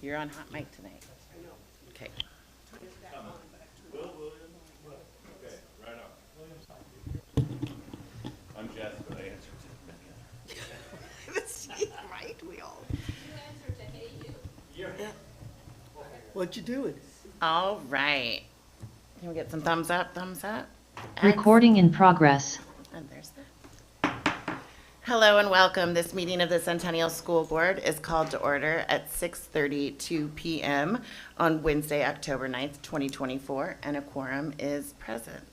You're on hot mic tonight. Okay. Will William? Okay, right on. I'm Jess, but I answer to many others. Right, we all. You answer to hey you. Yeah. What you doing? All right. Can we get some thumbs up, thumbs up? Recording in progress. And there's that. Hello and welcome. This meeting of the Centennial School Board is called to order at 6:32 p.m. on Wednesday, October 9th, 2024, and a quorum is present.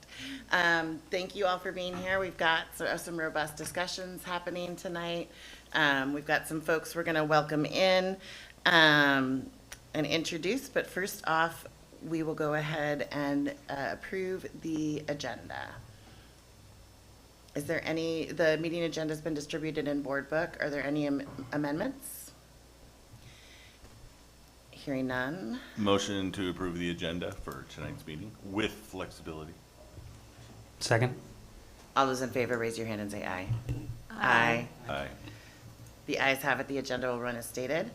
Thank you all for being here. We've got some robust discussions happening tonight. We've got some folks we're going to welcome in and introduce, but first off, we will go ahead and approve the agenda. Is there the meeting agenda has been distributed in board book. Are there any amendments? Hearing none. Motion to approve the agenda for tonight's meeting with flexibility. Second. All those in favor, raise your hand and say aye. Aye. Aye. The ayes have it. The agenda will run as stated.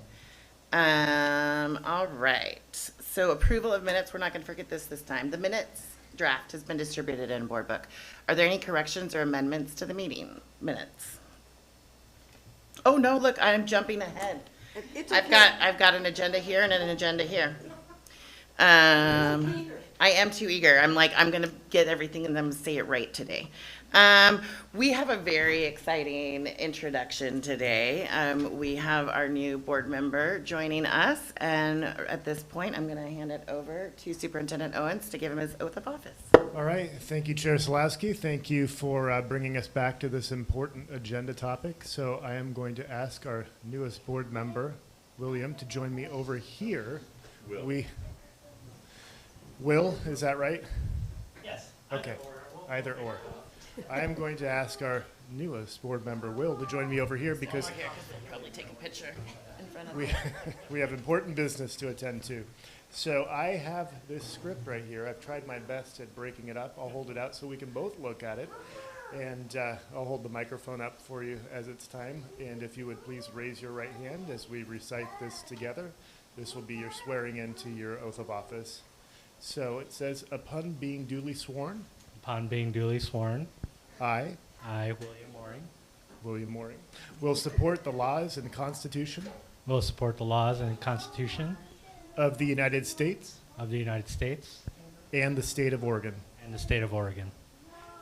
All right. So approval of minutes. We're not going to forget this time. The minutes draft has been distributed in board book. Are there any corrections or amendments to the meeting minutes? Oh no, look, I'm jumping ahead. It's I've got an agenda here and an agenda here. I am too eager. I'm gonna get everything and then say it right today. We have a very exciting introduction today. We have our new board member joining us, and at this point, I'm gonna hand it over to Superintendent Owens to give him his oath of office. All right. Thank you, Chair Salowski. Thank you for bringing us back to this important agenda topic. So I am going to ask our newest board member, William, to join me over here. Will, is that right? Yes. Okay. Either or. I am going to ask our newest board member, Will, to join me over here because Here, 'cause they'll probably take a picture in front of we, me. we have important business to attend to. So I have this script right here. I've tried my best at breaking it up. I'll hold it out so we can both look at it. And I'll hold the microphone up for you as it's time. And if you would please raise your right hand as we recite this together. This will be your swearing into your oath of office. So it says, upon being duly sworn, Upon being duly sworn, I, William Mooring, will support the laws and Constitution will support the laws and Constitution of the United States of the United States and the state of Oregon, and the state of Oregon,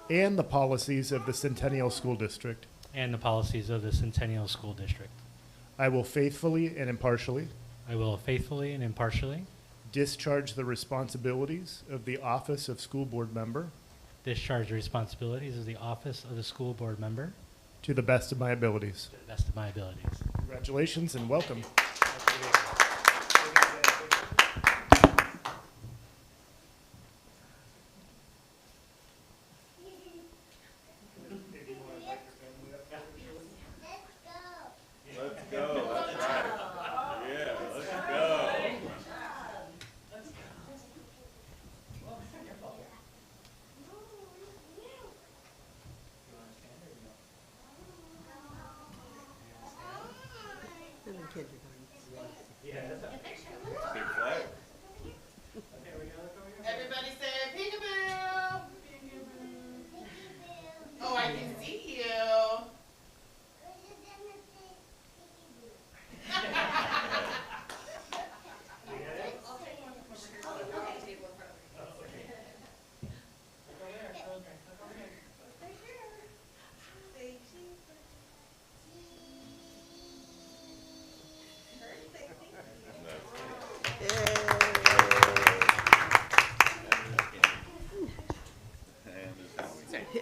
and the policies of the Centennial School District. and the policies of the Centennial School District. I will faithfully and impartially I will faithfully and impartially discharge the responsibilities of the office of school board member discharge the responsibilities of the office of the school board member to the best of my abilities. to the best of my abilities. Congratulations and welcome. Let's go. That's right. Yeah, let's go. And the kids are going. Big flag. Everybody say peekaboo. Oh, I can see you.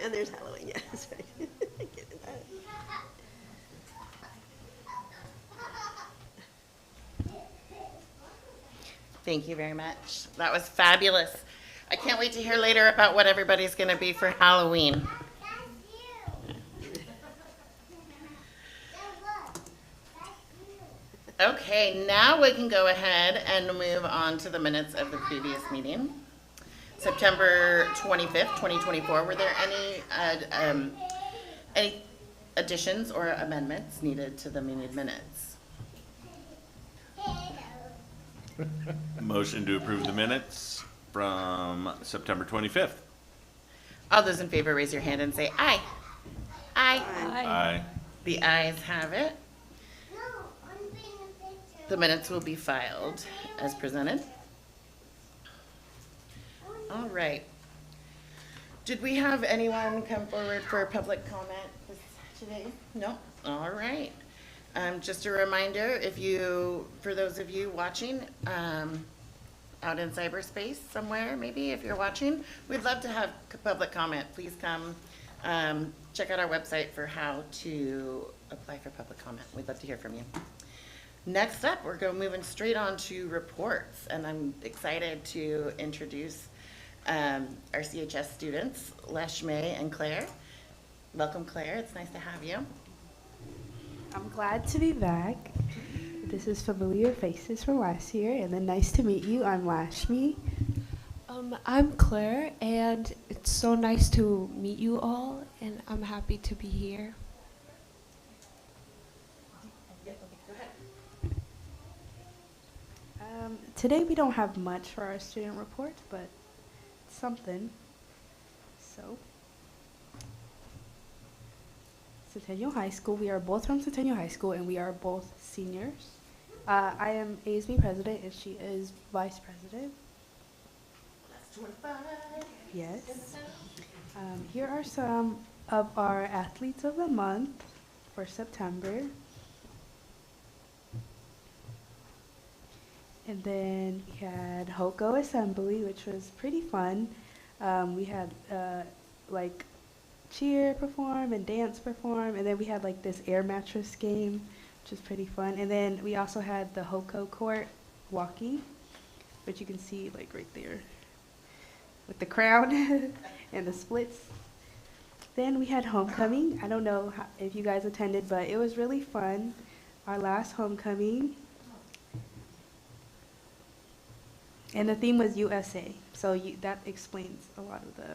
And there's Halloween, yes. Get in that. Thank you very much. That was fabulous. I can't wait to hear later about what everybody's going to be for Halloween. Okay, now we can go ahead and move on to the minutes of the previous meeting. September 25th, 2024. Were there any additions or amendments needed to the meeting minutes? Motion to approve the minutes from September 25th. All those in favor, raise your hand and say aye. Aye. Aye. The ayes have it. The minutes will be filed as presented. All right. Did we have anyone come forward for public comment today? No? All right. Just a reminder, for those of you watching, out in cyberspace somewhere, maybe if you're watching, we'd love to have public comment. Please come check out our website for how to apply for public comment. We'd love to hear from you. Next up, we're moving straight on to reports, and I'm excited to introduce our CHS students, Leshme and Claire. Welcome, Claire. It's nice to have you. I'm glad to be back. This is familiar faces from last year, and then nice to meet you. I'm Lashmi. I'm Claire, and it's so nice to meet you all, and I'm happy to be here. Today we don't have much for our student report, but something. So, Centennial High School. We are both from Centennial High School, and we are both seniors. I am ASB president, and she is vice president. That's 25. Yes. Here are some of our athletes of the month for September. And then we had Hoko Assembly, which was pretty fun. We had like cheer perform and dance perform, and then we had like this air mattress game, which was pretty fun. And then we also had the Hoko court walking, which you can see like right there with the crown and the splits. Then we had homecoming. I don't know if you guys attended, but it was really fun. Our last homecoming. And the theme was USA, so that explains a lot of the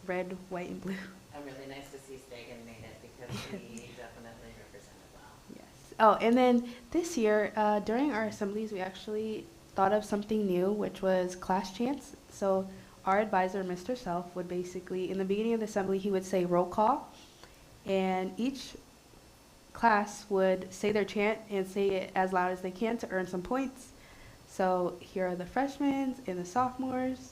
red, white, and blue. I'm really nice to see Stegan made it because he definitely represented well. Yes. Oh, and then this year, during our assemblies, we actually thought of something new, which was class chants. So our advisor, Mr. Self, would basically, in the beginning of the assembly, he would say roll call, and each class would say their chant and say it as loud as they can to earn some points. So here are the freshmen and the sophomores.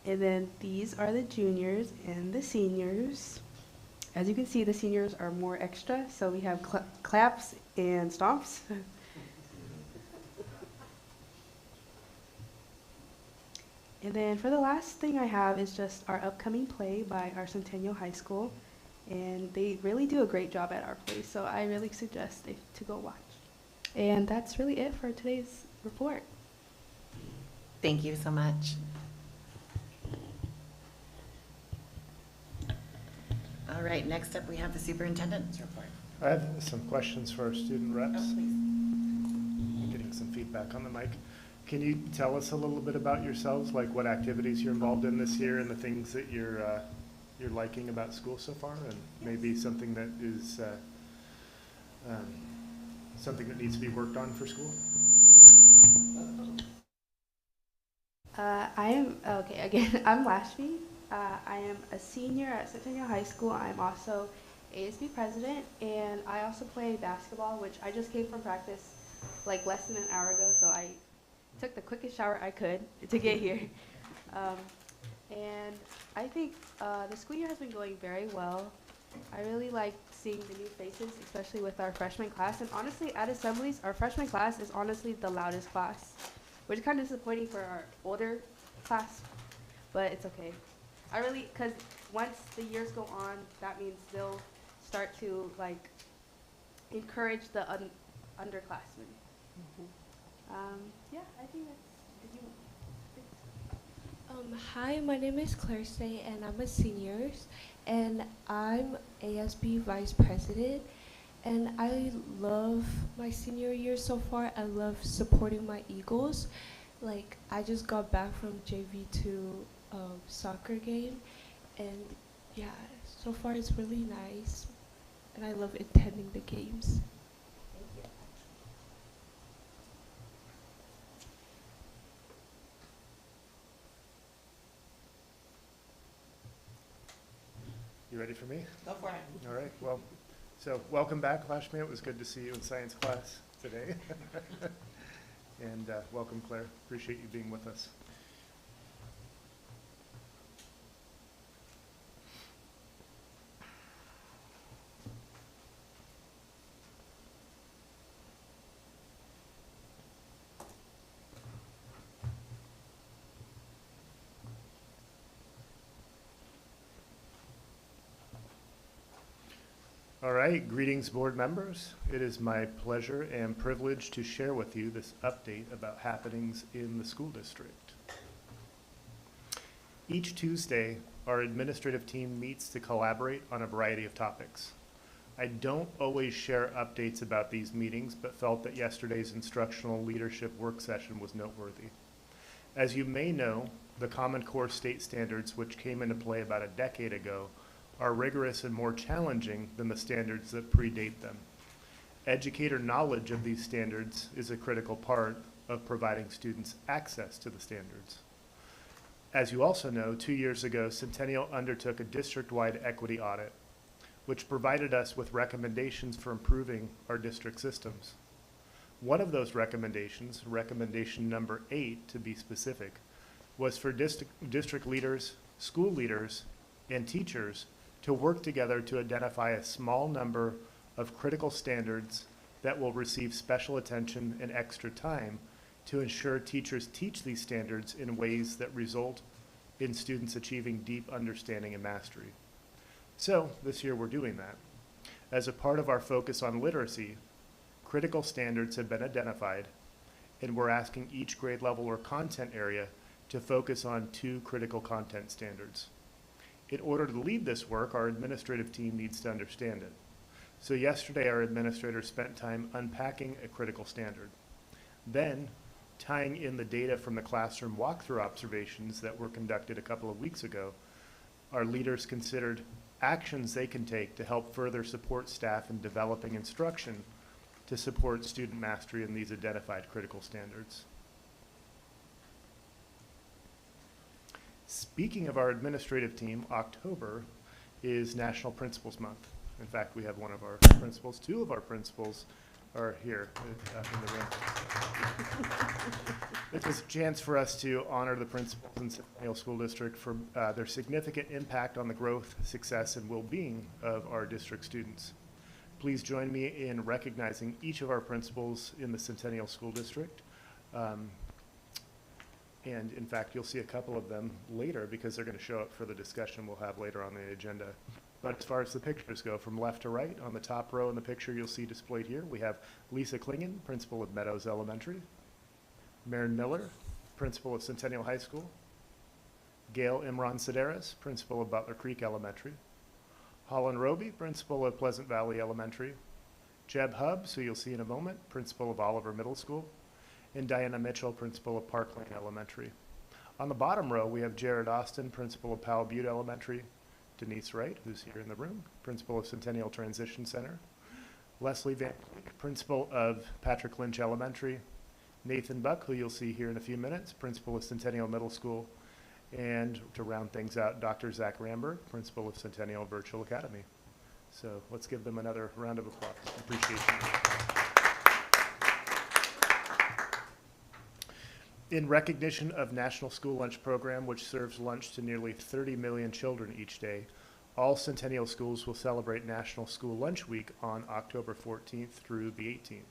And then these are the juniors and the seniors. As you can see, the seniors are more extra, so we have claps and stomps. And then for the last thing I have is just our upcoming play by our Centennial High School. And they really do a great job at our place, so I really suggest to go watch. And that's really it for today's report. Thank you so much. All right, next up we have the superintendent's report. I have some questions for our student reps. Oh, please. I'm getting some feedback on the mic. Can you tell us a little bit about yourselves, like what activities you're involved in this year and the things that you're liking about school so far, and maybe something that is something that needs to be worked on for school? I'm Lashmi. I am a senior at Centennial High School. I'm also ASB president, and I also play basketball, which I just came from practice like less than an hour ago, so I took the quickest shower I could to get here. And I think the school year has been going very well. I really like seeing the new faces, especially with our freshman class. And honestly, at assemblies, our freshman class is honestly the loudest class, which is kind of disappointing for our older class, but it's okay. Because once the years go on, that means they'll start to like encourage the underclassmen. Yeah, I think that's. Did you? Hi, my name is Claire Say, and I'm a senior, and I'm ASB Vice President, and I love my senior year so far. I love supporting my Eagles. Like, I just got back from JV2 soccer game, and yeah, so far it's really nice. and I love attending the games. You ready for me? Go for it. All right, well, so welcome back, Lashmi. It was good to see you in science class today. And welcome, Claire. Appreciate you being with us. All right, greetings, board members. It is my pleasure and privilege to share with you this update about happenings in the school district. Each Tuesday, our administrative team meets to collaborate on a variety of topics. I don't always share updates about these meetings, but felt that yesterday's instructional leadership work session was noteworthy. As you may know, the Common Core state standards, which came into play about a decade ago, are rigorous and more challenging than the standards that predate them. Educator knowledge of these standards is a critical part of providing students access to the standards. As you also know, 2 years ago, Centennial undertook a district-wide equity audit, which provided us with recommendations for improving our district systems. One of those recommendations, recommendation number 8 to be specific, was for district leaders, school leaders, and teachers to work together to identify a small number of critical standards that will receive special attention and extra time to ensure teachers teach these standards in ways that result in students achieving deep understanding and mastery. So this year we're doing that. As a part of our focus on literacy, critical standards have been identified, and we're asking each grade level or content area to focus on 2 critical content standards. In order to lead this work, our administrative team needs to understand it. So yesterday, our administrators spent time unpacking a critical standard. Then, tying in the data from the classroom walkthrough observations that were conducted a couple of weeks ago, our leaders considered actions they can take to help further support staff in developing instruction to support student mastery in these identified critical standards. Speaking of our administrative team, October is National Principals Month. In fact, we have one of our principals, 2 of our principals are here in the room. This is a chance for us to honor the principals in Centennial School District for their significant impact on the growth, success, and well-being of our district students. Please join me in recognizing each of our principals in the Centennial School District. And in fact, you'll see a couple of them later because they're going to show up for the discussion we'll have later on the agenda. But as far as the pictures go, from left to right, on the top row in the picture you'll see displayed here, we have Lisa Klingen, principal of Meadows Elementary, Maren Miller, principal of Centennial High School, Gail Imran Sedaris, principal of Butler Creek Elementary, Holland Roby, principal of Pleasant Valley Elementary, Jeb Hubbs, who you'll see in a moment, principal of Oliver Middle School, and Diana Mitchell, principal of Park Lane Elementary. On the bottom row, we have Jared Austin, principal of Powell Butte Elementary, Denise Wright, who's here in the room, principal of Centennial Transition Center, Leslie Van Cleek, principal of Patrick Lynch Elementary, Nathan Buck, who you'll see here in a few minutes, principal of Centennial Middle School, and to round things out, Dr. Zach Ramberg, principal of Centennial Virtual Academy. So let's give them another round of applause. Appreciation. In recognition of National School Lunch Program, which serves lunch to nearly 30 million children each day, all Centennial schools will celebrate National School Lunch Week on October 14th through the 18th.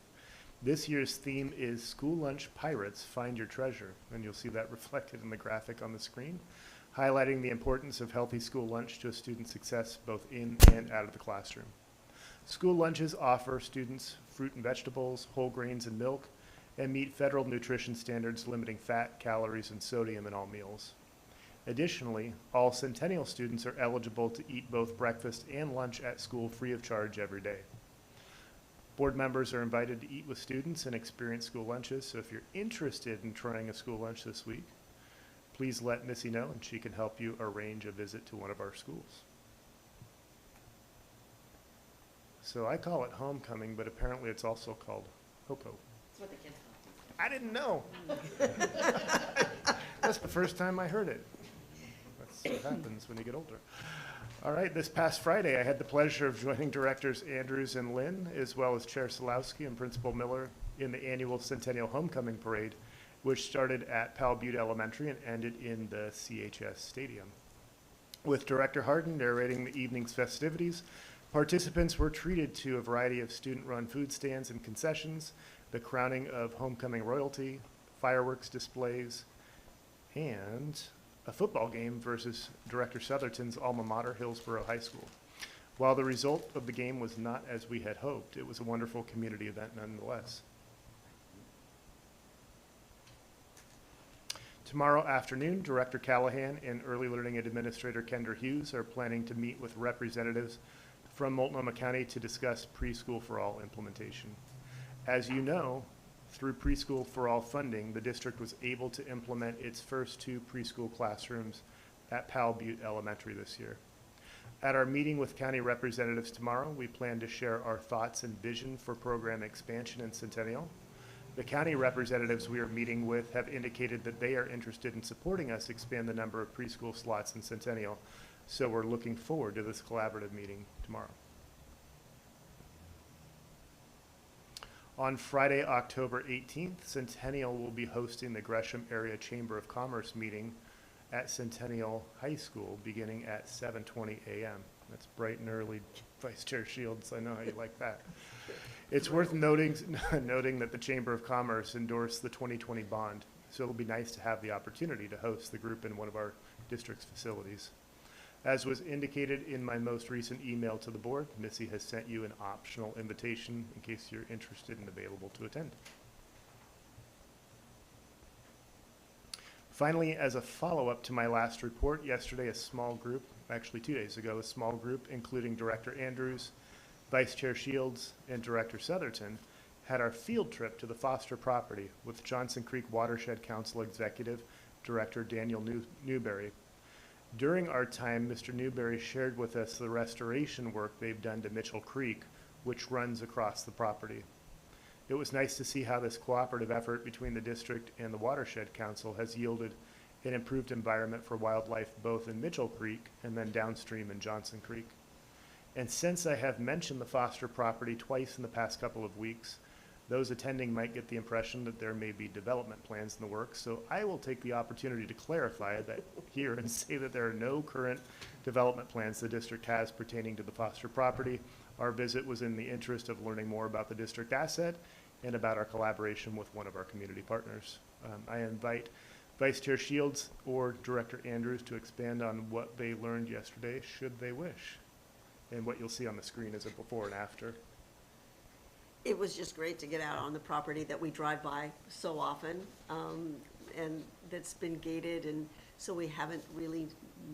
This year's theme is School Lunch Pirates, Find Your Treasure, and you'll see that reflected in the graphic on the screen, highlighting the importance of healthy school lunch to a student's success both in and out of the classroom. School lunches offer students fruit and vegetables, whole grains and milk, and meet federal nutrition standards limiting fat, calories, and sodium in all meals. Additionally, all Centennial students are eligible to eat both breakfast and lunch at school free of charge every day. Board members are invited to eat with students and experience school lunches, so if you're interested in trying a school lunch this week, please let Missy know and she can help you arrange a visit to one of our schools. So I call it homecoming, but apparently it's also called Hoko. That's what the kids call I didn't know. That's the first time I heard it. That's what happens when you get older. All right, this past Friday, I had the pleasure of joining Directors Andrews and Lynn, as well as Chair Solowski and Principal Miller, in the annual Centennial Homecoming Parade, which started at Powell Butte Elementary and ended in the CHS Stadium. With Director Harden narrating the evening's festivities, participants were treated to a variety of student-run food stands and concessions, the crowning of homecoming royalty, fireworks displays, and a football game versus Director Southerton's alma mater, Hillsborough High School. While the result of the game was not as we had hoped, it was a wonderful community event nonetheless. Tomorrow afternoon, Director Callahan and Early Learning Administrator Kendra Hughes are planning to meet with representatives from Multnomah County to discuss Preschool for All implementation. As you know, through Preschool for All funding, the district was able to implement its first 2 preschool classrooms at Powell Butte Elementary this year. At our meeting with county representatives tomorrow, we plan to share our thoughts and vision for program expansion in Centennial. The county representatives we are meeting with have indicated that they are interested in supporting us expand the number of preschool slots in Centennial, so we're looking forward to this collaborative meeting tomorrow. On Friday, October 18th, Centennial will be hosting the Gresham Area Chamber of Commerce meeting at Centennial High School beginning at 7:20 a.m. That's bright and early, Vice Chair Shields. I know how you like that. It's worth noting that the Chamber of Commerce endorsed the 2020 bond, so it'll be nice to have the opportunity to host the group in one of our district's facilities. As was indicated in my most recent email to the board, Missy has sent you an optional invitation in case you're interested and available to attend. Finally, as a follow-up to my last report, yesterday a small group, actually 2 days ago, a small group including Director Andrews, Vice Chair Shields, and Director Southerton had our field trip to the Foster property with Johnson Creek Watershed Council Executive Director Daniel Newberry. During our time, Mr. Newberry shared with us the restoration work they've done to Mitchell Creek, which runs across the property. It was nice to see how this cooperative effort between the district and the Watershed Council has yielded an improved environment for wildlife both in Mitchell Creek and then downstream in Johnson Creek. And since I have mentioned the Foster property twice in the past couple of weeks, those attending might get the impression that there may be development plans in the works, so I will take the opportunity to clarify that here and say that there are no current development plans the district has pertaining to the Foster property. Our visit was in the interest of learning more about the district asset and about our collaboration with one of our community partners. I invite Vice Chair Shields or Director Andrews to expand on what they learned yesterday, should they wish, and what you'll see on the screen is a before and after. It was just great to get out on the property that we drive by so often, and that's been gated, and so we haven't really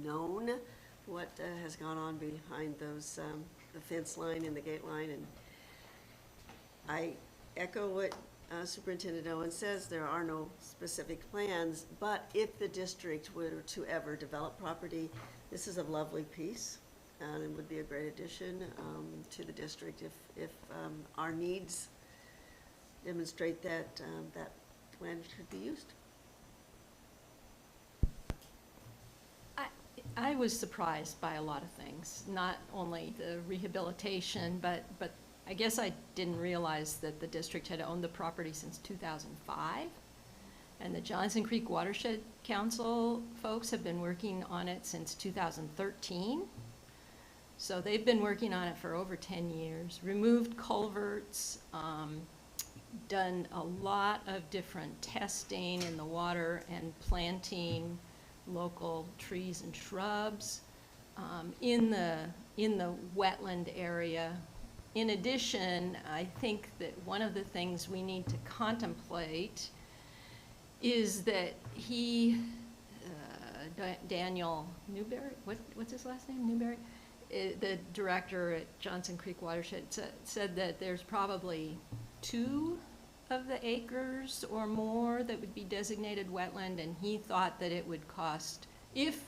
known what has gone on behind those, the fence line and the gate line. And I echo what Superintendent Owen says. There are no specific plans, but if the district were to ever develop property, this is a lovely piece. And it would be a great addition to the district if our needs demonstrate that that land should be used. I was surprised by a lot of things, not only the rehabilitation, but I guess I didn't realize that the district had owned the property since 2005. And the Johnson Creek Watershed Council folks have been working on it since 2013. So they've been working on it for over 10 years, removed culverts, done a lot of different testing in the water and planting local trees and shrubs in the wetland area. In addition, I think that one of the things we need to contemplate is that Daniel Newberry, what's his last name, Newberry? The director at Johnson Creek Watershed said that there's probably 2 of the acres or more that would be designated wetland, and he thought that it would cost, if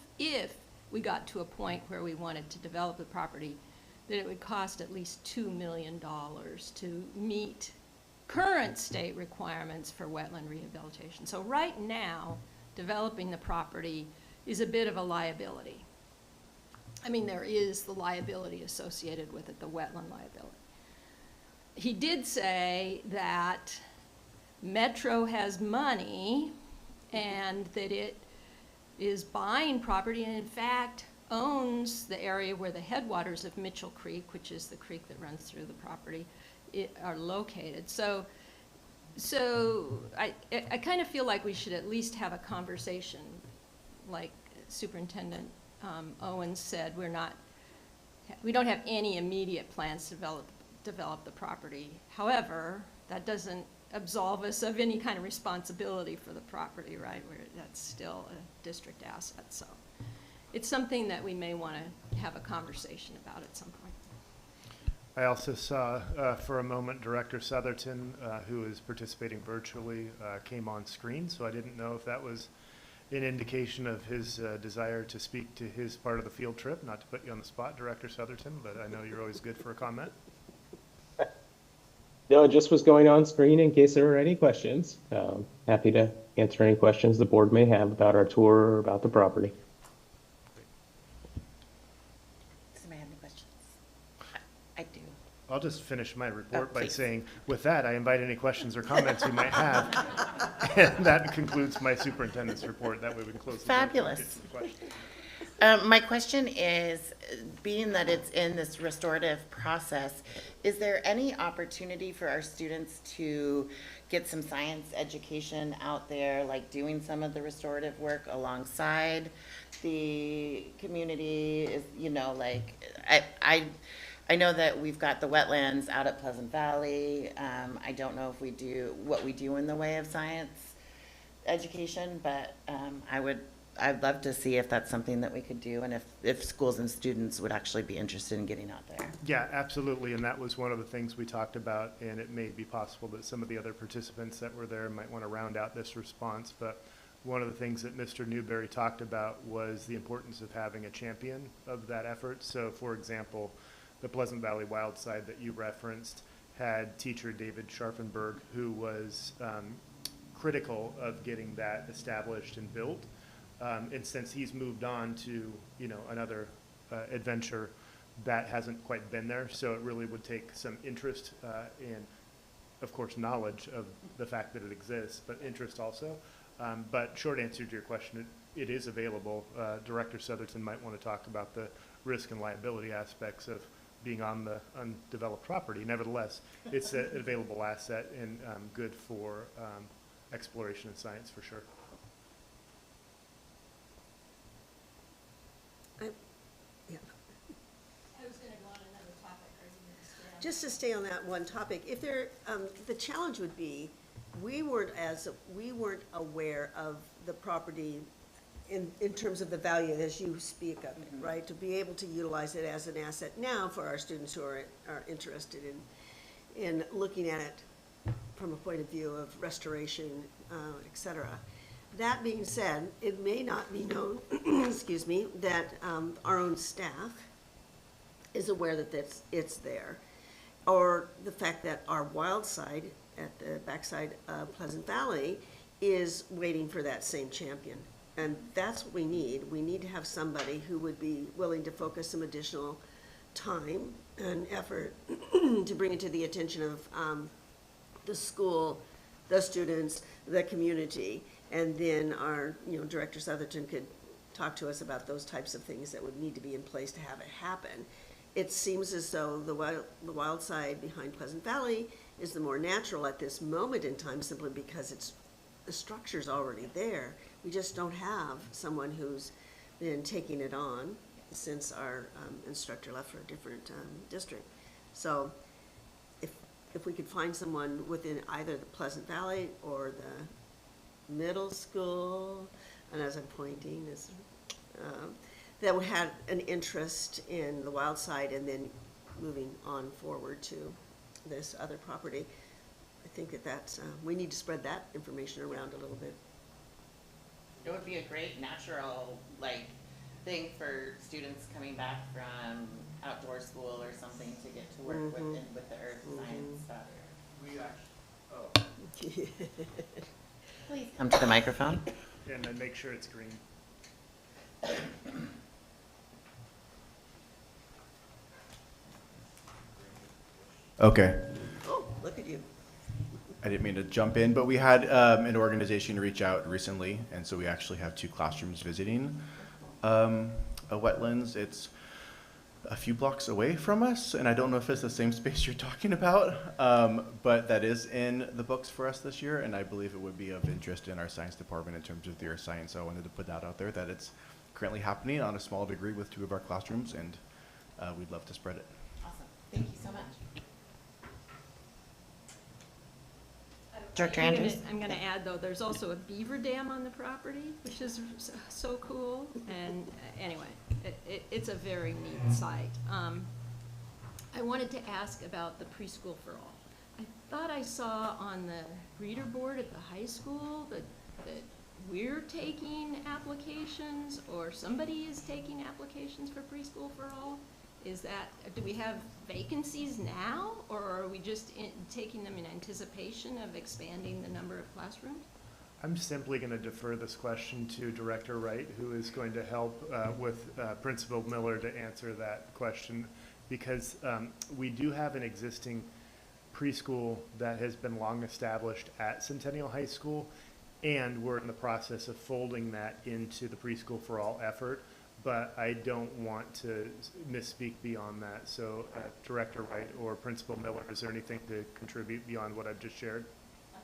we got to a point where we wanted to develop the property, that it would cost at least $2 million to meet current state requirements for wetland rehabilitation. So right now, developing the property is a bit of a liability. I mean, there is the liability associated with it, the wetland liability. He did say that Metro has money and that it is buying property and in fact owns the area where the headwaters of Mitchell Creek, which is the creek that runs through the property, are located. So I kind of feel like we should at least have a conversation, like Superintendent Owens said, we don't have any immediate plans to develop the property. However, that doesn't absolve us of any kind of responsibility for the property, right? That's still a district asset. So it's something that we may want to have a conversation about at some point. I also saw for a moment Director Southerton, who is participating virtually, came on screen, so I didn't know if that was an indication of his desire to speak to his part of the field trip. Not to put you on the spot, Director Southerton, but I know you're always good for a comment. No, it just was going on screen in case there were any questions. Happy to answer any questions the board may have about our tour or about the property. Does anybody have any questions? I do. I'll just finish my report by please. saying, with that, I invite any questions or comments you might have. And that concludes my superintendent's report. That way we can close the board and Fabulous. get to the questions. My question is, being that it's in this restorative process, is there any opportunity for our students to get some science education out there, like doing some of the restorative work alongside the community? Is, you know, like, I know that we've got the wetlands out at Pleasant Valley. I don't know if we do what we do in the way of science education, but I'd love to see if that's something that we could do and if schools and students would actually be interested in getting out there. Yeah, absolutely, and that was one of the things we talked about, and it may be possible that some of the other participants that were there might want to round out this response, but one of the things that Mr. Newberry talked about was the importance of having a champion of that effort. So, for example, the Pleasant Valley Wild Side that you referenced had teacher David Scharfenberg, who was critical of getting that established and built. And since he's moved on to, you know, another adventure, that hasn't quite been there. So it really would take some interest and, of course, knowledge of the fact that it exists, but interest also. But short answer to your question, it is available. Director Southerton might want to talk about the risk and liability aspects of being on the undeveloped property. Nevertheless, it's an available asset and good for exploration and science for sure. Yeah. I was going to go on another topic, or you going to stay on? Just to stay on that one topic, if there, the challenge would be, we weren't aware of the property in terms of the value as you speak of it, right? To be able to utilize it as an asset now for our students who are interested in looking at it from a point of view of restoration, et cetera. That being said, it may not be known, excuse me, that our own staff is aware that it's there. Or the fact that our wild side at the backside of Pleasant Valley is waiting for that same champion. And that's what we need. We need to have somebody who would be willing to focus some additional time and effort to bring it to the attention of the school, the students, the community. And then our, Director Southerton could talk to us about those types of things that would need to be in place to have it happen. It seems as though the wild side behind Pleasant Valley is the more natural at this moment in time, simply because the structure's already there. We just don't have someone who's been taking it on since our instructor left for a different district. So if we could find someone within either the Pleasant Valley or the middle school, and as I'm pointing, that would have an interest in the wild side and then moving on forward to this other property, I think that's, we need to spread that information around a little bit. It would be a great natural, thing for students coming back from outdoor school or something to get to work with, with the earth science stuff. Please come to the microphone. And then make sure it's green. Okay. Oh, look at you. I didn't mean to jump in, but we had an organization reach out recently, and so we actually have 2 classrooms visiting a wetlands. It's a few blocks away from us, and I don't know if it's the same space you're talking about, but that is in the books for us this year, and I believe it would be of interest in our science department in terms of their science. So I wanted to put that out there, that it's currently happening on a small degree with 2 of our classrooms, and we'd love to spread it. Awesome. Thank you so much. Director Andrews? I'm going to add, though, there's also a beaver dam on the property, which is so cool. And anyway, it's a very neat site. I wanted to ask about the preschool for all. I thought I saw on the reader board at the high school that we're taking applications, or somebody is taking applications for preschool for all. Is that, do we have vacancies now, or are we just taking them in anticipation of expanding the number of classrooms? I'm simply going to defer this question to Director Wright, who is going to help with Principal Miller to answer that question, because we do have an existing preschool that has been long established at Centennial High School, and we're in the process of folding that into the Preschool for All effort. But I don't want to misspeak beyond that. So Director Wright or Principal Miller, is there anything to contribute beyond what I've just shared?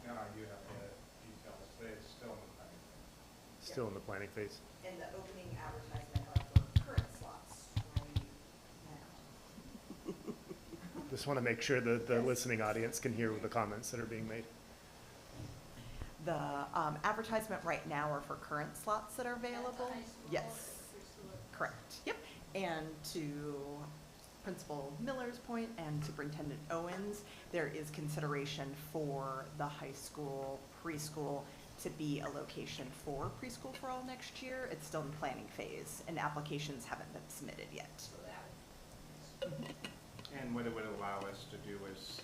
No, I do have the details, but it's still in the planning phase. Still in the planning phase. And the opening advertisement are for current slots right now. Just want to make sure that the listening audience can hear the comments that are being made. The advertisement right now are for current slots that are available. Yes. Correct. Yep. And to Principal Miller's point and Superintendent Owens, there is consideration for the high school preschool to be a location for Preschool for All next year. It's still in planning phase, and applications haven't been submitted yet. And what it would allow us to do is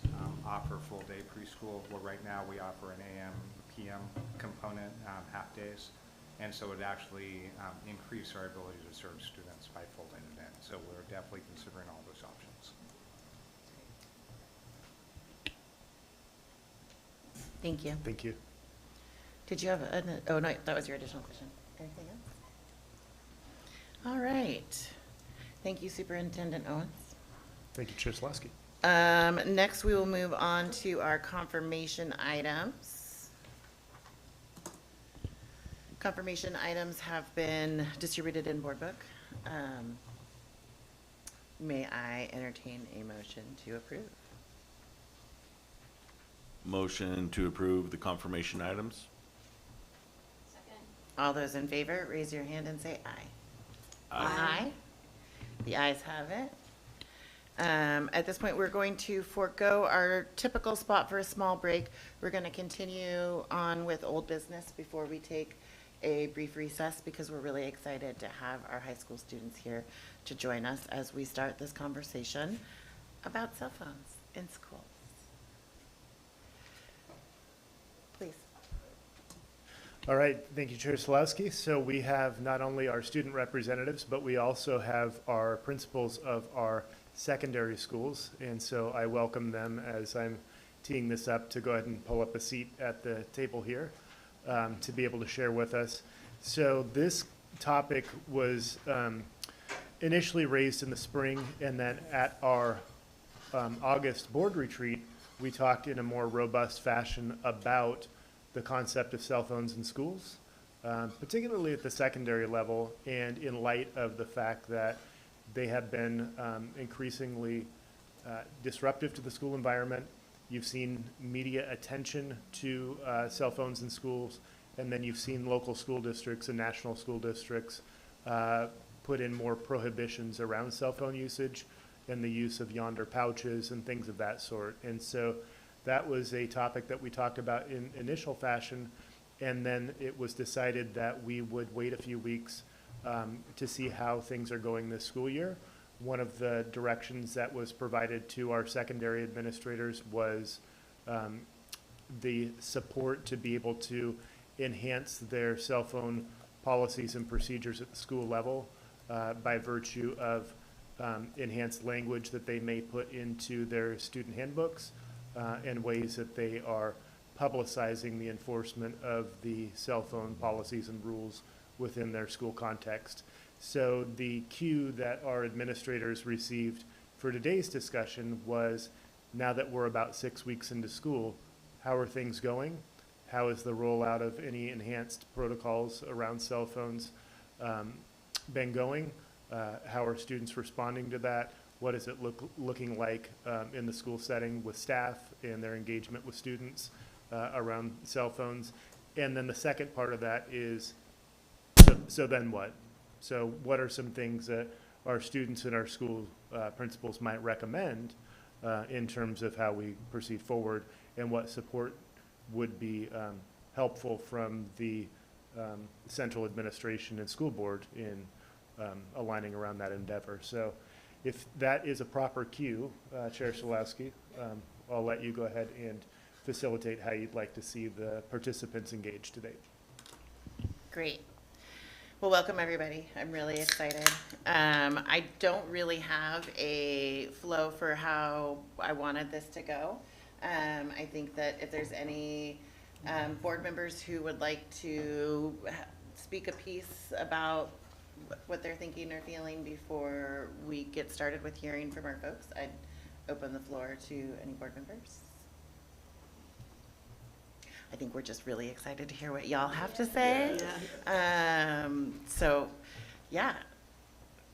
offer full-day preschool, where right now we offer an AM, PM component, half days. And so it would actually increase our ability to serve students by folding it in. So we're definitely considering all those options. Thank you. Thank you. Did you have oh no, that was your additional question. Anything else? All right. Thank you, Superintendent Owens. Thank you, Chair Slawski. Next, we will move on to our confirmation items. Confirmation items have been distributed in board book. May I entertain a motion to approve? Motion to approve the confirmation items? Second. All those in favor, raise your hand and say aye. Aye. The ayes have it. At this point, we're going to forego our typical spot for a small break. We're going to continue on with old business before we take a brief recess, because we're really excited to have our high school students here to join us as we start this conversation about cell phones in schools. Please. All right, thank you, Chair Slawski. So we have not only our student representatives, but we also have our principals of our secondary schools. And so I welcome them as I'm teeing this up to go ahead and pull up a seat at the table here to be able to share with us. So this topic was initially raised in the spring, and then at our August board retreat, we talked in a more robust fashion about the concept of cell phones in schools, particularly at the secondary level, and in light of the fact that they have been increasingly disruptive to the school environment. You've seen media attention to cell phones in schools, and then you've seen local school districts and national school districts put in more prohibitions around cell phone usage and the use of yonder pouches and things of that sort. And so that was a topic that we talked about in initial fashion, and then it was decided that we would wait a few weeks to see how things are going this school year. one of the directions that was provided to our secondary administrators was the support to be able to enhance their cell phone policies and procedures at the school level by virtue of enhanced language that they may put into their student handbooks and ways that they are publicizing the enforcement of the cell phone policies and rules within their school context. So the cue that our administrators received for today's discussion was, now that we're about 6 weeks into school, how are things going? How is the rollout of any enhanced protocols around cell phones been going? How are students responding to that? What is it looking like in the school setting with staff and their engagement with students around cell phones? And then the second part of that is, so then what? So what are some things that our students and our school principals might recommend in terms of how we proceed forward, and what support would be helpful from the central administration and school board in aligning around that endeavor. So if that is a proper cue, Chair Solowski, I'll let you go ahead and facilitate how you'd like to see the participants engaged today. Great. Well, welcome everybody. I'm really excited. I don't really have a flow for how I wanted this to go. I think that if there's any board members who would like to speak a piece about what they're thinking or feeling before we get started with hearing from our folks, I'd open the floor to any board members. I think we're just really excited to hear what y'all have to say. Yeah. So, yeah,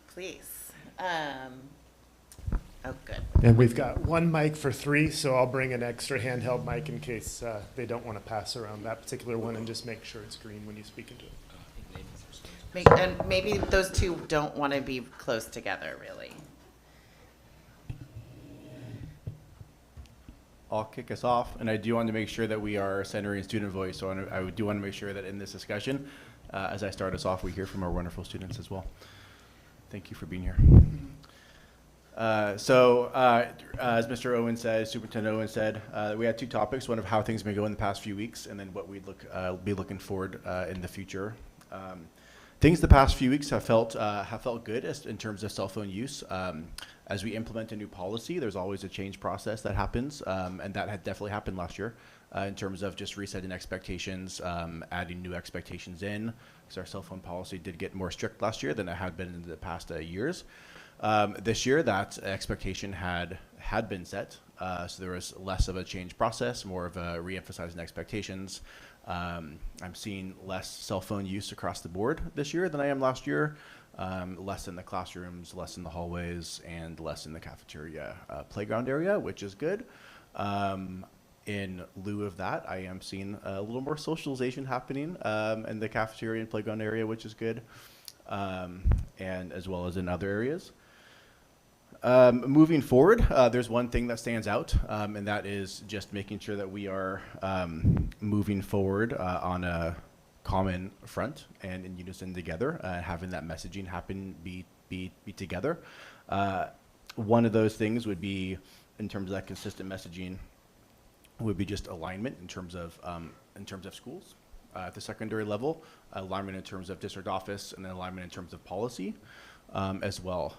please. Oh, good. And we've got one mic for 3, so I'll bring an extra handheld mic in case they don't want to pass around that particular one, and just make sure it's green when you speak into it. And maybe those two don't want to be close together, really. I'll kick us off, and I do want to make sure that we are centering student voice, so I do want to make sure that in this discussion, as I start us off, we hear from our wonderful students as well. Thank you for being here. As Mr. Owen said, Superintendent Owen said, we had 2 topics, one of how things have been going the past few weeks, and then what we'd be looking forward in the future. Things the past few weeks have felt good in terms of cell phone use. As we implement a new policy, there's always a change process that happens, and that had definitely happened last year in terms of just resetting expectations, adding new expectations in, because our cell phone policy did get more strict last year than it had been in the past years. This year, that expectation had been set, so there was less of a change process, more of a re-emphasizing expectations. I'm seeing less cell phone use across the board this year than I am last year. Less in the classrooms, less in the hallways, and less in the cafeteria playground area, which is good. In lieu of that, I am seeing a little more socialization happening in the cafeteria and playground area, which is good, and as well as in other areas. Moving forward, there's one thing that stands out, and that is just making sure that we are moving forward on a common front and in unison together, having that messaging be together. One of those things would be, in terms of that consistent messaging, would be just alignment in terms of schools at the secondary level, alignment in terms of district office, and then alignment in terms of policy. As well,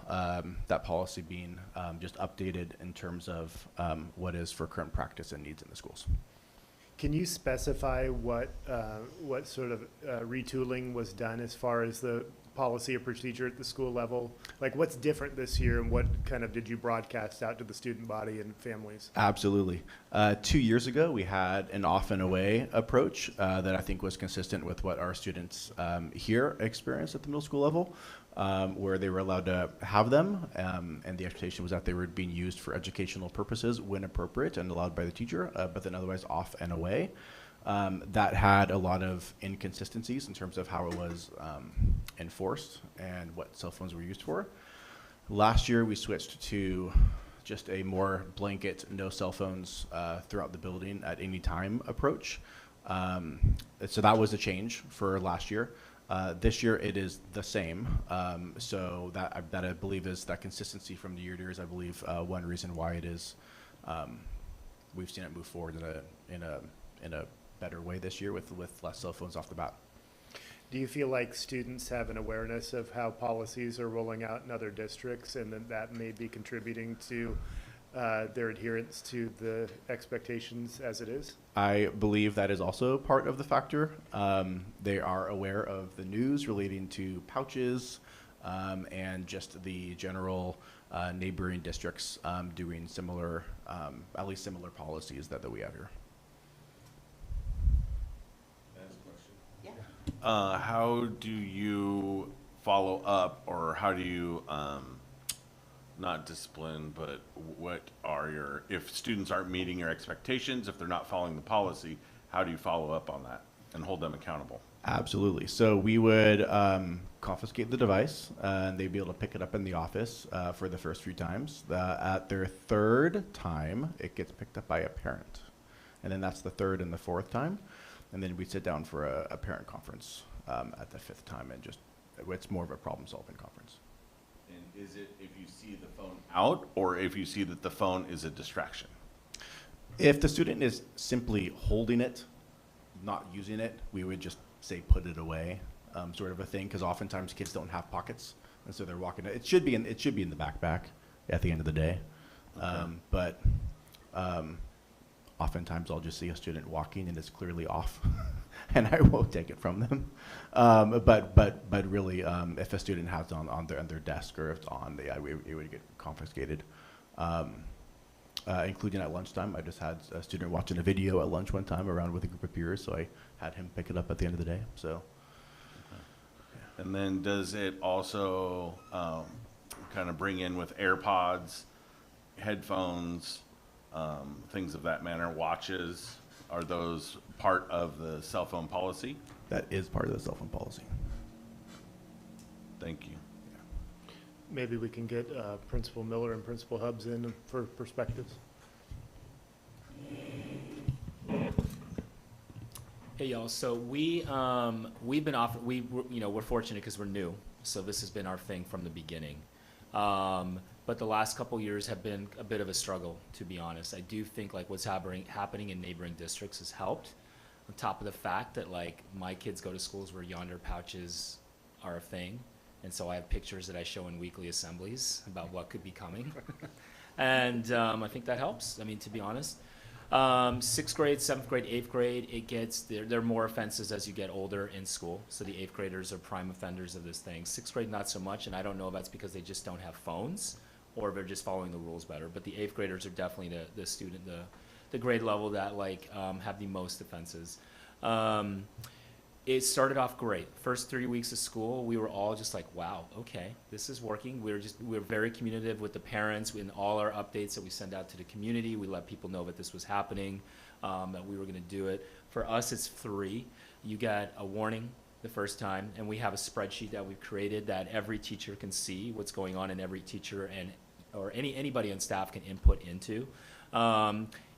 that policy being just updated in terms of what is for current practice and needs in the schools. Can you specify what sort of retooling was done as far as the policy or procedure at the school level? Like, what's different this year, and what kind of did you broadcast out to the student body and families? Absolutely. 2 years ago, we had an off and away approach that I think was consistent with what our students here experienced at the middle school level, where they were allowed to have them, and the expectation was that they were being used for educational purposes when appropriate and allowed by the teacher, but then otherwise off and away. That had a lot of inconsistencies in terms of how it was enforced and what cell phones were used for. Last year, we switched to just a more blanket no cell phones throughout the building at any time approach. So that was a change for last year. This year it is the same. So that I believe is that consistency from the year to year is, I believe, one reason why it is, we've seen it move forward in a better way this year with less cell phones off the bat. Do you feel like students have an awareness of how policies are rolling out in other districts, and that may be contributing to their adherence to the expectations as it is? I believe that is also part of the factor. They are aware of the news relating to pouches and just the general neighboring districts doing similar, at least similar policies that we have here. How do you follow up, or how do you, not discipline, but what are your, if students aren't meeting your expectations, if they're not following the policy, how do you follow up on that and hold them accountable? Absolutely. So we would confiscate the device, and they'd be able to pick it up in the office for the first few times. At their third time, it gets picked up by a parent. And then that's the third and the fourth time. And then we sit down for a parent conference at the fifth time, and just, it's more of a problem-solving conference. And is it if you see the phone out, or if you see that the phone is a distraction? If the student is simply holding it, not using it, we would just say put it away, sort of a thing, because oftentimes kids don't have pockets, and so they're walking. It should be in the backpack at the end of the day, Okay. but oftentimes I'll just see a student walking and it's clearly off, and I won't take it from them. But really, if a student has it on their desk, or if it's on, it would get confiscated. Including at lunchtime. I just had a student watching a video at lunch one time around with a group of peers, so I had him pick it up at the end of the day. So. And then does it also kind of bring in with AirPods, headphones, things of that manner, watches? Are those part of the cell phone policy? That is part of the cell phone policy. Thank you. Maybe we can get Principal Miller and Principal Hubbs in for perspectives. Hey y'all, so we've been we're fortunate because we're new, so this has been our thing from the beginning. But the last couple years have been a bit of a struggle, to be honest. I do think like what's happening in neighboring districts has helped, on top of the fact that like my kids go to schools where yonder pouches are a thing. And so I have pictures that I show in weekly assemblies about what could be coming. And I think that helps, I mean, to be honest. 6th grade, 7th grade, 8th grade, there are more offenses as you get older in school. So the 8th graders are prime offenders of this thing. 6th grade, not so much, and I don't know if that's because they just don't have phones or if they're just following the rules better. But the 8th graders are definitely the grade level that like have the most offenses. It started off great. First 3 weeks of school, we were all just like, wow, okay, this is working. We're very communicative with the parents. In all our updates that we send out to the community, we let people know that this was happening, that we were gonna do it. For us, it's 3. You get a warning the first time, and we have a spreadsheet that we've created that every teacher can see what's going on, and every teacher or anybody on staff can input into.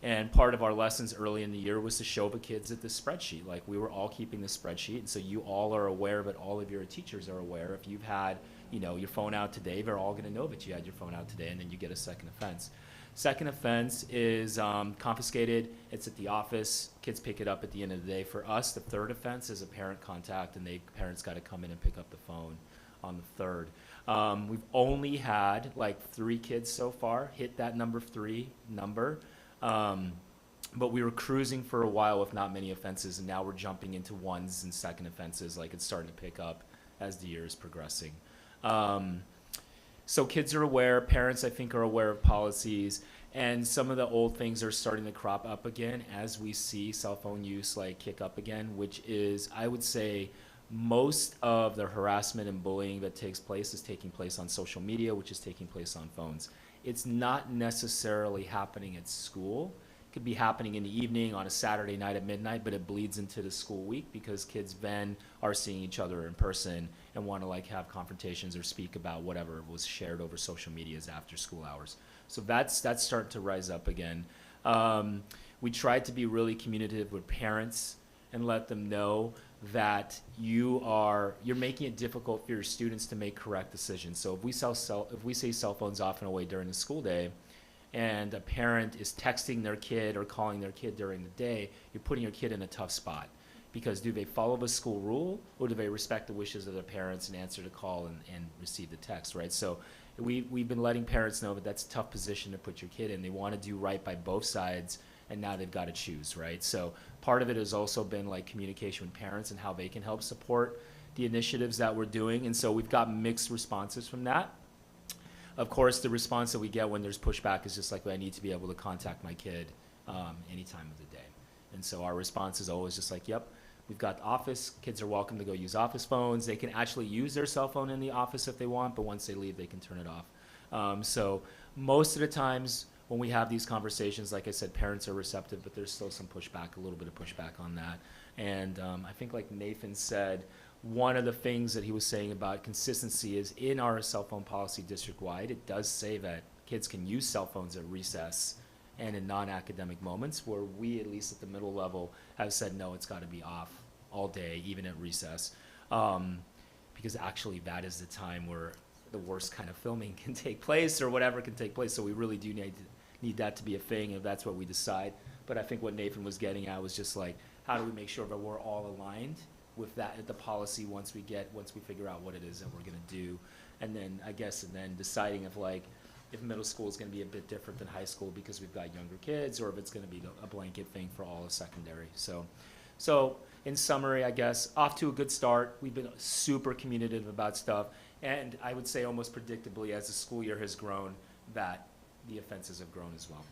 And part of our lessons early in the year was to show the kids at this spreadsheet. Like we were all keeping this spreadsheet, and so you all are aware, but all of your teachers are aware. If you've had, your phone out today, they're all gonna know that you had your phone out today, and then you get a second offense. Second offense is confiscated. It's at the office. Kids pick it up at the end of the day. For us, the third offense is a parent contact, and parents gotta come in and pick up the phone on the third. We've only had like 3 kids so far hit that number 3 number. But we were cruising for a while with not many offenses, and now we're jumping into 1s and second offenses. Like it's starting to pick up as the year is progressing. So kids are aware, parents I think are aware of policies, and some of the old things are starting to crop up again as we see cell phone use like kick up again, which is, I would say, most of the harassment and bullying that takes place is taking place on social media, which is taking place on phones. It's not necessarily happening at school. It could be happening in the evening on a Saturday night at midnight, but it bleeds into the school week because kids then are seeing each other in person and want to like have confrontations or speak about whatever was shared over social medias after school hours. So that's starting to rise up again. We tried to be really communicative with parents and let them know that you're making it difficult for your students to make correct decisions. So if we say cell phones off and away during the school day, and a parent is texting their kid or calling their kid during the day, you're putting your kid in a tough spot. Because do they follow the school rule, or do they respect the wishes of their parents and answer the call and receive the text, right? So we've been letting parents know that that's a tough position to put your kid in. They want to do right by both sides, and now they've got to choose, right? So part of it has also been like communication with parents and how they can help support the initiatives that we're doing. And so we've got mixed responses from that. Of course, the response that we get when there's pushback is just like, I need to be able to contact my kid any time of the day. And so our response is always just like, yep, we've got office. Kids are welcome to go use office phones. They can actually use their cell phone in the office if they want, but once they leave, they can turn it off. So most of the times when we have these conversations, like I said, parents are receptive, but there's still some pushback, a little bit of pushback on that. And I think like Nathan said, one of the things that he was saying about consistency is in our cell phone policy district-wide, it does say that kids can use cell phones at recess and in non-academic moments, where we, at least at the middle level, have said, no, it's got to be off all day, even at recess. Because actually that is the time where the worst kind of filming can take place or whatever can take place. So we really do need that to be a thing if that's what we decide. But I think what Nathan was getting at was just like, how do we make sure that we're all aligned with that at the policy once we figure out what it is that we're going to do. And then deciding if middle school is going to be a bit different than high school because we've got younger kids, or if it's going to be a blanket thing for all of secondary. So in summary, I guess, off to a good start. We've been super communicative about stuff. And I would say almost predictably, as the school year has grown, that the offenses have grown as well.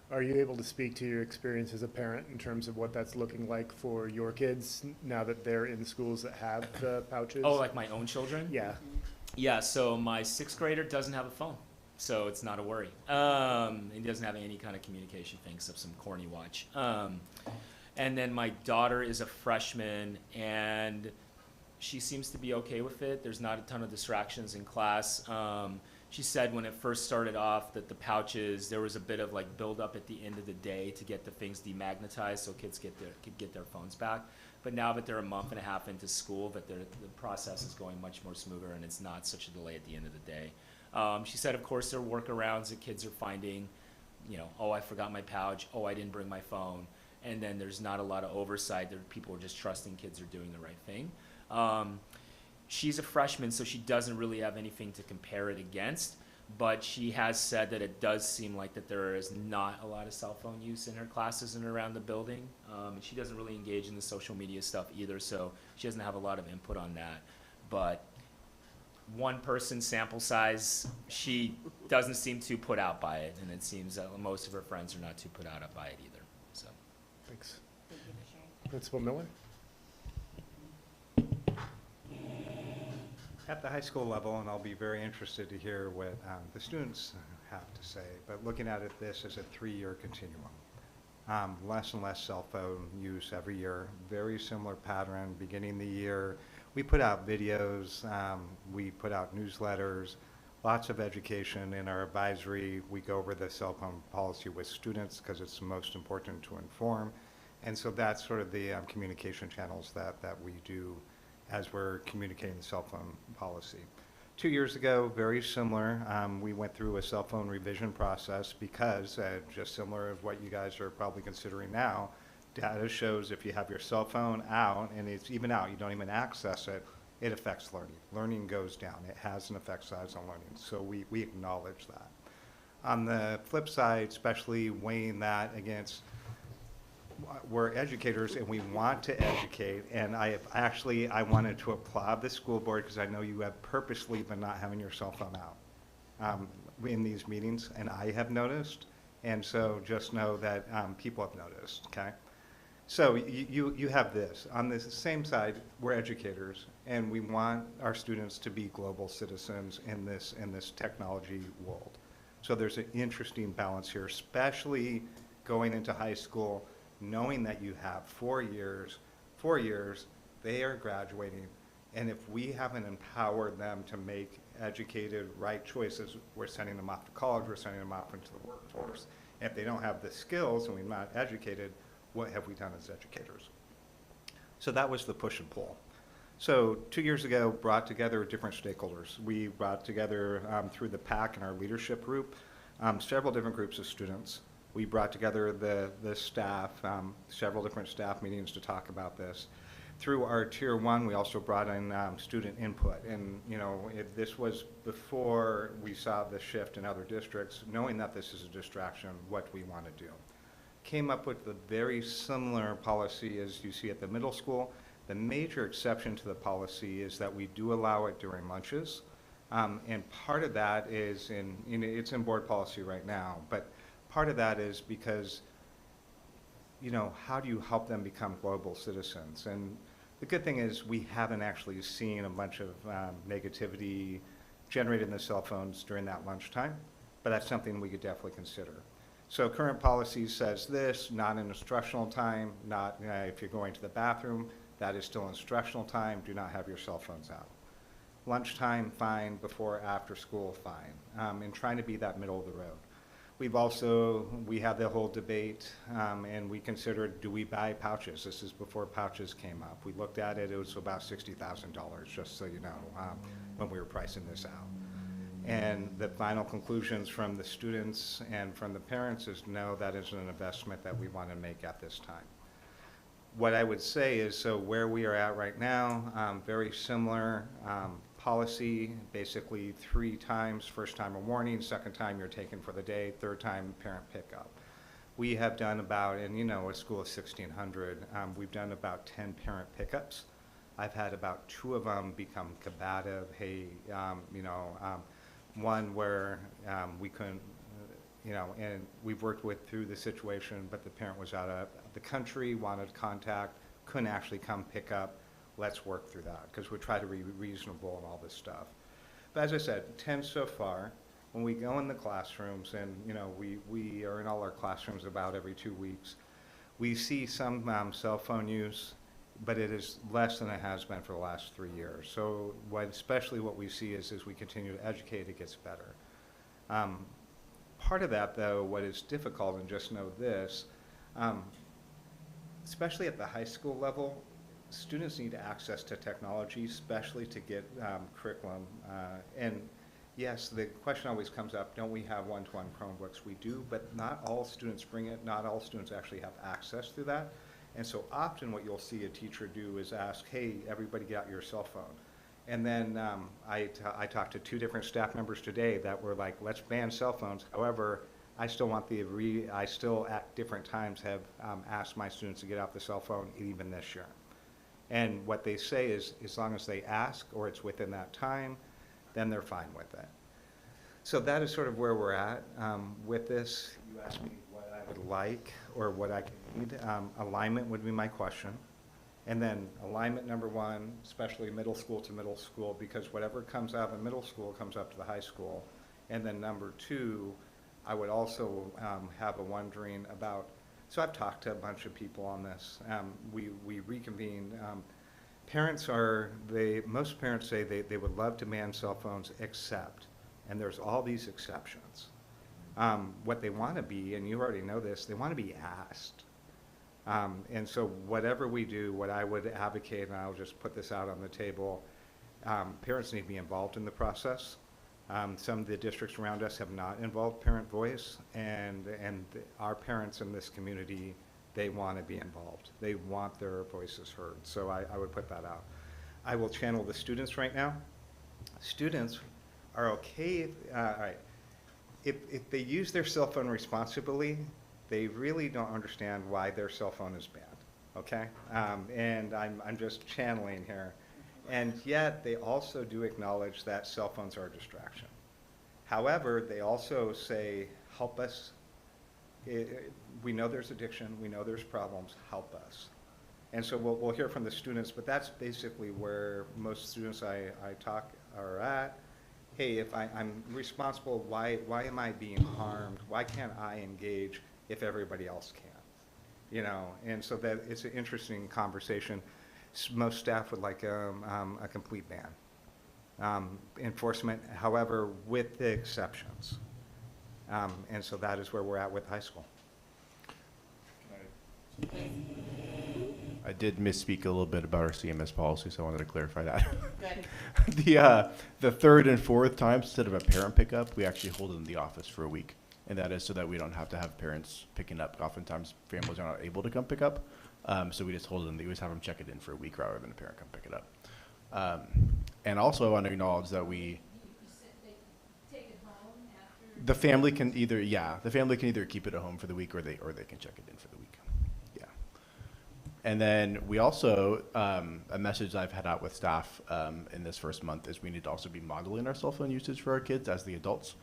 Are you able to speak to your experience as a parent in terms of what that's looking like for your kids now that they're in schools that have the pouches? Oh, like my own children? Yeah. Yeah, so my 6th grader doesn't have a phone, so it's not a worry. He doesn't have any kind of communication thing except some corny watch. And then my daughter is a freshman, and she seems to be okay with it. There's not a ton of distractions in class. She said when it first started off that the pouches, there was a bit of like build up at the end of the day to get the things demagnetized so kids could get their phones back. But now that they're a month and a half into school, that the process is going much more smoother and it's not such a delay at the end of the day. She said, of course, there are workarounds that kids are finding, oh, I forgot my pouch, oh, I didn't bring my phone. And then there's not a lot of oversight. People are just trusting kids are doing the right thing. She's a freshman, so she doesn't really have anything to compare it against, but she has said that it does seem like that there is not a lot of cell phone use in her classes and around the building. And she doesn't really engage in the social media stuff either, so she doesn't have a lot of input on that. But one person sample size, she doesn't seem too put out by it, and it seems that most of her friends are not too put out by it either. So, thanks. Principal Miller? At the high school level, and I'll be very interested to hear what the students have to say, but looking at this as a 3-year continuum. Less and less cell phone use every year, very similar pattern beginning the year. We put out videos, we put out newsletters, lots of education in our advisory. We go over the cell phone policy with students because it's the most important to inform. And so that's sort of the communication channels that we do as we're communicating the cell phone policy. 2 years ago, very similar, we went through a cell phone revision process because, just similar to what you guys are probably considering now, data shows if you have your cell phone out, and it's even out, you don't even access it, it affects learning. Learning goes down. It has an effect size on learning, so we acknowledge that. On the flip side, especially weighing that against we're educators and we want to educate, and I wanted to applaud the school board because I know you have purposely been not having your cell phone out in these meetings, and I have noticed, and so just know that people have noticed, okay? So you have this. On the same side, we're educators, and we want our students to be global citizens in this technology world. So there's an interesting balance here, especially going into high school, knowing that you have 4 years, they are graduating, and if we haven't empowered them to make educated, right choices, we're sending them off to college, we're sending them off into the workforce. And if they don't have the skills and we're not educated, what have we done as educators? So that was the push and pull. So 2 years ago, brought together different stakeholders. We brought together, through the PAC and our leadership group, several different groups of students. We brought together the staff, several different staff meetings to talk about this. Through our Tier 1, we also brought in student input. And, you know, this was before we saw the shift in other districts, knowing that this is a distraction, what we want to do. Came up with a very similar policy as you see at the middle school. The major exception to the policy is that we do allow it during lunches. And part of that is it's in board policy right now, but part of that is because, you know, how do you help them become global citizens? And the good thing is we haven't actually seen a bunch of negativity generated in the cell phones during that lunchtime, but that's something we could definitely consider. So current policy says this, not in instructional time, not if you're going to the bathroom, that is still instructional time, do not have your cell phones out. Lunchtime, fine, before, after school, fine, and trying to be that middle of the road. We had the whole debate, and we considered, do we buy pouches? This is before pouches came up. We looked at it, it was about $60,000, just so you know, when we were pricing this out. And the final conclusions from the students and from the parents is no, that isn't an investment that we want to make at this time. What I would say is, so where we are at right now, very similar policy, basically 3 times, first time a warning, second time you're taken for the day, third time parent pickup. We have done about, and you know, a school of 1,600, we've done about 10 parent pickups. I've had about 2 of them become combative. Hey, one where we couldn't, and we've worked through the situation, but the parent was out of the country, wanted contact, couldn't actually come pick up. Let's work through that, because we try to be reasonable and all this stuff. But as I said, 10 so far. When we go in the classrooms, and you know, we are in all our classrooms about every 2 weeks, we see some cell phone use, but it is less than it has been for the last 3 years. So especially what we see is as we continue to educate, it gets better. Part of that, though, what is difficult, and just know this, especially at the high school level, students need access to technology, especially to get curriculum. And yes, the question always comes up, don't we have one-to-one Chromebooks? We do, but not all students bring it. Not all students actually have access to that. And so often what you'll see a teacher do is ask, hey, everybody get out your cell phone. And then I talked to 2 different staff members today that were like, let's ban cell phones. However, I still want I still at different times have asked my students to get off the cell phone even this year. And what they say is, as long as they ask or it's within that time, then they're fine with it. So that is sort of where we're at with this. You asked me what I would like or what I need. Alignment would be my question. And then alignment number 1, especially middle school to middle school, because whatever comes out of the middle school comes up to the high school. And then number 2, I would also have a wondering about, so I've talked to a bunch of people on this. We reconvened. Most parents say they would love to ban cell phones except, and there's all these exceptions. What they want to be, and you already know this, they want to be asked. And so whatever we do, what I would advocate, and I'll just put this out on the table, parents need to be involved in the process. Some of the districts around us have not involved parent voice, and our parents in this community, they want to be involved. They want their voices heard. So I would put that out. I will channel the students right now. Students are okay, all right. If they use their cell phone responsibly, they really don't understand why their cell phone is banned, okay? And I'm just channeling here. And yet, they also do acknowledge that cell phones are a distraction. However, they also say, help us. We know there's addiction, we know there's problems, help us. And so we'll hear from the students, but that's basically where most students I talk are at. Hey, if I'm responsible, why am I being harmed? Why can't I engage if everybody else can? You know, and so that it's an interesting conversation. Most staff would like a complete ban. Enforcement, however, with the exceptions. And so that is where we're at with high school. I did misspeak a little bit about our CMS policy, so I wanted to clarify that. Good. The third and fourth times, instead of a parent pickup, we actually hold it in the office for a week. And that is so that we don't have to have parents picking up. Oftentimes, families are not able to come pick up. So we just hold it in, we always have them check it in for a week rather than a parent come pick it up. And also I want to acknowledge that the family can either, keep it at home for the week or they can check it in for the week. Yeah. And then we also, a message I've had out with staff in this first month is we need to also be modeling our cell phone usage for our kids as the adults.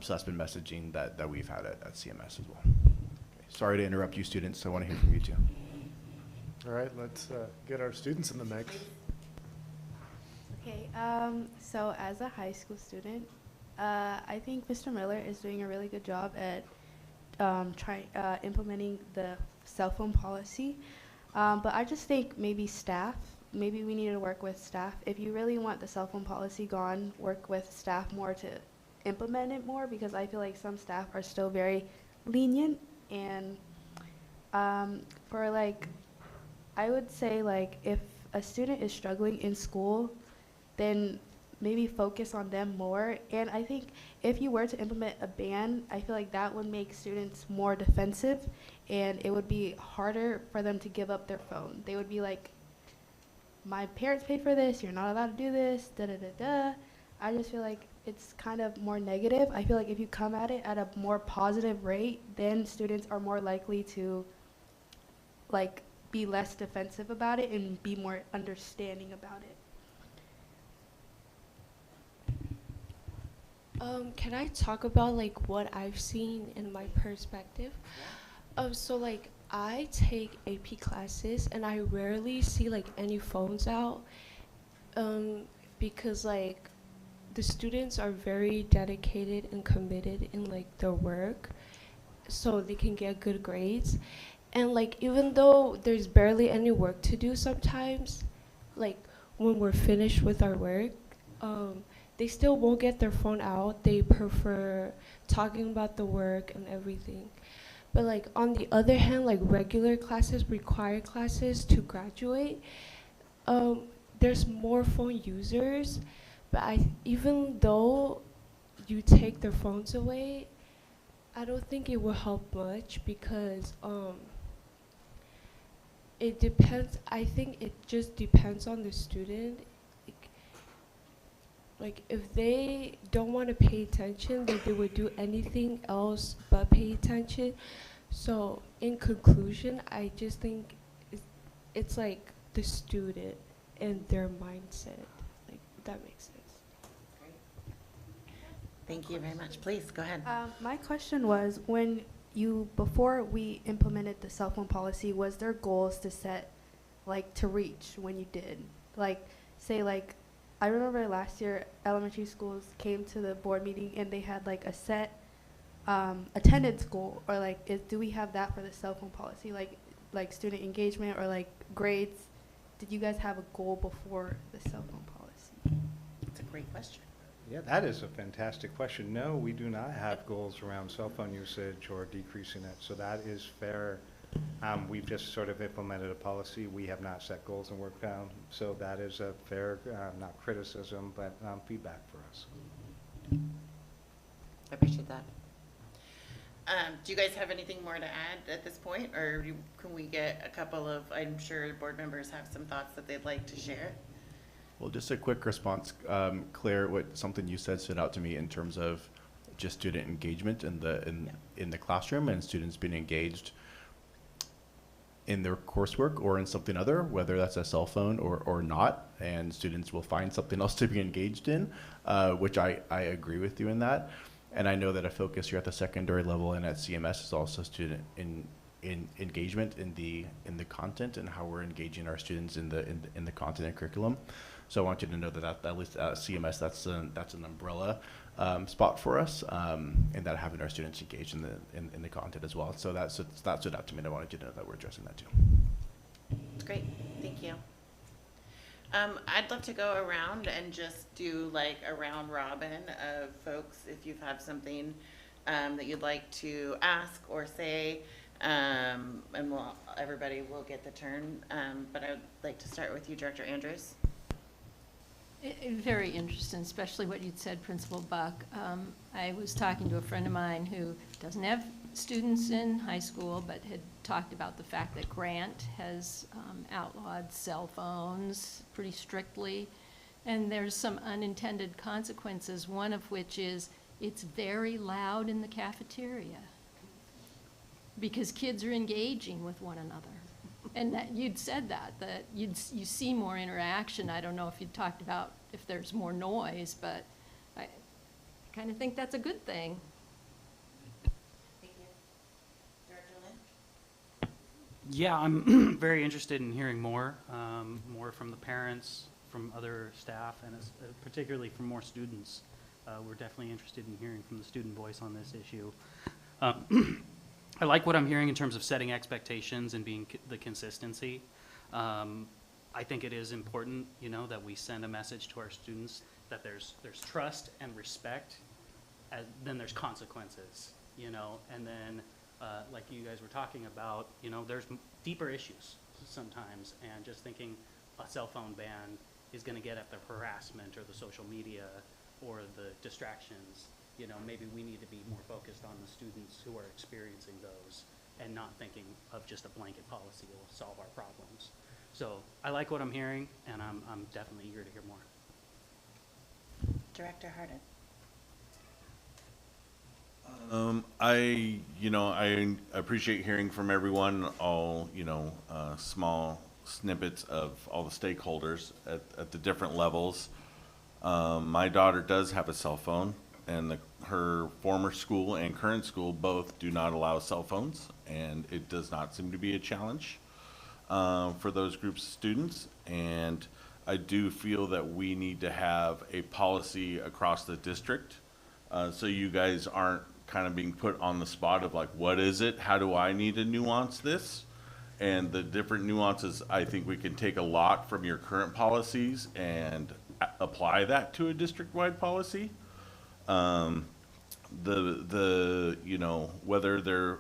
So that's been messaging that we've had at CMS as well. Okay. Sorry to interrupt you, students. I want to hear from you too. All right, let's get our students in the mix. Okay, so as a high school student, I think Mr. Miller is doing a really good job at implementing the cell phone policy. But I just think maybe we need to work with staff. If you really want the cell phone policy gone, work with staff more to implement it more, because I feel like some staff are still very lenient. And for like, I would say like if a student is struggling in school, then maybe focus on them more. And I think if you were to implement a ban, I feel like that would make students more defensive, and it would be harder for them to give up their phone. They would be like, my parents paid for this, you're not allowed to do this, da da da da. I just feel like it's kind of more negative. I feel like if you come at it at a more positive rate, then students are more likely to like be less defensive about it and be more understanding about it. Can I talk about like what I've seen in my perspective? So like I take AP classes and I rarely see like any phones out, because like the students are very dedicated and committed in like their work, so they can get good grades. And like even though there's barely any work to do sometimes, like when we're finished with our work, they still won't get their phone out. They prefer talking about the work and everything. But like on the other hand, like regular classes, required classes to graduate, there's more phone users. But even though you take their phones away, I don't think it will help much, because it depends. I think it just depends on the student. Like if they don't want to pay attention, then they would do anything else but pay attention. So in conclusion, I just think it's like the student and their mindset. Like that makes sense. Thank you very much. Please, go ahead. My question was, before we implemented the cell phone policy, was there goals to set, like to reach when you did? Like, say like, I remember last year elementary schools came to the board meeting and they had like a set attendance goal, or like, do we have that for the cell phone policy? Like student engagement or like grades? Did you guys have a goal before the cell phone policy? That's a great question. Yeah, that is a fantastic question. No, we do not have goals around cell phone usage or decreasing it, so that is fair. We've just sort of implemented a policy. We have not set goals and work down, so that is a fair, not criticism, but feedback for us. I appreciate that. Do you guys have anything more to add at this point, or can we get a couple of, I'm sure board members have some thoughts that they'd like to share? Well, just a quick response. Claire, something you said stood out to me in terms of just student engagement in the classroom, and students being engaged in their coursework or in something other, whether that's a cell phone or not, and students will find something else to be engaged in, which I agree with you in that. And I know that a focus here at the secondary level and at CMS is also student engagement in the content and how we're engaging our students in the content and curriculum. So I want you to know that at least at CMS, that's an umbrella spot for us, and that having our students engaged in the content as well. So that stood out to me, and I wanted you to know that we're addressing that too. Great, thank you. I'd love to go around and just do like a round robin of folks, if you have something that you'd like to ask or say. and everybody will get the turn. But I'd like to start with you, Director Andrews. Very interesting, especially what you'd said, Principal Buck. I was talking to a friend of mine who doesn't have students in high school, but had talked about the fact that Grant has outlawed cell phones pretty strictly. And there's some unintended consequences, one of which is it's very loud in the cafeteria because kids are engaging with one another. And that you'd said that you see more interaction. I don't know if you talked about if there's more noise, but I kind of think that's a good thing. Thank you. Director Lynn? Yeah, I'm very interested in hearing more from the parents, from other staff, and particularly from more students. We're definitely interested in hearing from the student voice on this issue. I like what I'm hearing in terms of setting expectations and being the consistency. I think it is important, that we send a message to our students that there's trust and respect, then there's consequences, and then like you guys were talking about, there's deeper issues sometimes, and just thinking a cell phone ban is going to get at the harassment or the social media or the distractions. Maybe we need to be more focused on the students who are experiencing those and not thinking of just a blanket policy will solve our problems. So I like what I'm hearing, and I'm definitely eager to hear more. Director Harden. I appreciate hearing from everyone, all, small snippets of all the stakeholders at the different levels. My daughter does have a cell phone, and her former school and current school both do not allow cell phones, and it does not seem to be a challenge for those groups of students. And I do feel that we need to have a policy across the district, so you guys aren't kind of being put on the spot of like, what is it? How do I need to nuance this? And the different nuances, I think we can take a lot from your current policies and apply that to a district-wide policy. Whether they're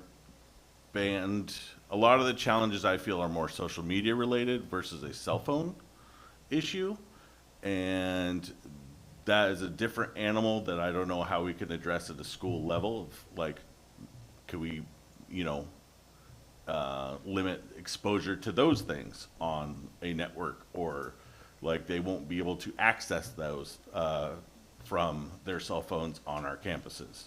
banned, a lot of the challenges I feel are more social media related versus a cell phone issue. And that is a different animal that I don't know how we can address at a school level. Like, could we, limit exposure to those things on a network, or like they won't be able to access those from their cell phones on our campuses.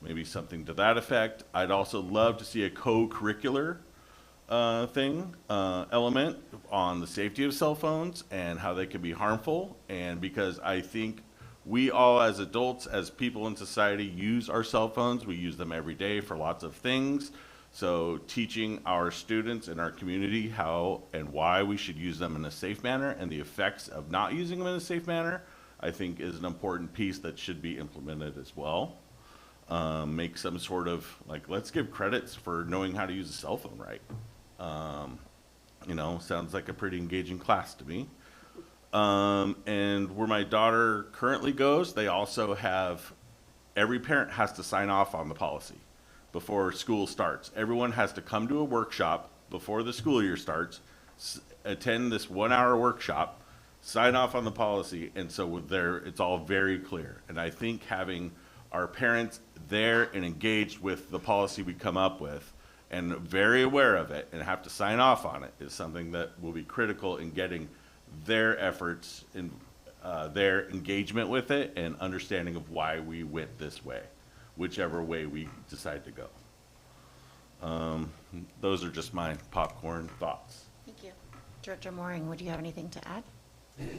Maybe something to that effect. I'd also love to see a co-curricular element on the safety of cell phones and how they can be harmful. And because I think we all as adults, as people in society, use our cell phones. We use them every day for lots of things. So teaching our students in our community how and why we should use them in a safe manner and the effects of not using them in a safe manner, I think is an important piece that should be implemented as well. Make some sort of, like, let's give credits for knowing how to use a cell phone right. Sounds like a pretty engaging class to me. And where my daughter currently goes, they also have, every parent has to sign off on the policy before school starts. Everyone has to come to a workshop before the school year starts, attend this 1 hour workshop, sign off on the policy, and so it's all very clear. And I think having our parents there and engaged with the policy we come up with and very aware of it and have to sign off on it is something that will be critical in getting their efforts and their engagement with it and understanding of why we went this way, whichever way we decide to go. Those are just my popcorn thoughts. Thank you. Director Mooring, would you have anything to add?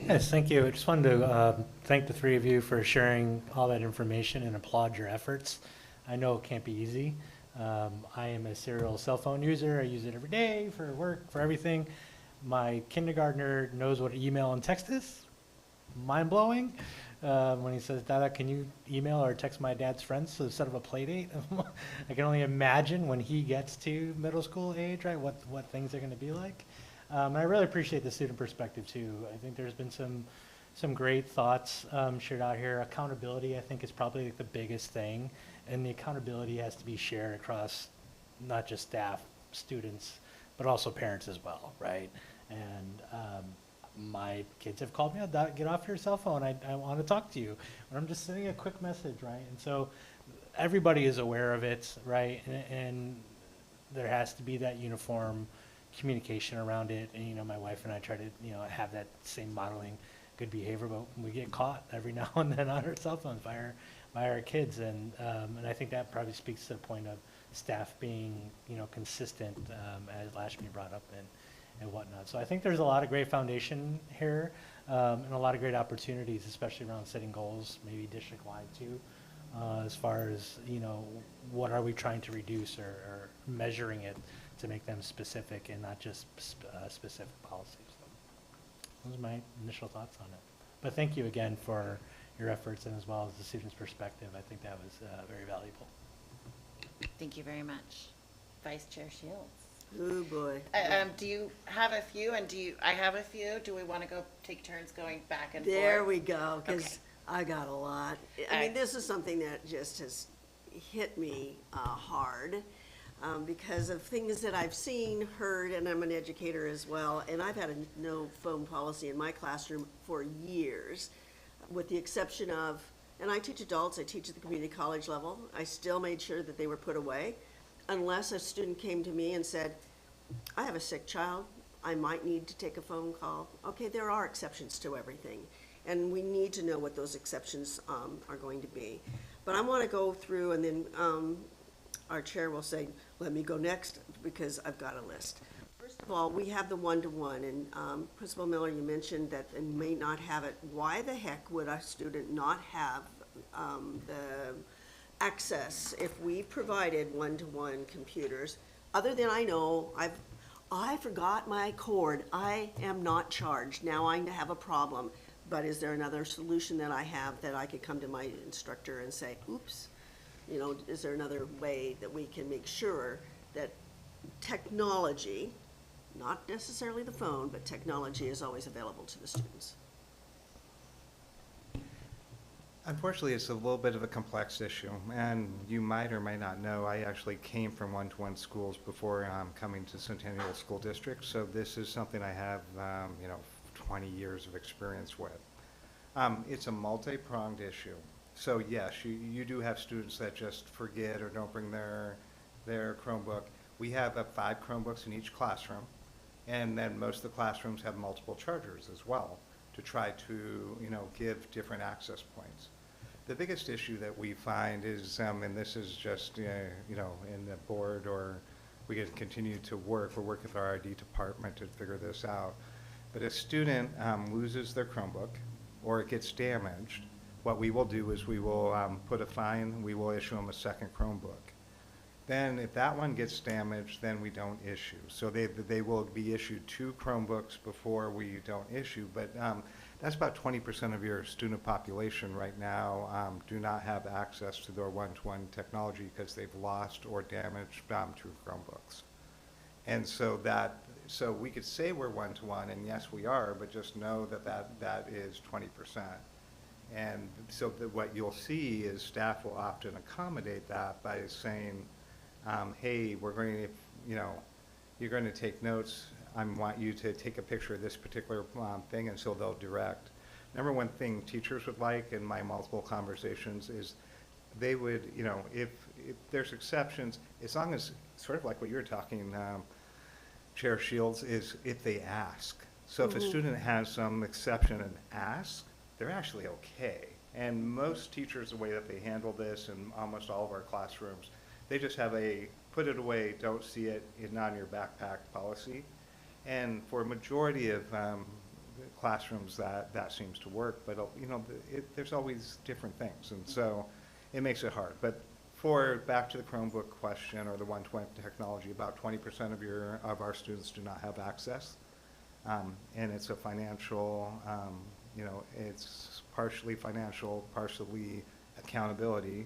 Yes, thank you. I just wanted to thank the three of you for sharing all that information and applaud your efforts. I know it can't be easy. I am a serial cell phone user. I use it every day for work, for everything. My kindergartner knows what email and text is. Mind-blowing. When he says, Dada, can you email or text my dad's friends to set up a play date? I can only imagine when he gets to middle school age, right, what things are going to be like. And I really appreciate the student perspective too. I think there's been some great thoughts shared out here. Accountability, I think, is probably like the biggest thing, and the accountability has to be shared across not just staff, students, but also parents as well, right? And my kids have called me, get off your cell phone, I want to talk to you. Or I'm just sending a quick message, right? And so everybody is aware of it, right? And there has to be that uniform communication around it. And, you know, my wife and I try to, you know, have that same modeling good behavior, but we get caught every now and then on our cell phones by our kids. And I think that probably speaks to the point of staff being, you know, consistent, as Lashmi brought up and whatnot. So I think there's a lot of great foundation here, and a lot of great opportunities, especially around setting goals, maybe district-wide too, as far as, you know, what are we trying to reduce or measuring it to make them specific and not just specific policies. So those are my initial thoughts on it. But thank you again for your efforts, and as well as the students' perspective. I think that was very valuable. Thank you very much. Vice Chair Shields. Oh, boy. Do you have a few, and I have a few? Do we want to go take turns going back and forth? There we go, because Okay. I got a lot. I mean, this is something that just has hit me hard because of things that I've seen, heard, and I'm an educator as well, and I've had a no phone policy in my classroom for years, with the exception of, and I teach adults, I teach at the community college level, I still made sure that they were put away, unless a student came to me and said, I have a sick child, I might need to take a phone call. Okay, there are exceptions to everything, and we need to know what those exceptions are going to be. But I want to go through, and then our chair will say, let me go next, because I've got a list. First of all, we have the one-to-one, and Principal Miller, you mentioned that they may not have it. Why the heck would a student not have the access if we provided one-to-one computers? Other than I know, I forgot my cord, I am not charged, now I have a problem. But is there another solution that I have that I could come to my instructor and say, oops, you know, is there another way that we can make sure that technology, not necessarily the phone, but technology is always available to the students? Unfortunately, it's a little bit of a complex issue, and you might or might not know, I actually came from one-to-one schools before coming to Centennial School District, so this is something I have, 20 years of experience with. It's a multi-pronged issue. So yes, you do have students that just forget or don't bring their Chromebook. We have 5 Chromebooks in each classroom, and then most of the classrooms have multiple chargers as well to try to, give different access points. The biggest issue that we find is, and this is just, in the board, or we can continue to work, we're working with our RD department to figure this out. But if a student loses their Chromebook or it gets damaged, what we will do is we will put a fine, we will issue them a second Chromebook. Then if that one gets damaged, then we don't issue. So they will be issued 2 Chromebooks before we don't issue, but that's about 20% of your student population right now do not have access to their one-to-one technology because they've lost or damaged 2 Chromebooks. And so so we could say we're one-to-one, and yes, we are, but just know that is 20%. And so what you'll see is staff will often accommodate that by saying, hey, we're going to, you're going to take notes. I want you to take a picture of this particular thing, and so they'll direct. Number one thing teachers would like in my multiple conversations is they would, if there's exceptions, as long as, sort of like what you're talking, Chair Shields, is if they ask. So if a student has some exception and asks, they're actually okay. And most teachers, the way that they handle this in almost all of our classrooms, they just have a put it away, don't see it, not in your backpack policy. And for a majority of classrooms that seems to work, but there's always different things, and so it makes it hard. But back to the Chromebook question or the one-to-one technology, about 20% of our students do not have access, and it's a financial, it's partially financial, partially accountability,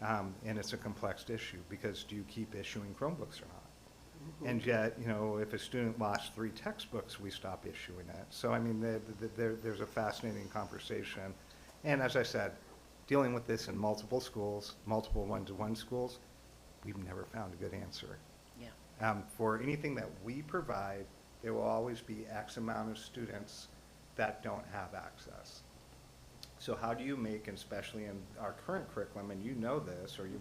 and it's a complex issue because do you keep issuing Chromebooks or not? And yet, if a student lost 3 textbooks, we stop issuing it. So I mean, there's a fascinating conversation, and as I said, dealing with this in multiple schools, multiple one-to-one schools, we've never found a good answer. Yeah. For anything that we provide, there will always be X amount of students that don't have access. So how do you make, and especially in our current curriculum, and you know this, or you,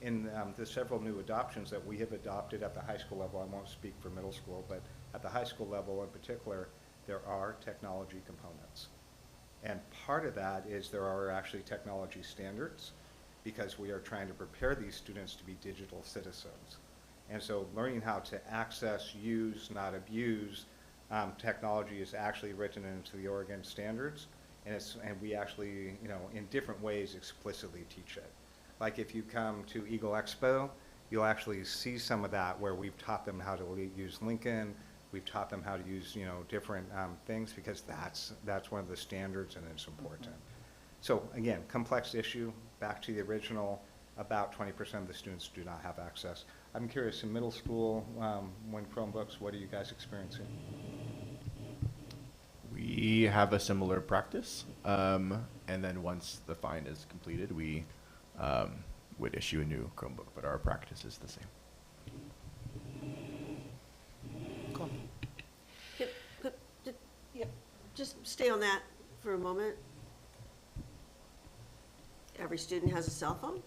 in the several new adoptions that we have adopted at the high school level, I won't speak for middle school, but at the high school level in particular, there are technology components. And part of that is there are actually technology standards, because we are trying to prepare these students to be digital citizens. And so learning how to access, use, not abuse technology is actually written into the Oregon standards, and we actually, in different ways explicitly teach it. Like if you come to Eagle Expo, you'll actually see some of that where we've taught them how to use Lincoln, we've taught them how to use, different things, because that's one of the standards and it's important. So again, complex issue, back to the original, about 20% of the students do not have access. I'm curious, in middle school, when Chromebooks, what are you guys experiencing? We have a similar practice, and then once the fine is completed, we would issue a new Chromebook, but our practice is the same. Cool. Just stay on that for a moment. Every student has a cell phone?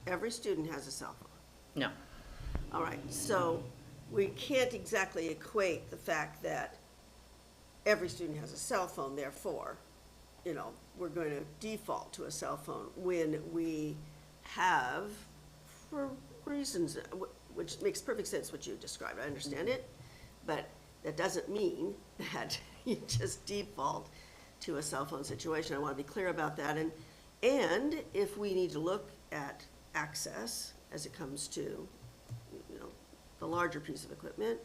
Every student has a cell phone. No. All right, so we can't exactly equate the fact that every student has a cell phone, therefore, we're going to default to a cell phone when we have, for reasons, which makes perfect sense what you described, I understand it, but that doesn't mean that you just default to a cell phone situation. I want to be clear about that. And if we need to look at access as it comes to, the larger piece of equipment,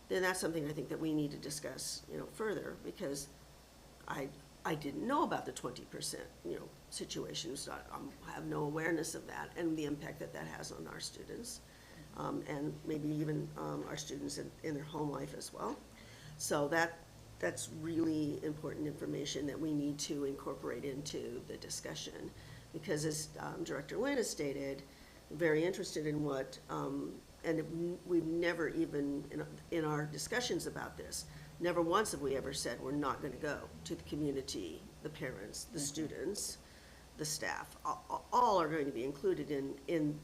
then that's something I think that we need to discuss, further, because I didn't know about the 20%, situation, so I have no awareness of that and the impact that that has on our students, and maybe even our students in their home life as well. So that's really important information that we need to incorporate into the discussion, because as Director Lynn has stated, very interested in what, and we've never even, in our discussions about this, never once have we ever said we're not going to go to the community, the parents, the students, the staff. All are going to be included in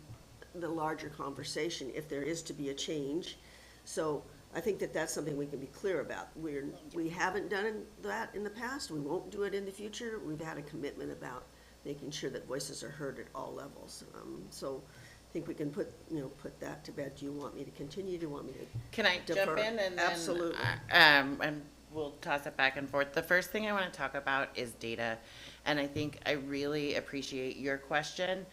the larger conversation if there is to be a change. So I think that that's something we can be clear about. We haven't done that in the past. We won't do it in the future. We've had a commitment about making sure that voices are heard at all levels. So I think we can put that to bed. Do you want me to continue? Do you want me to Can I defer? jump in and Absolutely. then, and we'll toss it back and forth. The first thing I want to talk about is data, and I think I really appreciate your question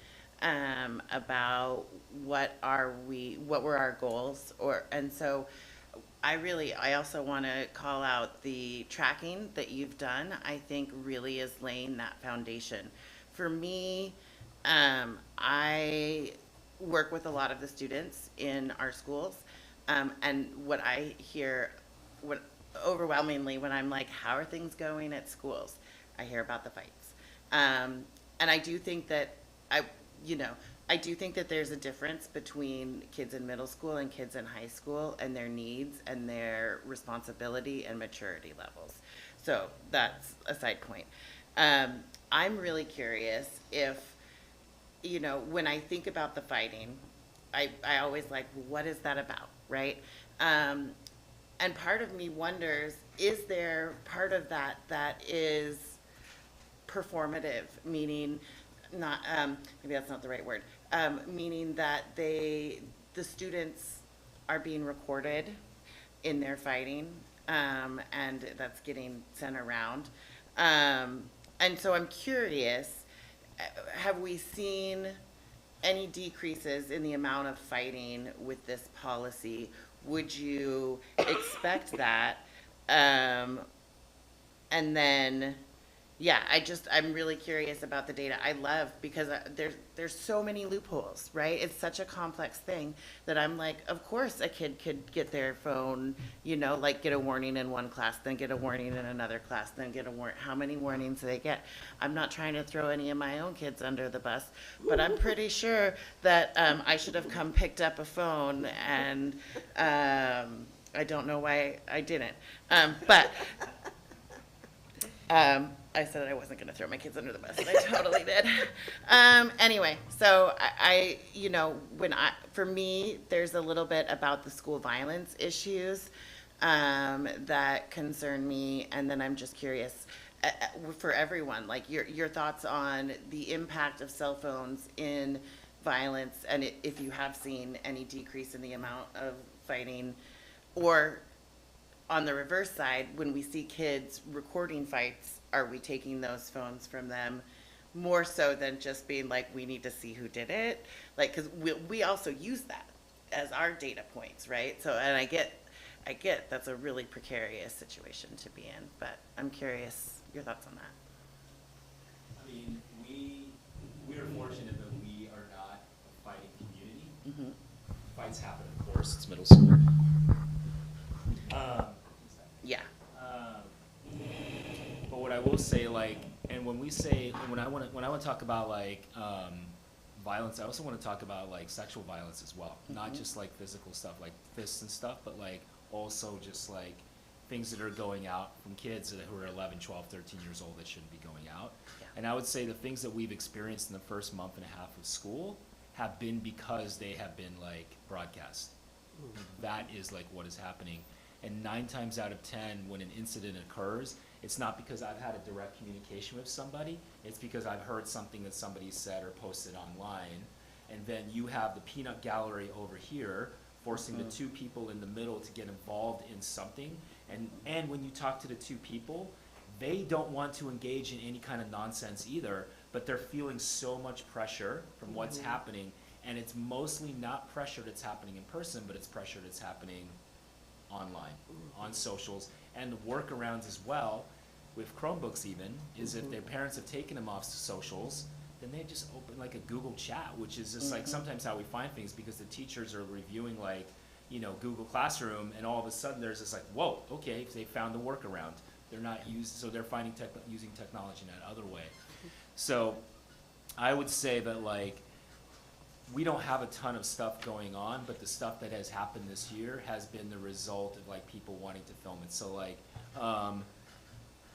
about what were our goals, and so I also want to call out the tracking that you've done. I think really is laying that foundation. For me, I work with a lot of the students in our schools, and what I hear, overwhelmingly when I'm like, how are things going at schools? I hear about the fights. And I do think that I do think that there's a difference between kids in middle school and kids in high school and their needs and their responsibility and maturity levels. So that's a side point. I'm really curious if, when I think about the fighting, I always like, what is that about, right? And part of me wonders, is there part of that is performative, meaning not, maybe that's not the right word, meaning that the students are being recorded in their fighting, and that's getting sent around. And so I'm curious, have we seen any decreases in the amount of fighting with this policy? Would you expect that? And then Yeah, I'm really curious about the data. I love, because there's so many loopholes, right? It's such a complex thing that I'm like, of course a kid could get their phone, like get a warning in one class, then get a warning in another class, then get a warning. How many warnings do they get? I'm not trying to throw any of my own kids under the bus, but I'm pretty sure that I should have come picked up a phone, and I don't know why I didn't. But I said I wasn't going to throw my kids under the bus, and I totally did. Anyway, so for me, there's a little bit about the school violence issues that concern me, and then I'm just curious for everyone, like your thoughts on the impact of cell phones in violence, and if you have seen any decrease in the amount of fighting, or on the reverse side, when we see kids recording fights, are we taking those phones from them more so than just being like, we need to see who did it? Like, because we also use that as our data points, right? So, and I get that's a really precarious situation to be in, but I'm curious your thoughts on that. I mean, we are fortunate that we are not a fighting community. Mm-hmm. Fights happen, of course. It's middle school. Yeah. But what I will say, like, and when I want to talk about like violence, I also want to talk about like sexual violence as well, not just like physical stuff like fists and stuff, but like also just like things that are going out from kids who are 11, 12, 13 years old that shouldn't be going out. Yeah. And I would say the things that we've experienced in the first month and a half of school have been because they have been like broadcast. That is like what is happening. And 9 times out of 10, when an incident occurs, it's not because I've had a direct communication with somebody, it's because I've heard something that somebody said or posted online, and then you have the peanut gallery over here forcing the two people in the middle to get involved in something, and when you talk to the two people, they don't want to engage in any kind of nonsense either, but they're feeling so much pressure from what's happening, and it's mostly not pressure that's happening in person, but it's pressure that's happening online, on socials, and the workarounds as well, with Chromebooks even, is if their parents have taken them off socials, then they just open like a Google chat, which is just like sometimes how we find things, because the teachers are reviewing like, Google Classroom, and all of a sudden there's this like, whoa, okay, they found the workaround. They're not so they're finding using technology in that other way. So I would say that like, we don't have a ton of stuff going on, but the stuff that has happened this year has been the result of like people wanting to film it. So like,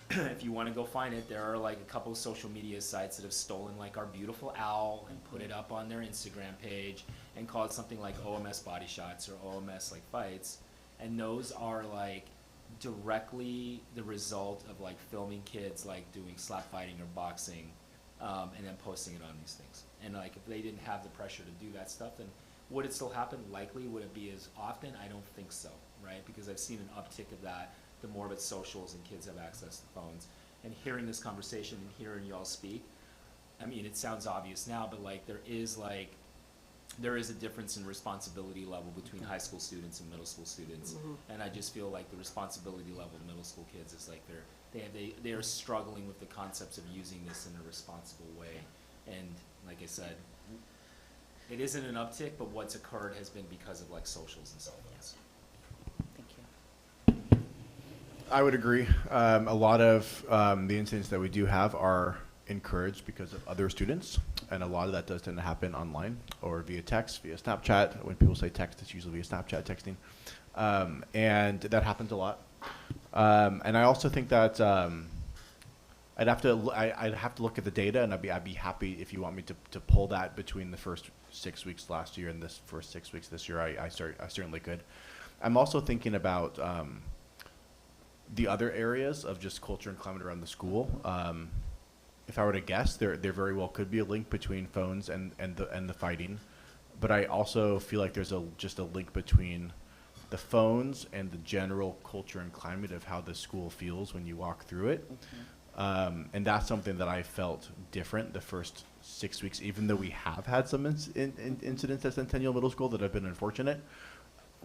if you want to go find it, there are like a couple of social media sites that have stolen like our beautiful owl and put it up on their Instagram page and called something like OMS Body Shots or OMS like Fights. And those are like directly the result of like filming kids like doing slap fighting or boxing, and then posting it on these things. And like, if they didn't have the pressure to do that stuff, then would it still happen? Likely. Would it be as often? I don't think so, right? Because I've seen an uptick of that the more of it's socials and kids have access to phones. And hearing this conversation and hearing y'all speak, I mean, it sounds obvious now, but like there is a difference in responsibility level between high school students and middle school students. And I just feel like the responsibility level of middle school kids is like they are struggling with the concepts of using this in a responsible way. And like I said, it isn't an uptick, but what's occurred has been because of like socials and cell phones. Thank you. I would agree. A lot of the incidents that we do have are encouraged because of other students, and a lot of that does tend to happen online or via text, via Snapchat. When people say text, it's usually via Snapchat texting, and that happens a lot. And I also think that I'd have to look at the data, and I'd be happy if you want me to pull that between the first 6 weeks last year and this first 6 weeks this year. I certainly could. I'm also thinking about the other areas of just culture and climate around the school. If I were to guess, there very well could be a link between phones and the fighting, but I also feel like there's just a link between the phones and the general culture and climate of how the school feels when you walk through it. And that's something that I felt different the first 6 weeks, even though we have had some incidents at Centennial Middle School that have been unfortunate.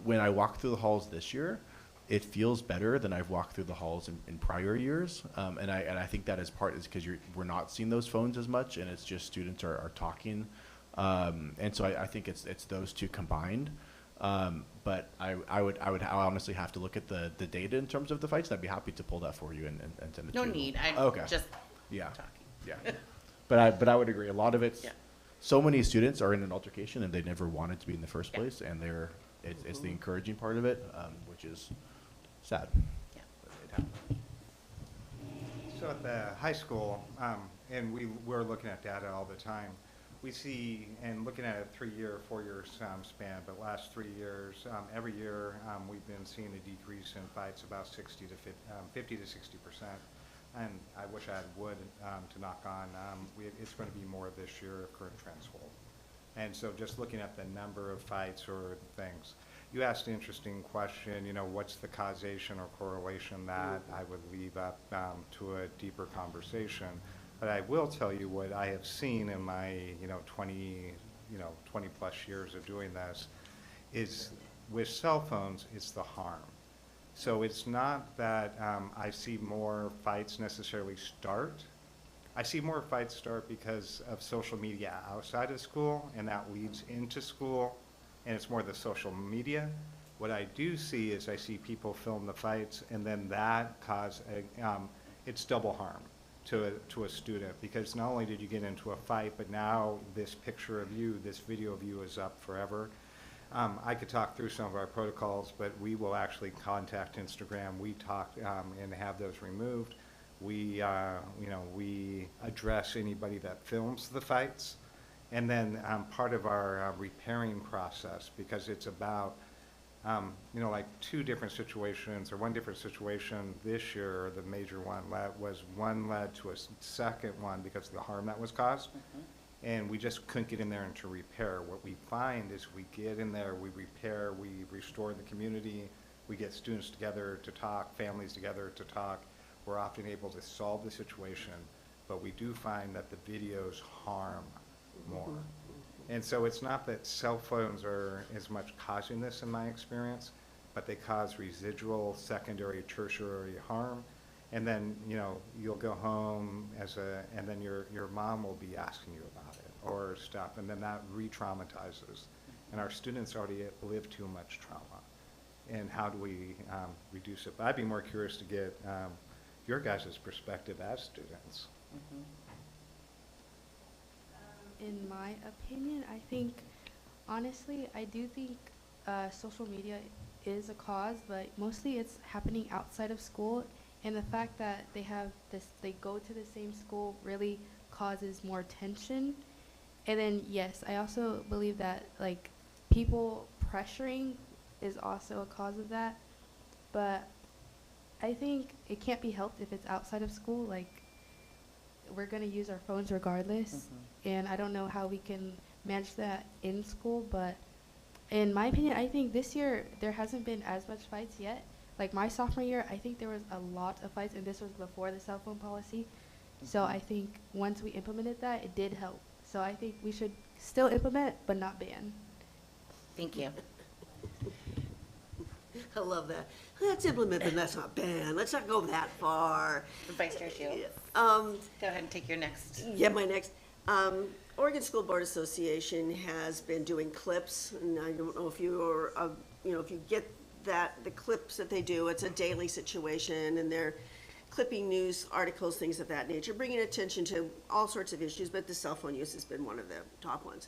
When I walked through the halls this year, it feels better than I've walked through the halls in prior years. And I think that is because we're not seeing those phones as much, and it's just students are talking. And so I think it's those two combined. But I would honestly have to look at the data in terms of the fights. And I'd be happy to pull that for you and send it No to you. need, I Okay. just Yeah. talking. Yeah. But I would agree. A lot of it's, Yeah. so many students are in an altercation and they never wanted to be in the first Yeah. place, and it's the encouraging part of it, which is sad. Yeah. But it happens. So at the high school, and we're looking at data all the time, we see, and looking at a 3-year, 4-year span, but last 3 years, every year, we've been seeing a decrease in fights about 50 to 60%. And I wish I had wood to knock on. It's going to be more this year if current trends hold. And so just looking at the number of fights or things, you asked an interesting question, what's the causation or correlation? That I would leave up to a deeper conversation. But I will tell you what I have seen in my 20 plus years of doing this is with cell phones, it's the harm. So it's not that I see more fights necessarily start. I see more fights start because of social media outside of school, and that leads into school, and it's more the social media. What I do see is I see people film the fights, and then that it's double harm to a student, because not only did you get into a fight, but now this picture of you, this video of you is up forever. I could talk through some of our protocols, but we will actually contact Instagram. We talk and have those removed. We address anybody that films the fights. And then part of our repairing process, because it's about, like 2 different situations or 1 different situation this year, the major one led to a second one because of the harm that was caused. And we just couldn't get in there and to repair. What we find is we get in there, we repair, we restore the community, we get students together to talk, families together to talk. We're often able to solve the situation, but we do find that the videos harm more. And so it's not that cell phones are as much causing this in my experience, but they cause residual, secondary, tertiary harm. And then, you'll go home and then your mom will be asking you about it or stuff, and then that re-traumatizes. And our students already live too much trauma. And how do we reduce it? But I'd be more curious to get your guys' perspective as students. In my opinion, I think, honestly, I do think social media is a cause, but mostly it's happening outside of school. And the fact that they go to the same school really causes more tension. And then, yes, I also believe that, people pressuring is also a cause of that. But I think it can't be helped if it's outside of school. We're going to use our phones regardless. And I don't know how we can manage that in school. But in my opinion, I think this year there hasn't been as much fights yet. My sophomore year, I think there was a lot of fights, and this was before the cell phone policy. So I think once we implemented that, it did help. So I think we should still implement, but not ban. Thank you. I love that. Let's implement, but let's not ban. Let's not go that far. Vice Chair Shields. Go ahead and take your next. Yeah, my next. Oregon School Board Association has been doing clips, and I don't know if you are, if you get the clips that they do, it's a daily situation, and they're clipping news articles, things of that nature, bringing attention to all sorts of issues, but the cell phone use has been one of the top ones.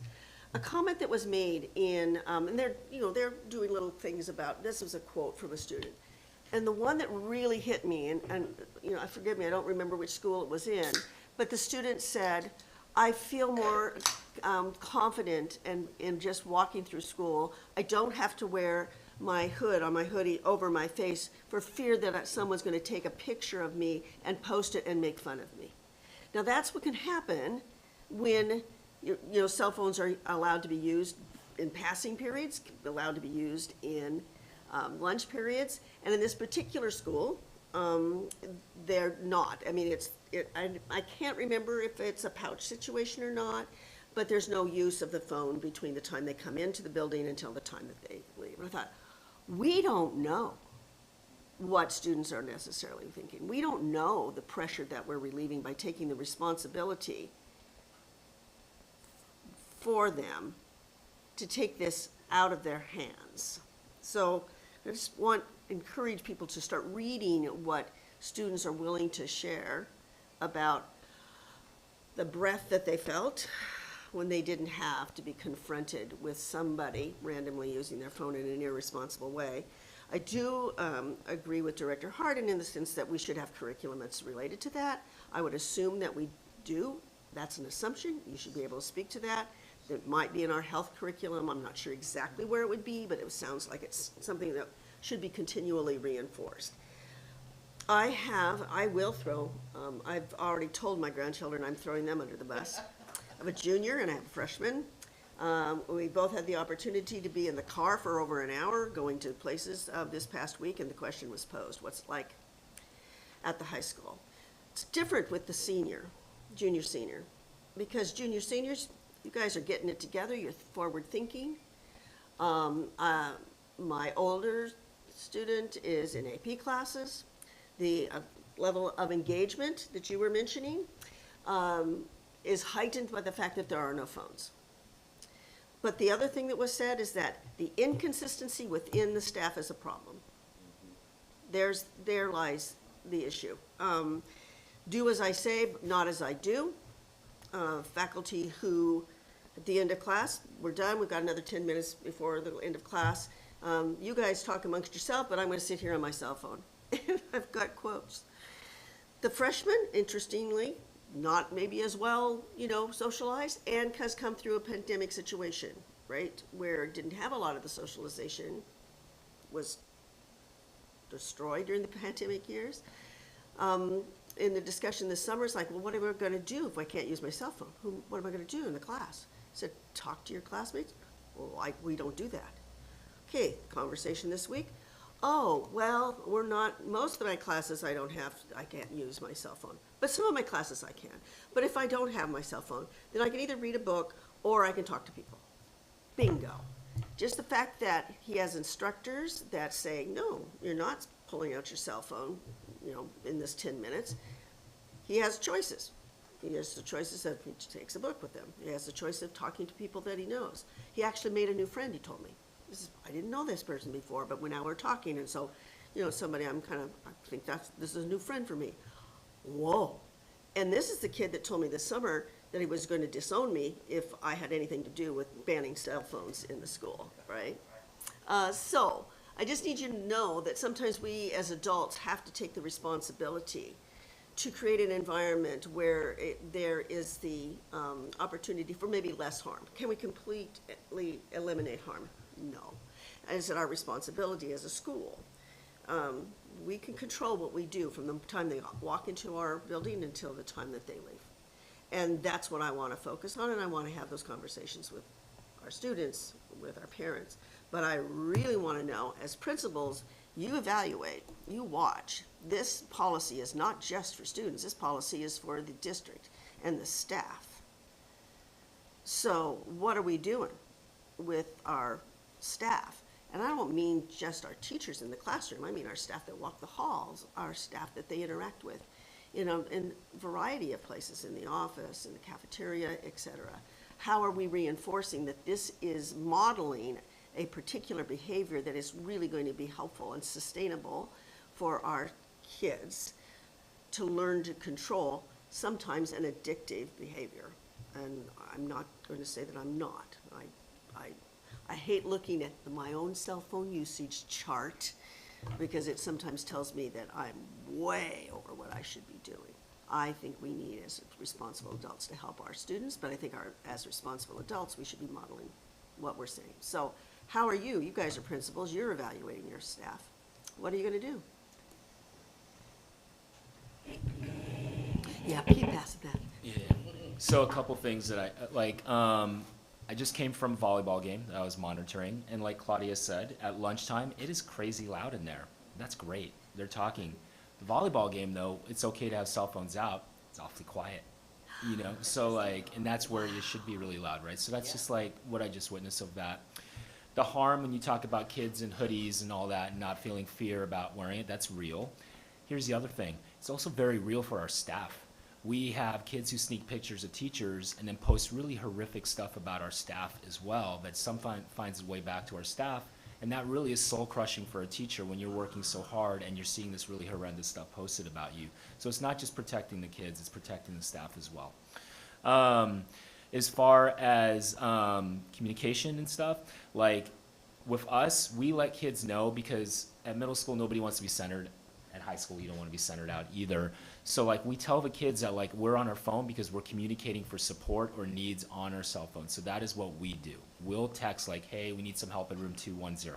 A comment that was made and they're doing little things about, this was a quote from a student, and the one that really hit me, and forgive me, I don't remember which school it was in, but the student said, I feel more confident in just walking through school. I don't have to wear my hood on my hoodie over my face for fear that someone's going to take a picture of me and post it and make fun of me. Now that's what can happen when cell phones are allowed to be used in passing periods, allowed to be used in lunch periods, and in this particular school, they're not. I mean, I can't remember if it's a pouch situation or not, but there's no use of the phone between the time they come into the building until the time that they leave. And I thought, we don't know what students are necessarily thinking. We don't know the pressure that we're relieving by taking the responsibility for them to take this out of their hands. So I just encourage people to start reading what students are willing to share about the breath that they felt when they didn't have to be confronted with somebody randomly using their phone in an irresponsible way. I do agree with Director Harden in the sense that we should have curriculum that's related to that. I would assume that we do. That's an assumption. You should be able to speak to that. It might be in our health curriculum. I'm not sure exactly where it would be, but it sounds like it's something that should be continually reinforced. I will throw, I've already told my grandchildren I'm throwing them under the bus. I have a junior and I have a freshman. We both had the opportunity to be in the car for over an hour going to places this past week, and the question was posed, what's it like at the high school? It's different with the junior, senior, because junior, seniors, you guys are getting it together, you're forward thinking. My older student is in AP classes. The level of engagement that you were mentioning is heightened by the fact that there are no phones. But the other thing that was said is that the inconsistency within the staff is a problem. There lies the issue. Do as I say, not as I do. Faculty who, at the end of class, we're done, we've got another 10 minutes before the end of class. You guys talk amongst yourself, but I'm gonna sit here on my cell phone. I've got quotes. The freshmen, interestingly, not maybe as well, socialized, and has come through a pandemic situation, right? Where it didn't have a lot of the socialization, was destroyed during the pandemic years. In the discussion this summer, it's like, well, what am I gonna do if I can't use my cell phone? What am I gonna do in the class? I said, talk to your classmates. Well, we don't do that. Okay, conversation this week. Oh, well, most of my classes I can't use my cell phone. But some of my classes I can. But if I don't have my cell phone, then I can either read a book or I can talk to people. Bingo. Just the fact that he has instructors that say, no, you're not pulling out your cell phone, in this 10 minutes. He has choices. He has the choices of, he takes a book with him. He has the choice of talking to people that he knows. He actually made a new friend, he told me. I didn't know this person before, but now we're talking, and so, somebody I think this is a new friend for me. Whoa. And this is the kid that told me this summer that he was going to disown me if I had anything to do with banning cell phones in the school, right? So I just need you to know that sometimes we as adults have to take the responsibility to create an environment where there is the opportunity for maybe less harm. Can we completely eliminate harm? No. Is it our responsibility as a school? We can control what we do from the time they walk into our building until the time that they leave. And that's what I want to focus on, and I want to have those conversations with our students, with our parents. But I really want to know, as principals, you evaluate, you watch. This policy is not just for students. This policy is for the district and the staff. So what are we doing with our staff? And I don't mean just our teachers in the classroom. I mean our staff that walk the halls, our staff that they interact with, in a variety of places, in the office, in the cafeteria, et cetera. How are we reinforcing that this is modeling a particular behavior that is really going to be helpful and sustainable for our kids to learn to control sometimes an addictive behavior? And I'm not going to say that I'm not. I hate looking at my own cell phone usage chart because it sometimes tells me that I'm way over what I should be doing. I think we need, as responsible adults, to help our students, but I think as responsible adults, we should be modeling what we're saying. So how are you? You guys are principals. You're evaluating your staff. What are you going to do? Yeah, keep passing that. Yeah. So a couple things that I like. I just came from a volleyball game that I was monitoring, and like Claudia said, at lunchtime, it is crazy loud in there. That's great. They're talking. The volleyball game, though, it's okay to have cell phones out. It's awfully quiet, So and that's where it should be really loud, right? So that's just like what I just witnessed of that. the harm when you talk about kids in hoodies and all that and not feeling fear about wearing it, that's real. Here's the other thing. It's also very real for our staff. We have kids who sneak pictures of teachers and then post really horrific stuff about our staff as well that sometimes finds its way back to our staff. And that really is soul crushing for a teacher when you're working so hard and you're seeing this really horrendous stuff posted about you. So it's not just protecting the kids, it's protecting the staff as well. As far as communication and stuff, like with us, we let kids know because at middle school, nobody wants to be centered. At high school, you don't want to be centered out either. So like we tell the kids that like we're on our phone because we're communicating for support or needs on our cell phone. So that is what we do. We'll text like, hey, we need some help in room 210.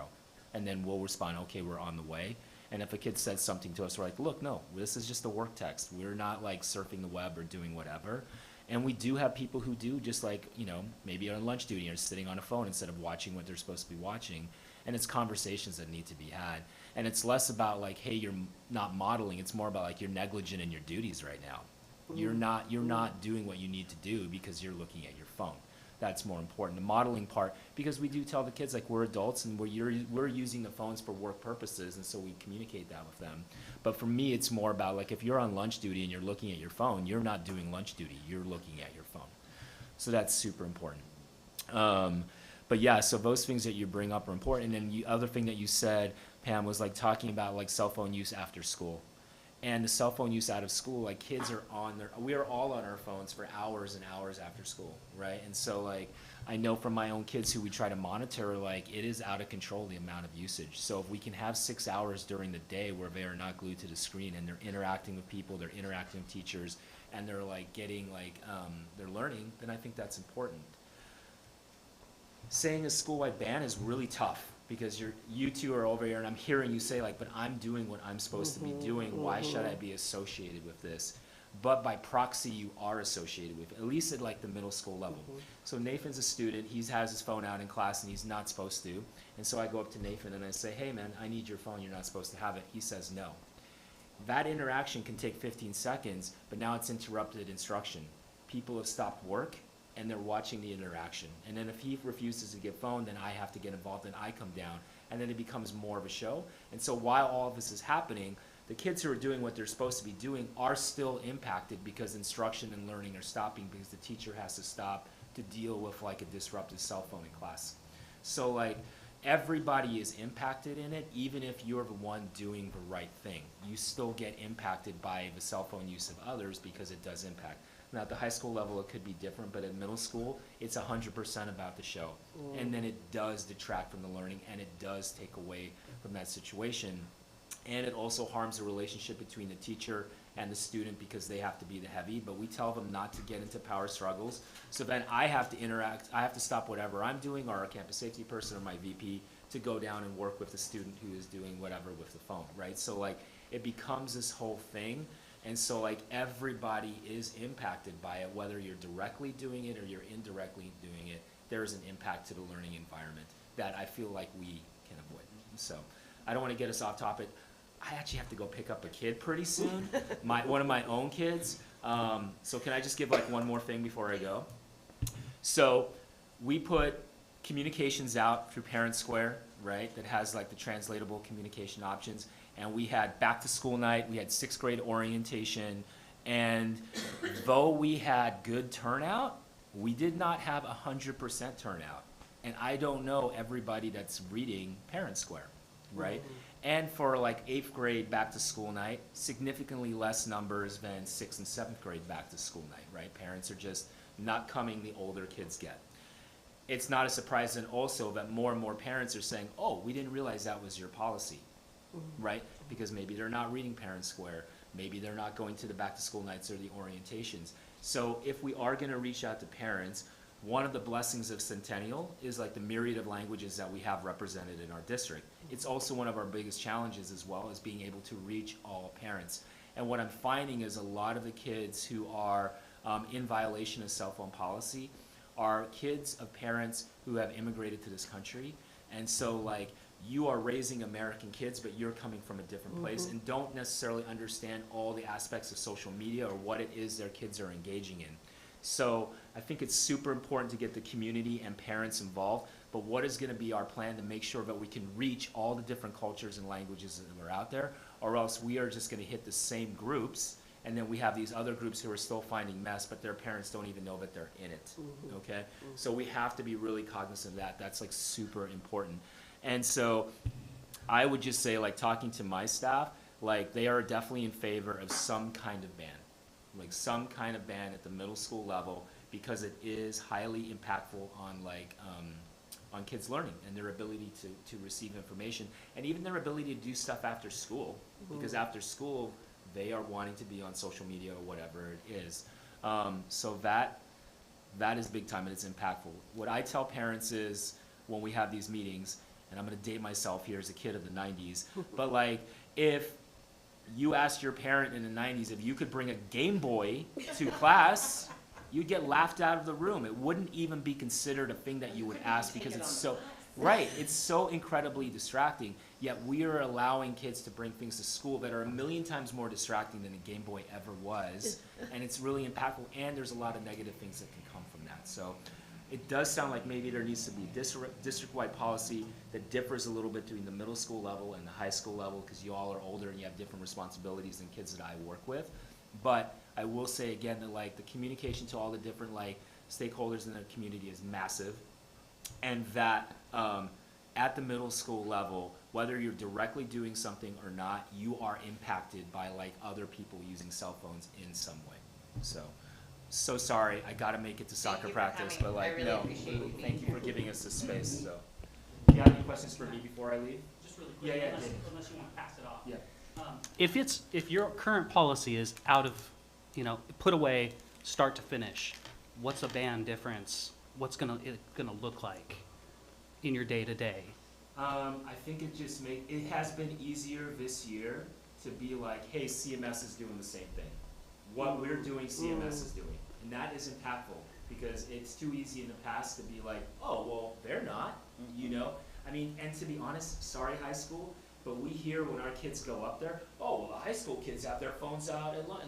And then we'll respond, okay, we're on the way. And if a kid says something to us, we're like, look, no, this is just a work text. We're not like surfing the web or doing whatever. And we do have people who do just like, you know, maybe on lunch duty or sitting on a phone instead of watching what they're supposed to be watching. And it's conversations that need to be had. And it's less about like, hey, you're not modeling. It's more about like you're negligent in your duties right now. You're not doing what you need to do because you're looking at your phone. That's more important. The modeling part, because we do tell the kids like we're adults and we're using the phones for work purposes, and so we communicate that with them. But for me, it's more about like if you're on lunch duty and you're looking at your phone, you're not doing lunch duty. You're looking at your phone. So that's super important. But yeah, so those things that you bring up are important. And then the other thing that you said, Pam, was like talking about like cell phone use after school. And the cell phone use out of school, like kids are we are all on our phones for hours and hours after school, right? And so like, I know from my own kids who we try to monitor, like it is out of control, the amount of usage. So if we can have 6 hours during the day where they are not glued to the screen and they're interacting with people, they're interacting with teachers, and they're like getting like, they're learning, then I think that's important. Saying a school-wide ban is really tough because you two are over here and I'm hearing you say like, but I'm doing what I'm supposed to be doing. Why should I be associated with this? But by proxy, you are associated with it, at least at like the middle school level. So Nathan's a student, he has his phone out in class and he's not supposed to. And so I go up to Nathan and I say, hey man, I need your phone, you're not supposed to have it. He says no. That interaction can take 15 seconds, but now it's interrupted instruction. People have stopped work and they're watching the interaction. And then if he refuses to get phone, then I have to get involved and I come down. And then it becomes more of a show. And so while all of this is happening, the kids who are doing what they're supposed to be doing are still impacted because instruction and learning are stopping because the teacher has to stop to deal with like a disrupted cell phone in class. So like everybody is impacted in it, even if you're the one doing the right thing. You still get impacted by the cell phone use of others because it does impact. Now, at the high school level, it could be different, but at middle school, it's 100% about the show. And then it does detract from the learning, and it does take away from that situation. And it also harms the relationship between the teacher and the student because they have to be the heavy, but we tell them not to get into power struggles. So then I have to interact, I have to stop whatever I'm doing, or our campus safety person or my VP, to go down and work with the student who is doing whatever with the phone, right? So like, it becomes this whole thing. And so like everybody is impacted by it, whether you're directly doing it or you're indirectly doing it. There is an impact to the learning environment that I feel like we can avoid. So I don't want to get us off topic. I actually have to go pick up a kid pretty soon, one of my own kids. So can I just give like one more thing before I go? So we put communications out through Parent Square, right? That has like the translatable communication options. And we had back to school night, we had 6th grade orientation, and though we had good turnout, we did not have 100% turnout. And I don't know everybody that's reading Parent Square, right? And for like 8th grade back to school night, significantly less numbers than 6th and 7th grade back to school night, right? Parents are just not coming the older kids get. It's not a surprise then also that more and more parents are saying, oh, we didn't realize that was your policy. Right? Because maybe they're not reading Parent Square, maybe they're not going to the back to school nights or the orientations. So if we are going to reach out to parents, one of the blessings of Centennial is like the myriad of languages that we have represented in our district. It's also one of our biggest challenges as well, as being able to reach all parents. And what I'm finding is a lot of the kids who are in violation of cell phone policy are kids of parents who have immigrated to this country. And so like, you are raising American kids, but you're coming from a different place and don't necessarily understand all the aspects of social media or what it is their kids are engaging in. So I think it's super important to get the community and parents involved, but what is gonna be our plan to make sure that we can reach all the different cultures and languages that are out there, or else we are just gonna hit the same groups, and then we have these other groups who are still finding mess, but their parents don't even know that they're in it, okay? So we have to be really cognizant of that. That's like super important. And so I would just say, like, talking to my staff, like, they are definitely in favor of some kind of ban, like some kind of ban at the middle school level, because it is highly impactful on, like, on kids' learning and their ability to receive information, and even their ability to do stuff after school, because after school, they are wanting to be on social media or whatever it is. So that is big time, and it's impactful. What I tell parents is, when we have these meetings, and I'm gonna date myself here as a kid of the 90s, but like, if you asked your parent in the 90s if you could bring a Game Boy to class, you'd get laughed out of the room. It wouldn't even be considered a thing that you would ask, because it's so, right, it's so incredibly distracting, yet we are allowing kids to bring things to school that are a million times more distracting than a Game Boy ever was, and it's really impactful, and there's a lot of negative things that can come from that. So it does sound like maybe there needs to be district-wide policy that differs a little bit between the middle school level and the high school level, because you all are older and you have different responsibilities than kids that I work with. But I will say again that, like, the communication to all the different, like, stakeholders in the community is massive, and that at the middle school level, whether you're directly doing something or not, you are impacted by, like, other people using cell phones in some way. So sorry, I gotta make it to soccer practice, but like, no, thank you for giving us this space, so. Do you have any questions for me before I leave? Just really quick, Yeah, unless you want to pass it off. Yeah. If your current policy is out of, put away, start to finish, what's a ban difference? What's it gonna look like in your day-to-day? I think it has been easier this year to be like, hey, CMS is doing the same thing. What we're doing, CMS is doing. And that is impactful, because it's too easy in the past to be like, oh, well, they're not, I mean, and to be honest, sorry, high school, but we hear when our kids go up there, oh, well, the high school kids have their phones out and we're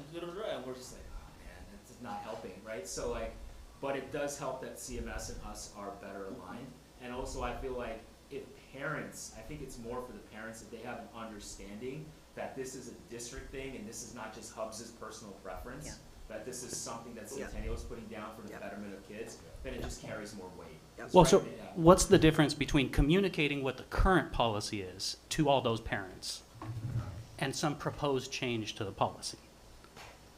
just like, oh, man, that's not helping, right? So, like, but it does help that CMS and us are better aligned. And also, I feel like if parents, I think it's more for the parents, if they have an understanding that this is a district thing and this is not just Hubs' personal preference, that this is something that Centennial is putting down for the betterment of kids, then it just carries more weight. Well, so what's the difference between communicating what the current policy is to all those parents and some proposed change to the policy?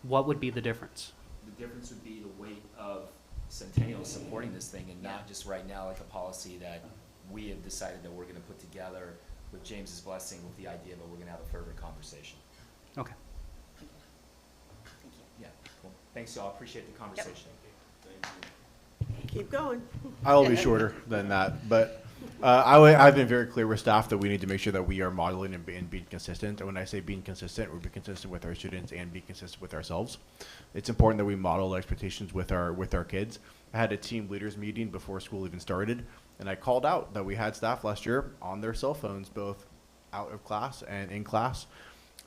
What would be the difference? The difference would be the weight of Centennial supporting this thing, and not just right now like a policy that we have decided that we're gonna put together with James's blessing, with the idea that we're gonna have a further conversation. Okay. Yeah, cool. Thanks, y'all. Appreciate the conversation. Keep going. I'll be shorter than that, but I've been very clear with staff that we need to make sure that we are modeling and being consistent. And when I say being consistent, we're being consistent with our students and being consistent with ourselves. It's important that we model expectations with our kids. I had a team leaders meeting before school even started, and I called out that we had staff last year on their cell phones, both out of class and in class.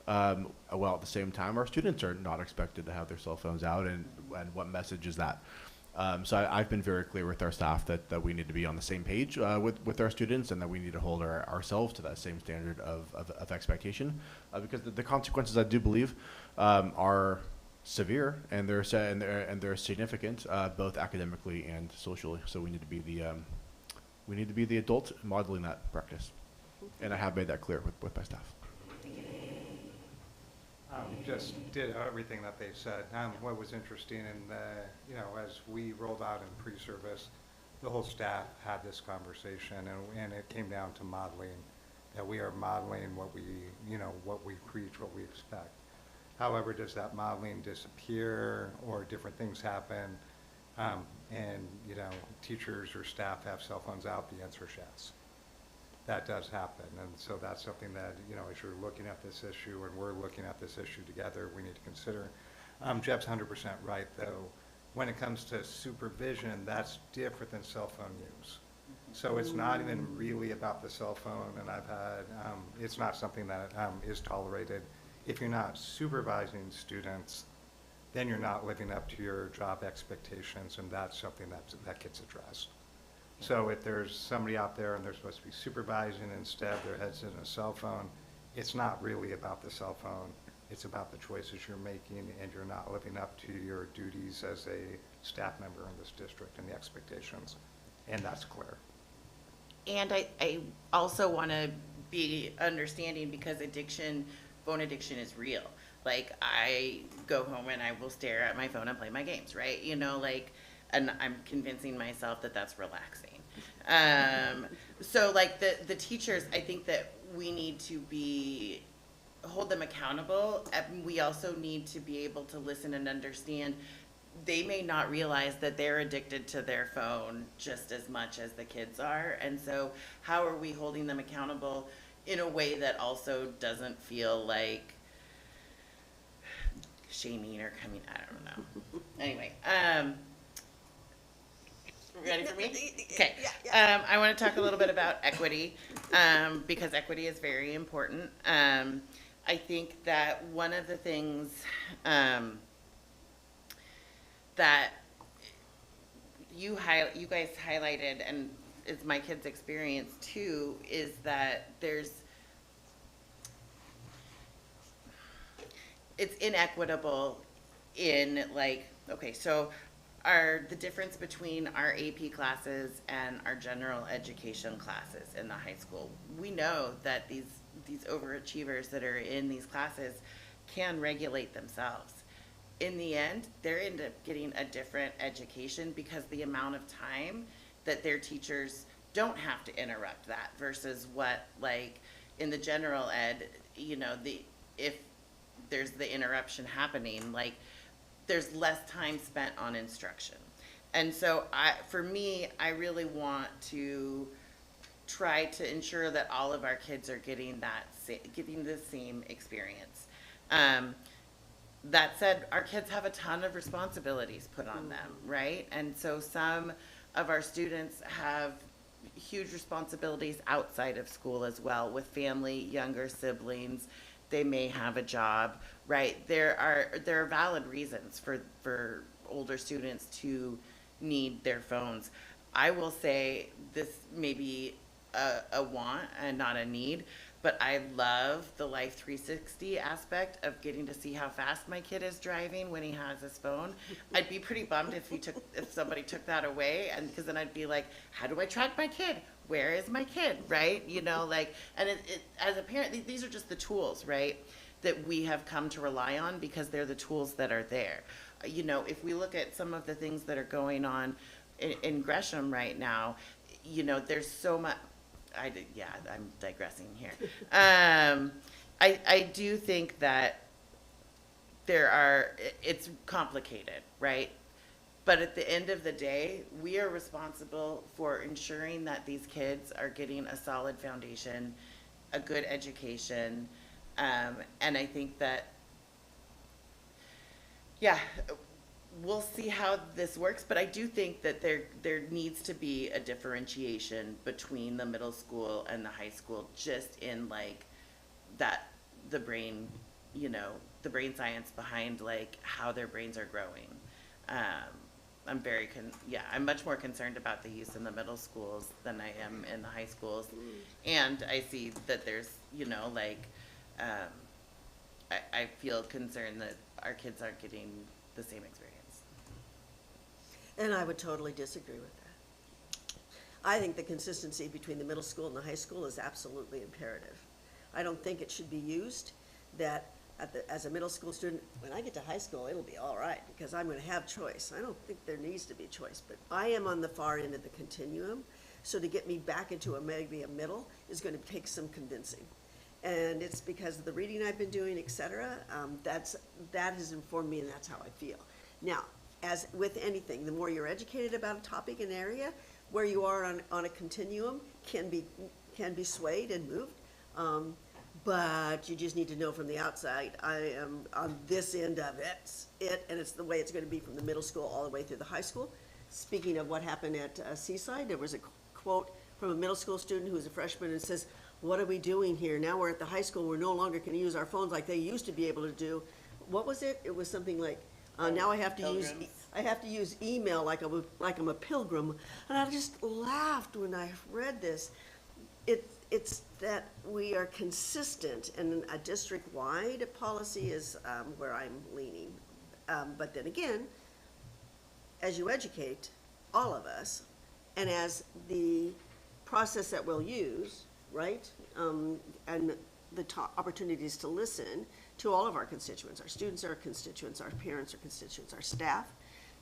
Well, at the same time, our students are not expected to have their cell phones out, and what message is that? So I've been very clear with our staff that we need to be on the same page with our students, and that we need to hold ourselves to that same standard of expectation, because the consequences, I do believe, are severe, and they're significant, both academically and socially. So we need to be the adult modeling that practice, and I have made that clear with my staff. Just did everything that they said. What was interesting, as we rolled out in pre-service, the whole staff had this conversation, and it came down to modeling, that we are modeling what we preach, what we expect. However, does that modeling disappear, or different things happen, and teachers or staff have cell phones out? The answer is yes. That does happen, and so that's something that, as you're looking at this issue and we're looking at this issue together, we need to consider. Jeff's 100% right, though. When it comes to supervision, that's different than cell phone use. So it's not even really about the cell phone, and it's not something that is tolerated. If you're not supervising students, then you're not living up to your job expectations, and that's something that gets addressed. So if there's somebody out there and they're supposed to be supervising, instead their head's in a cell phone, it's not really about the cell phone. It's about the choices you're making, and you're not living up to your duties as a staff member in this district and the expectations, and that's clear. And I also want to be understanding, because phone addiction is real. Like, I go home and I will stare at my phone and play my games, right? You know, like, and I'm convincing myself that that's relaxing. So like the teachers, I think that we need to hold them accountable. And we also need to be able to listen and understand they may not realize that they're addicted to their phone just as much as the kids are. And so how are we holding them accountable in a way that also doesn't feel like shaming or coming, I don't know. Anyway, ready for me? Okay. I want to talk a little bit about equity, because equity is very important. I think that one of the things that you guys highlighted, and it's my kids' experience too, is that it's inequitable in, like, okay, so the difference between our AP classes and our general education classes in the high school. We know that these overachievers that are in these classes can regulate themselves. In the end, they end up getting a different education because the amount of time that their teachers don't have to interrupt that, versus what, like, in the general ed, you know, if there's the interruption happening, like, there's less time spent on instruction. And so for me, I really want to try to ensure that all of our kids are getting the same experience. That said, our kids have a ton of responsibilities put on them, right? And so some of our students have huge responsibilities outside of school as well, with family, younger siblings. They may have a job, right? There are valid reasons for older students to need their phones. I will say this may be a want and not a need, but I love the Life 360 aspect of getting to see how fast my kid is driving when he has his phone. I'd be pretty bummed if somebody took that away, and because then I'd be like, how do I track my kid? Where is my kid, right? You know, like, and as a parent, these are just the tools, right, that we have come to rely on because they're the tools that are there. You know, if we look at some of the things that are going on in Gresham right now, you know, there's so much. I'm digressing here. I do think that it's complicated, right? But at the end of the day, we are responsible for ensuring that these kids are getting a solid foundation, a good education, and I think that, we'll see how this works, but I do think that there needs to be a differentiation between the middle school and the high school, just in, like, the brain, you know, the brain science behind, like, how their brains are growing. I'm I'm much more concerned about the use in the middle schools than I am in the high schools. And I see that there's, you know, like, I feel concerned that our kids aren't getting the same experience. And I would totally disagree with that. I think the consistency between the middle school and the high school is absolutely imperative. I don't think it should be used that as a middle school student, when I get to high school, it'll be all right because I'm going to have choice. I don't think there needs to be choice, but I am on the far end of the continuum. So to get me back into maybe a middle is going to take some convincing. And it's because of the reading I've been doing, et cetera. That has informed me, and that's how I feel. Now, as with anything, the more you're educated about a topic and area, where you are on a continuum can be swayed and moved. But you just need to know from the outside, I am on this end of it, and it's the way it's going to be from the middle school all the way through the high school. Speaking of what happened at Seaside, there was a quote from a middle school student who was a freshman and says, "What are we doing here? Now we're at the high school, we're no longer going to use our phones like they used to be able to do." What was it? It was something like, Now I have to Pilgrims. use email like I'm a pilgrim, and I just laughed when I read this. It's that we are consistent, and a district-wide policy is where I'm leaning. But then again, as you educate all of us, and as the process that we'll use, right, and the opportunities to listen to all of our constituents. Our students are constituents, our parents are constituents, our staff,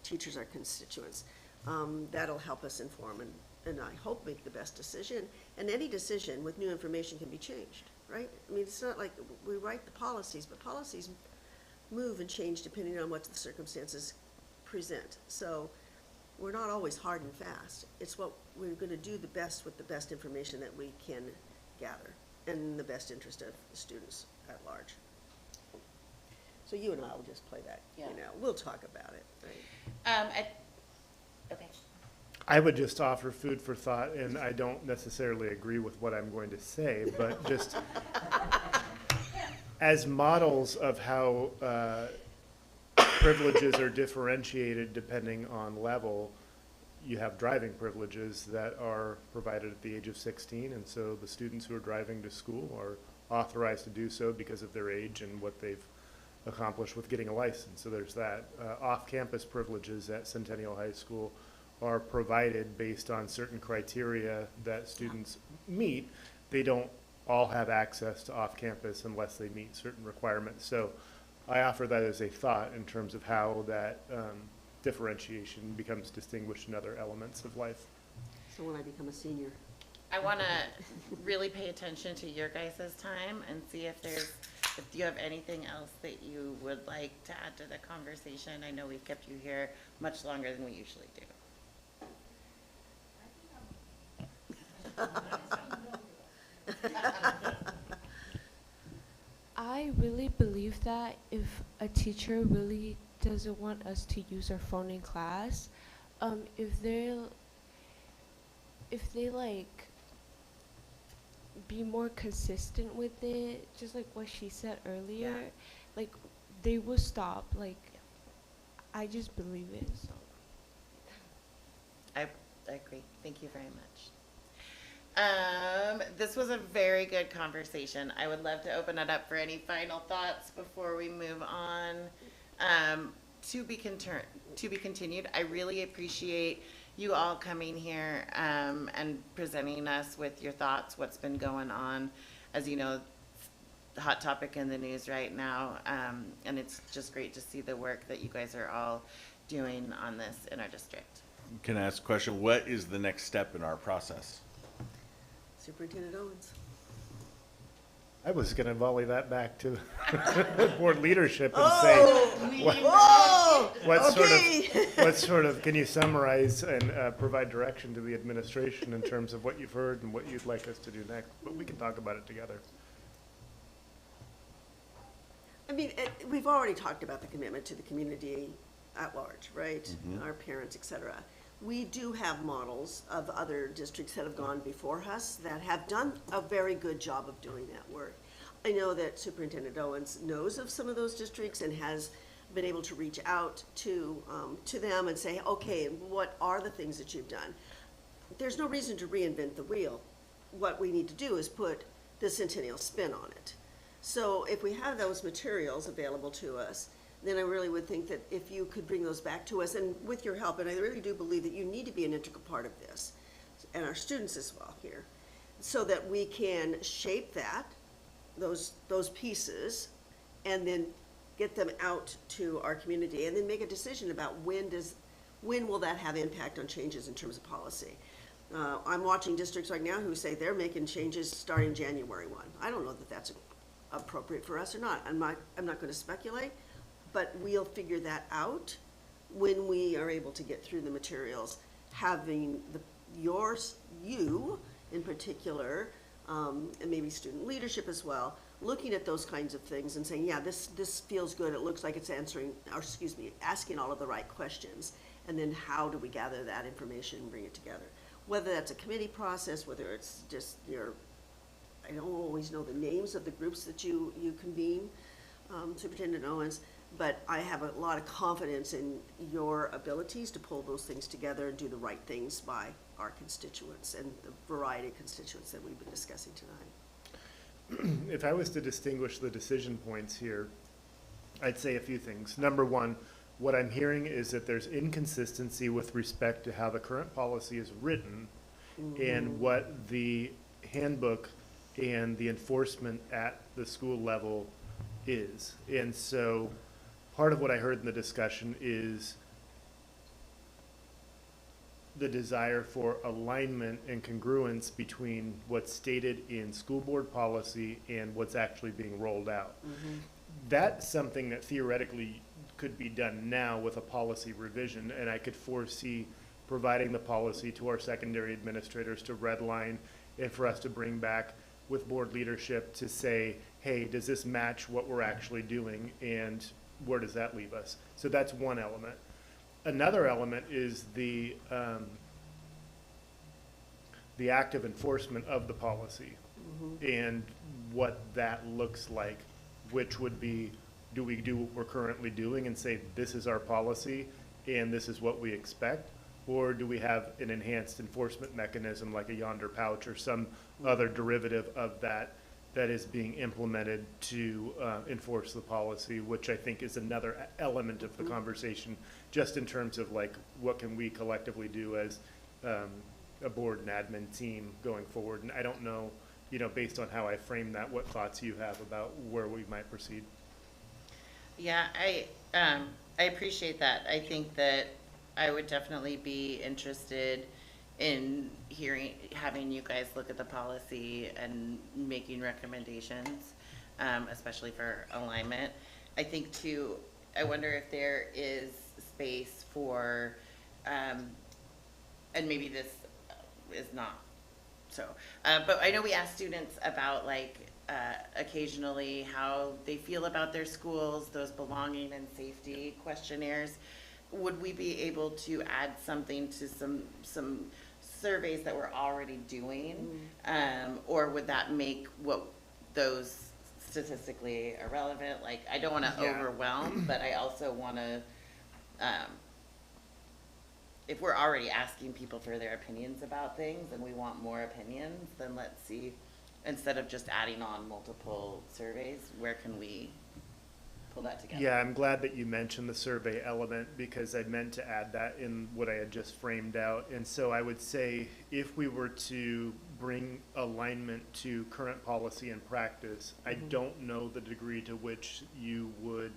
teachers are constituents. That'll help us inform and I hope make the best decision. And any decision with new information can be changed, right? I mean, it's not like we write the policies, but policies move and change depending on what the circumstances present. So we're not always hard and fast. It's what we're gonna do the best with the best information that we can gather in the best interest of the students at large. So you and I will just play that, Yeah. we'll talk about it, right? Okay. I would just offer food for thought, and I don't necessarily agree with what I'm going to say, but just as models of how privileges are differentiated depending on level, you have driving privileges that are provided at the age of 16, and so the students who are driving to school are authorized to do so because of their age and what they've accomplished with getting a license. So there's that. Off-campus privileges at Centennial High School are provided based on certain criteria that students meet. They don't all have access to off-campus unless they meet certain requirements. So I offer that as a thought in terms of how that differentiation becomes distinguished in other elements of life. So when I become a senior. I want to really pay attention to your guys' time and see if you have anything else that you would like to add to the conversation. I know we've kept you here much longer than we usually do. I really believe that if a teacher really doesn't want us to use our phone in class, if they like be more consistent with it, just like what she said earlier, Yeah. like they will stop. Like I just believe it. So. I agree. Thank you very much. This was a very good conversation. I would love to open it up for any final thoughts before we move on. To be continued. I really appreciate you all coming here and presenting us with your thoughts, what's been going on. As you know, the hot topic in the news right now, and it's just great to see the work that you guys are all doing on this in our district. Can I ask a question? What is the next step in our process? Superintendent Owens. I was going to volley that back to board leadership and what sort of, can you summarize and provide direction to the administration in terms of what you've heard and what you'd like us to do next? But we can talk about it together. I mean, we've already talked about the commitment to the community at large, right? Mm-hmm. Our parents, et cetera. We do have models of other districts that have gone before us that have done a very good job of doing that work. I know that Superintendent Owens knows of some of those districts and has been able to reach out to them and say, okay, what are the things that you've done? There's no reason to reinvent the wheel. What we need to do is put the Centennial spin on it. So if we have those materials available to us, then I really would think that if you could bring those back to us, and with your help, and I really do believe that you need to be an integral part of this, and our students as well here, so that we can shape that, those pieces, and then get them out to our community, and then make a decision about when will that have impact on changes in terms of policy. I'm watching districts right now who say they're making changes starting January 1. I don't know that that's appropriate for us or not. I'm not going to speculate. But we'll figure that out when we are able to get through the materials, having you in particular, and maybe student leadership as well, looking at those kinds of things and saying, yeah, this feels good. It looks like it's asking all of the right questions. And then how do we gather that information and bring it together? Whether that's a committee process, whether it's just I don't always know the names of the groups that you convene, Superintendent Owens. but I have a lot of confidence in your abilities to pull those things together and do the right things by our constituents and the variety of constituents that we've been discussing tonight. If I was to distinguish the decision points here, I'd say a few things. Number one, what I'm hearing is that there's inconsistency with respect to how the current policy is written and what the handbook and the enforcement at the school level is. And so part of what I heard in the discussion is the desire for alignment and congruence between what's stated in school board policy and what's actually being rolled out. That's something that theoretically could be done now with a policy revision, and I could foresee providing the policy to our secondary administrators to redline and for us to bring back with board leadership to say, hey, does this match what we're actually doing, and where does that leave us? So that's one element. Another element is the active enforcement of the policy and what that looks like, which would be, do we do what we're currently doing and say, this is our policy and this is what we expect? Or do we have an enhanced enforcement mechanism like a yonder pouch or some other derivative of that that is being implemented to enforce the policy, which I think is another element of the conversation, just in terms of like, what can we collectively do as a board and admin team going forward? And I don't know, you know, based on how I frame that, what thoughts you have about where we might proceed. Yeah, I appreciate that. I think that I would definitely be interested in having you guys look at the policy and making recommendations, especially for alignment. I think too, I wonder if there is space for, and maybe this is not so, but I know we ask students about like, occasionally how they feel about their schools, those belonging and safety questionnaires. Would we be able to add something to some surveys that we're already doing? Or would that make what those statistically irrelevant? Like, I don't want to overwhelm, but I also want to, if we're already asking people for their opinions about things and we want more opinions, then let's see, instead of just adding on multiple surveys, where can we pull that together? Yeah, I'm glad that you mentioned the survey element because I meant to add that in what I had just framed out. And so I would say if we were to bring alignment to current policy and practice, I don't know the degree to which you would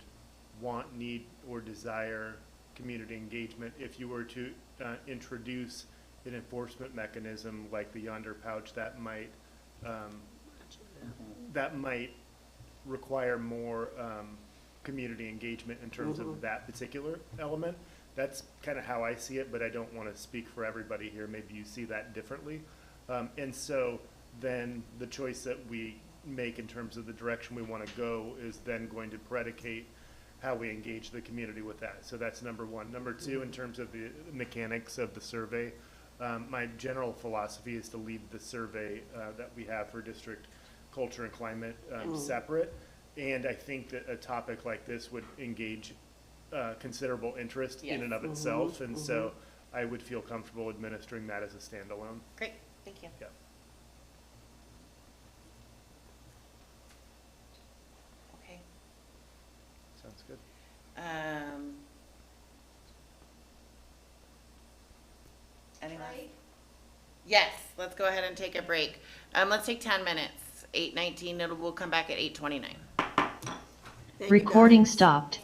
want, need, or desire community engagement if you were to introduce an enforcement mechanism like the yonder pouch that might require more community engagement in terms of that particular element. That's kind of how I see it, but I don't want to speak for everybody here. Maybe you see that differently. And so then the choice that we make in terms of the direction we want to go is then going to predicate how we engage the community with that. So that's number one. Number two, in terms of the mechanics of the survey, my general philosophy is to leave the survey that we have for district culture and climate separate. And I think that a topic like this would engage considerable interest in and of itself. And so I would feel comfortable administering that as a standalone. Great, thank you. Yeah. Okay. Sounds good. Any last? Yes, let's go ahead and take a break. Let's take 10 minutes. 8:19, we'll come back at 8:29. Recording stopped.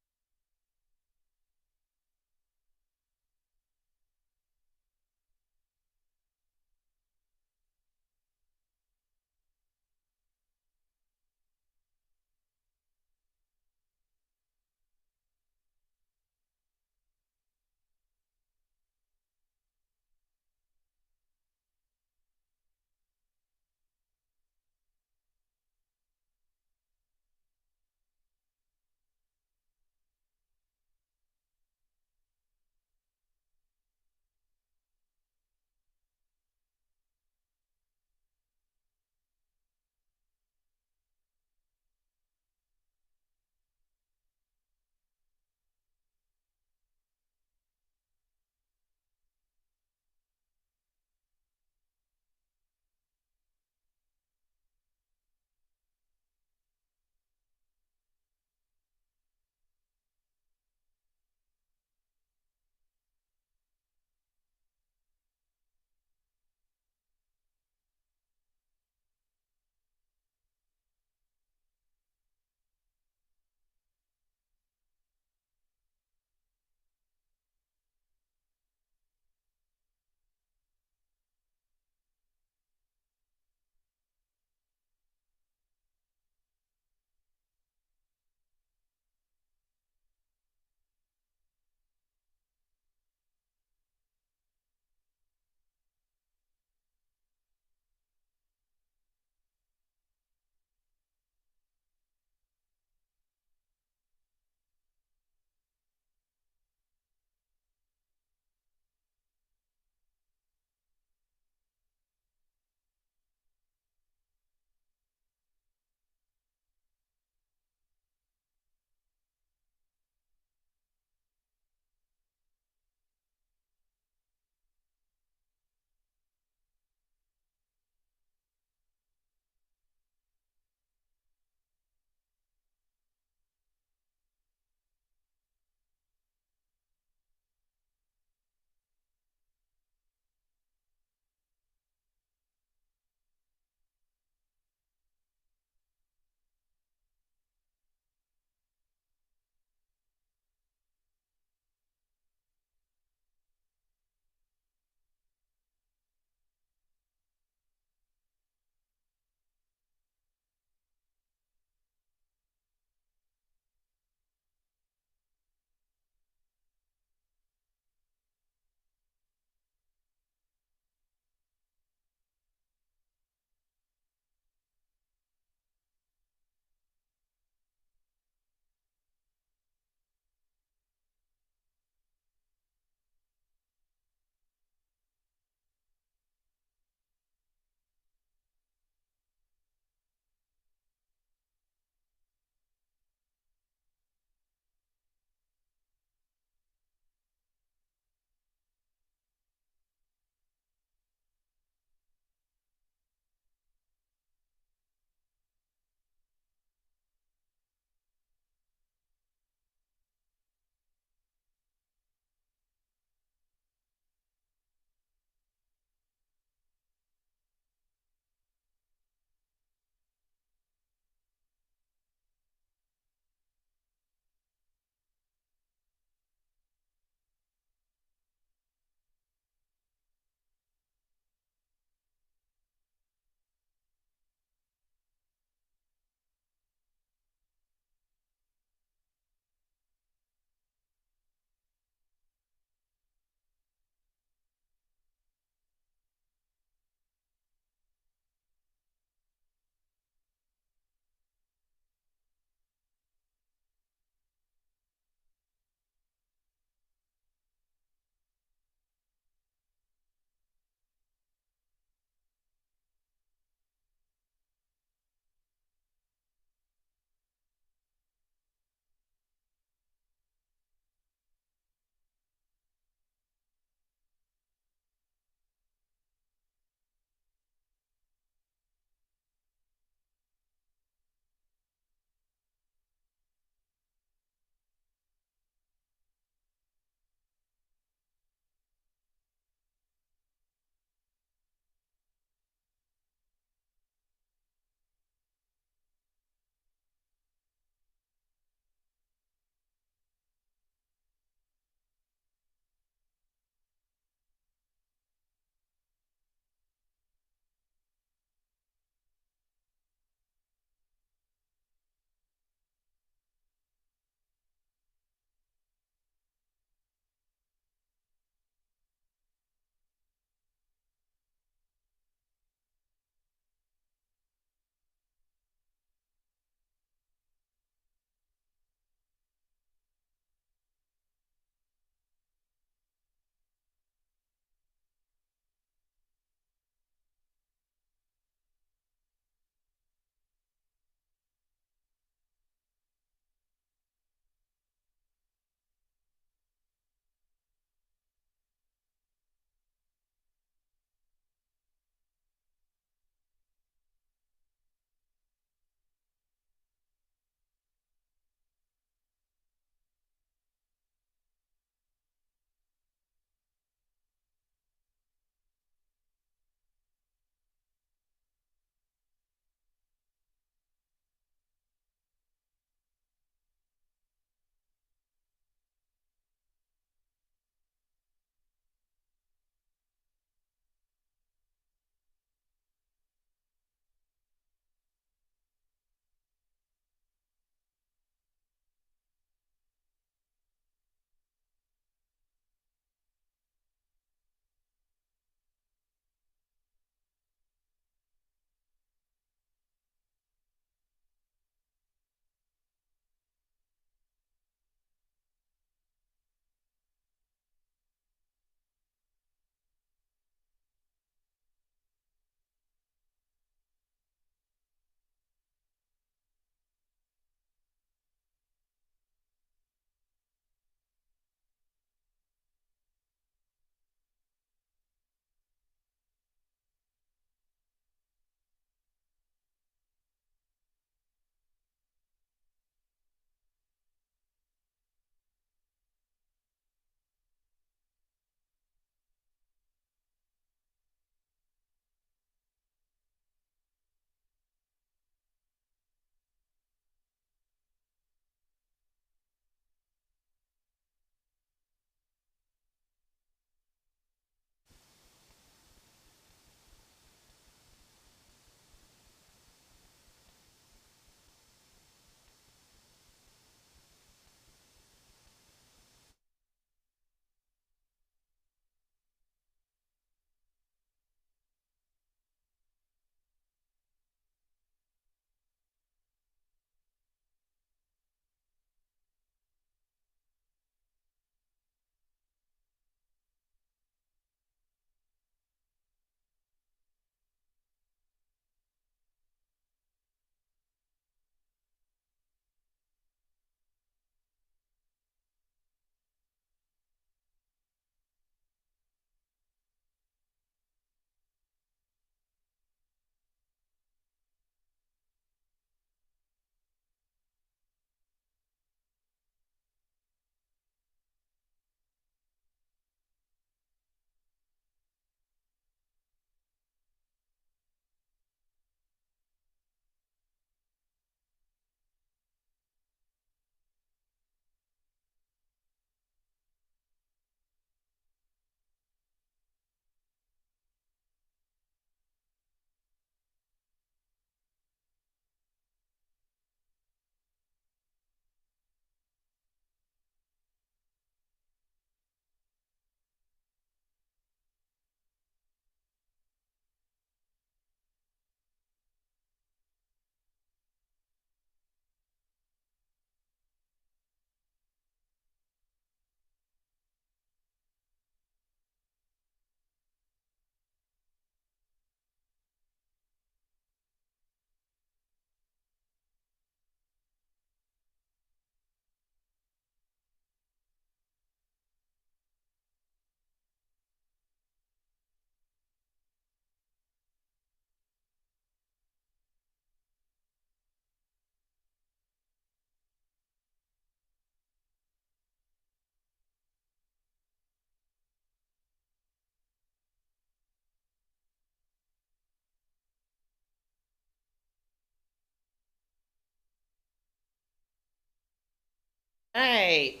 Right,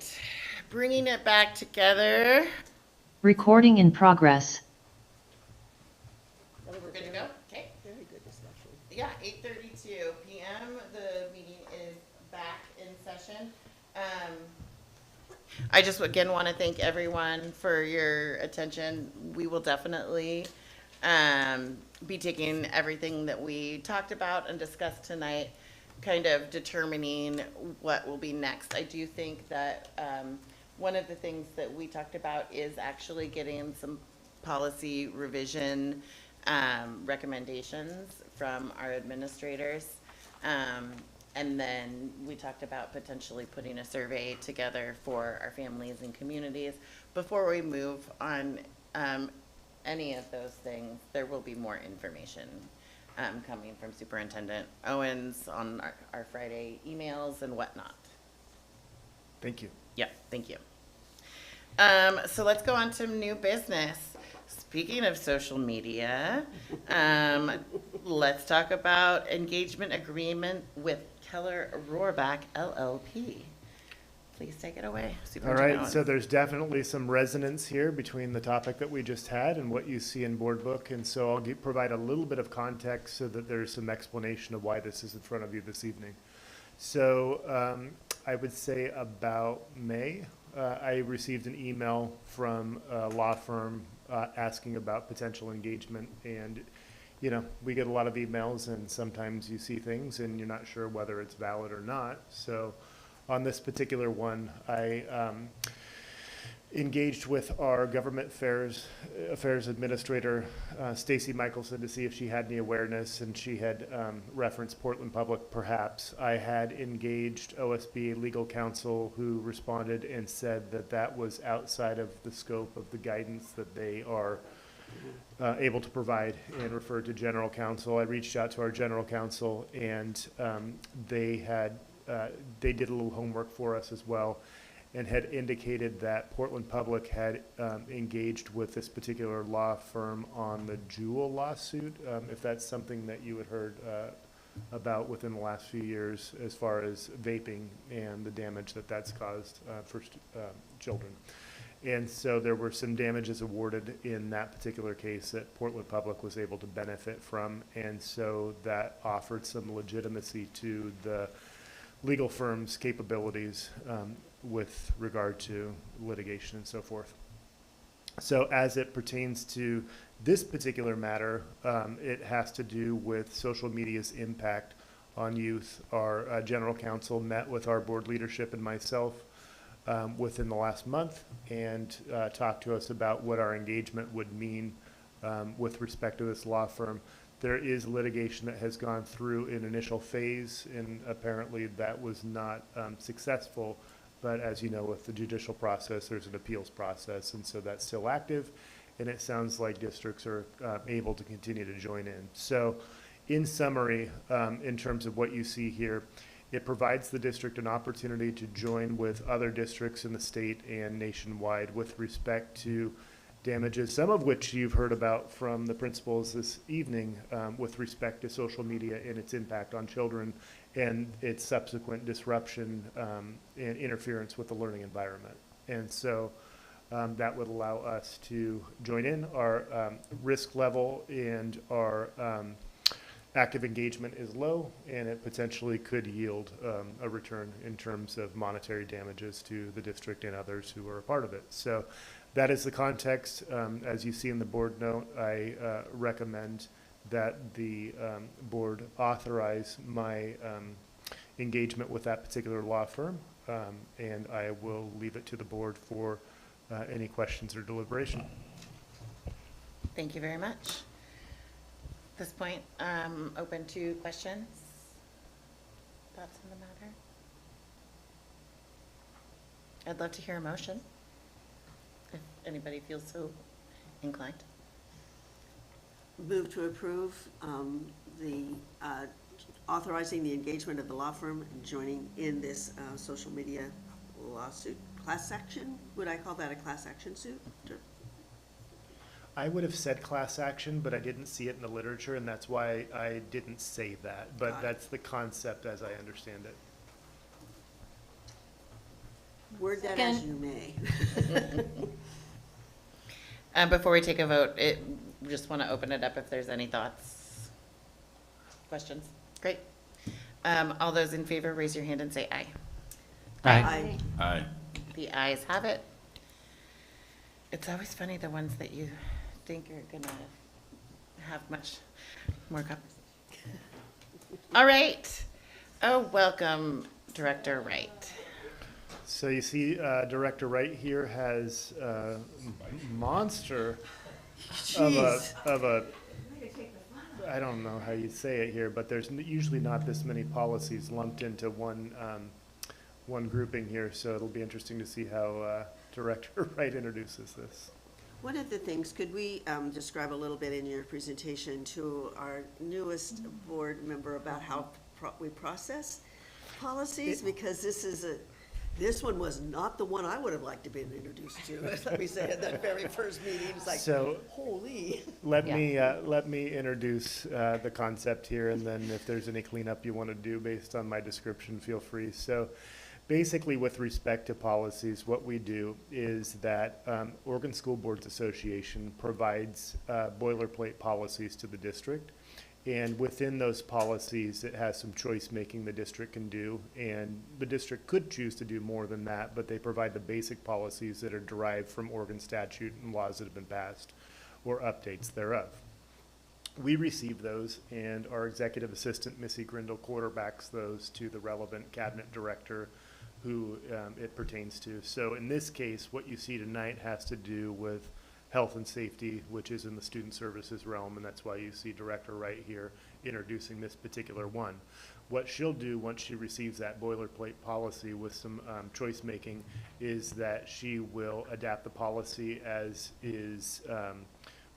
bringing it back together. Recording in progress. We're good to go? Okay. Very good discussion. Yeah, 8:32 PM. The meeting is back in session. I just again want to thank everyone for your attention. We will definitely be taking everything that we talked about and discussed tonight, kind of determining what will be next. I do think that one of the things that we talked about is actually getting some policy revision recommendations from our administrators. And then we talked about potentially putting a survey together for our families and communities. Before we move on any of those things, there will be more information coming from Superintendent Owens on our Friday emails and whatnot. Thank you. Yeah, thank you. So let's go on to new business. Speaking of social media, let's talk about engagement agreement with Keller Rohrbach LLP. Please take it away, All Superintendent right, so Owens. there's definitely some resonance here between the topic that we just had and what you see in board book. And so I'll provide a little bit of context so that there's some explanation of why this is in front of you this evening. So I would say about May, I received an email from a law firm asking about potential engagement. And, you know, we get a lot of emails and sometimes you see things and you're not sure whether it's valid or not. So on this particular one, I engaged with our government affairs administrator, Stacy Michelson, to see if she had any awareness, and she had referenced Portland Public perhaps. I had engaged OSB legal counsel, who responded and said that that was outside of the scope of the guidance that they are able to provide, and referred to general counsel. I reached out to our general counsel, and they did a little homework for us as well, and had indicated that Portland Public had engaged with this particular law firm on the Jewel lawsuit, if that's something that you had heard about within the last few years, as far as vaping and the damage that that's caused for children. And so there were some damages awarded in that particular case that Portland Public was able to benefit from, and so that offered some legitimacy to the legal firm's capabilities with regard to litigation and so forth. So as it pertains to this particular matter, it has to do with social media's impact on youth. Our general counsel met with our board leadership and myself within the last month, and talked to us about what our engagement would mean with respect to this law firm. There is litigation that has gone through an initial phase, and apparently that was not successful. But as you know, with the judicial process, there's an appeals process, and so that's still active. And it sounds like districts are able to continue to join in. So in summary, in terms of what you see here, it provides the district an opportunity to join with other districts in the state and nationwide with respect to damages, some of which you've heard about from the principals this evening, with respect to social media and its impact on children and its subsequent disruption and interference with the learning environment. And so that would allow us to join in. Our risk level and our active engagement is low, and it potentially could yield a return in terms of monetary damages to the district and others who are a part of it. So that is the context. As you see in the board note, I recommend that the board authorize my engagement with that particular law firm, and I will leave it to the board for any questions or deliberation. Thank you very much. At this point, open to questions, thoughts on the matter? I'd love to hear a motion, if anybody feels so inclined. Move to approve the authorizing the engagement of the law firm and joining in this social media lawsuit class action. Would I call that a class action suit? I would have said class action, but I didn't see it in the literature, and that's why I didn't say that. But that's the concept as I understand it. Word that as you may. Before we take a vote, just want to open it up if there's any thoughts, questions. Great. All those in favor, raise your hand and say aye. Aye. Aye. The ayes have it. It's always funny, the ones that you think are gonna have much more conversation. All right. Oh, welcome, Director Wright. So you see, Director Wright here has a monster of a, I don't know how you say it here, but there's usually not this many policies lumped into one grouping here. So it'll be interesting to see how Director Wright introduces this. One of the things, could we describe a little bit in your presentation to our newest board member about how we process policies? Because this one was not the one I would have liked to be introduced to. Let me say at that very first meeting, it's like, So, holy. Let me introduce the concept here, and then if there's any cleanup you want to do based on my description, feel free. So basically, with respect to policies, what we do is that Oregon School Boards Association provides boilerplate policies to the district. And within those policies, it has some choice making the district can do. And the district could choose to do more than that, but they provide the basic policies that are derived from Oregon statute and laws that have been passed or updates thereof. We receive those, and our executive assistant, Missy Grindle, quarterbacks those to the relevant cabinet director who it pertains to. So in this case, what you see tonight has to do with health and safety, which is in the student services realm, and that's why you see Director Wright here introducing this particular one. What she'll do once she receives that boilerplate policy with some choice making is that she will adapt the policy as is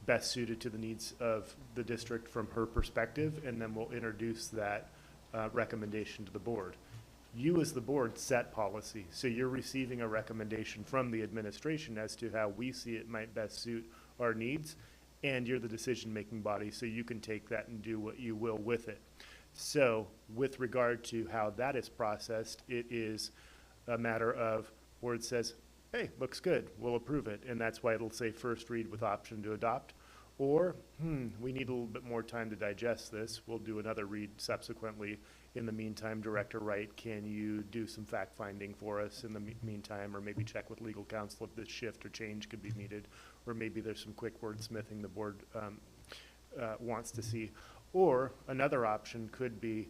best suited to the needs of the district from her perspective, and then we'll introduce that recommendation to the board. You as the board set policy, so you're receiving a recommendation from the administration as to how we see it might best suit our needs, and you're the decision-making body, so you can take that and do what you will with it. So with regard to how that is processed, it is a matter of board says, hey, looks good, we'll approve it, and that's why it'll say first read with option to adopt. Or, we need a little bit more time to digest this, we'll do another read subsequently. In the meantime, Director Wright, can you do some fact-finding for us in the meantime, or maybe check with legal counsel if this shift or change could be needed, or maybe there's some quick wordsmithing the board wants to see. Or another option could be,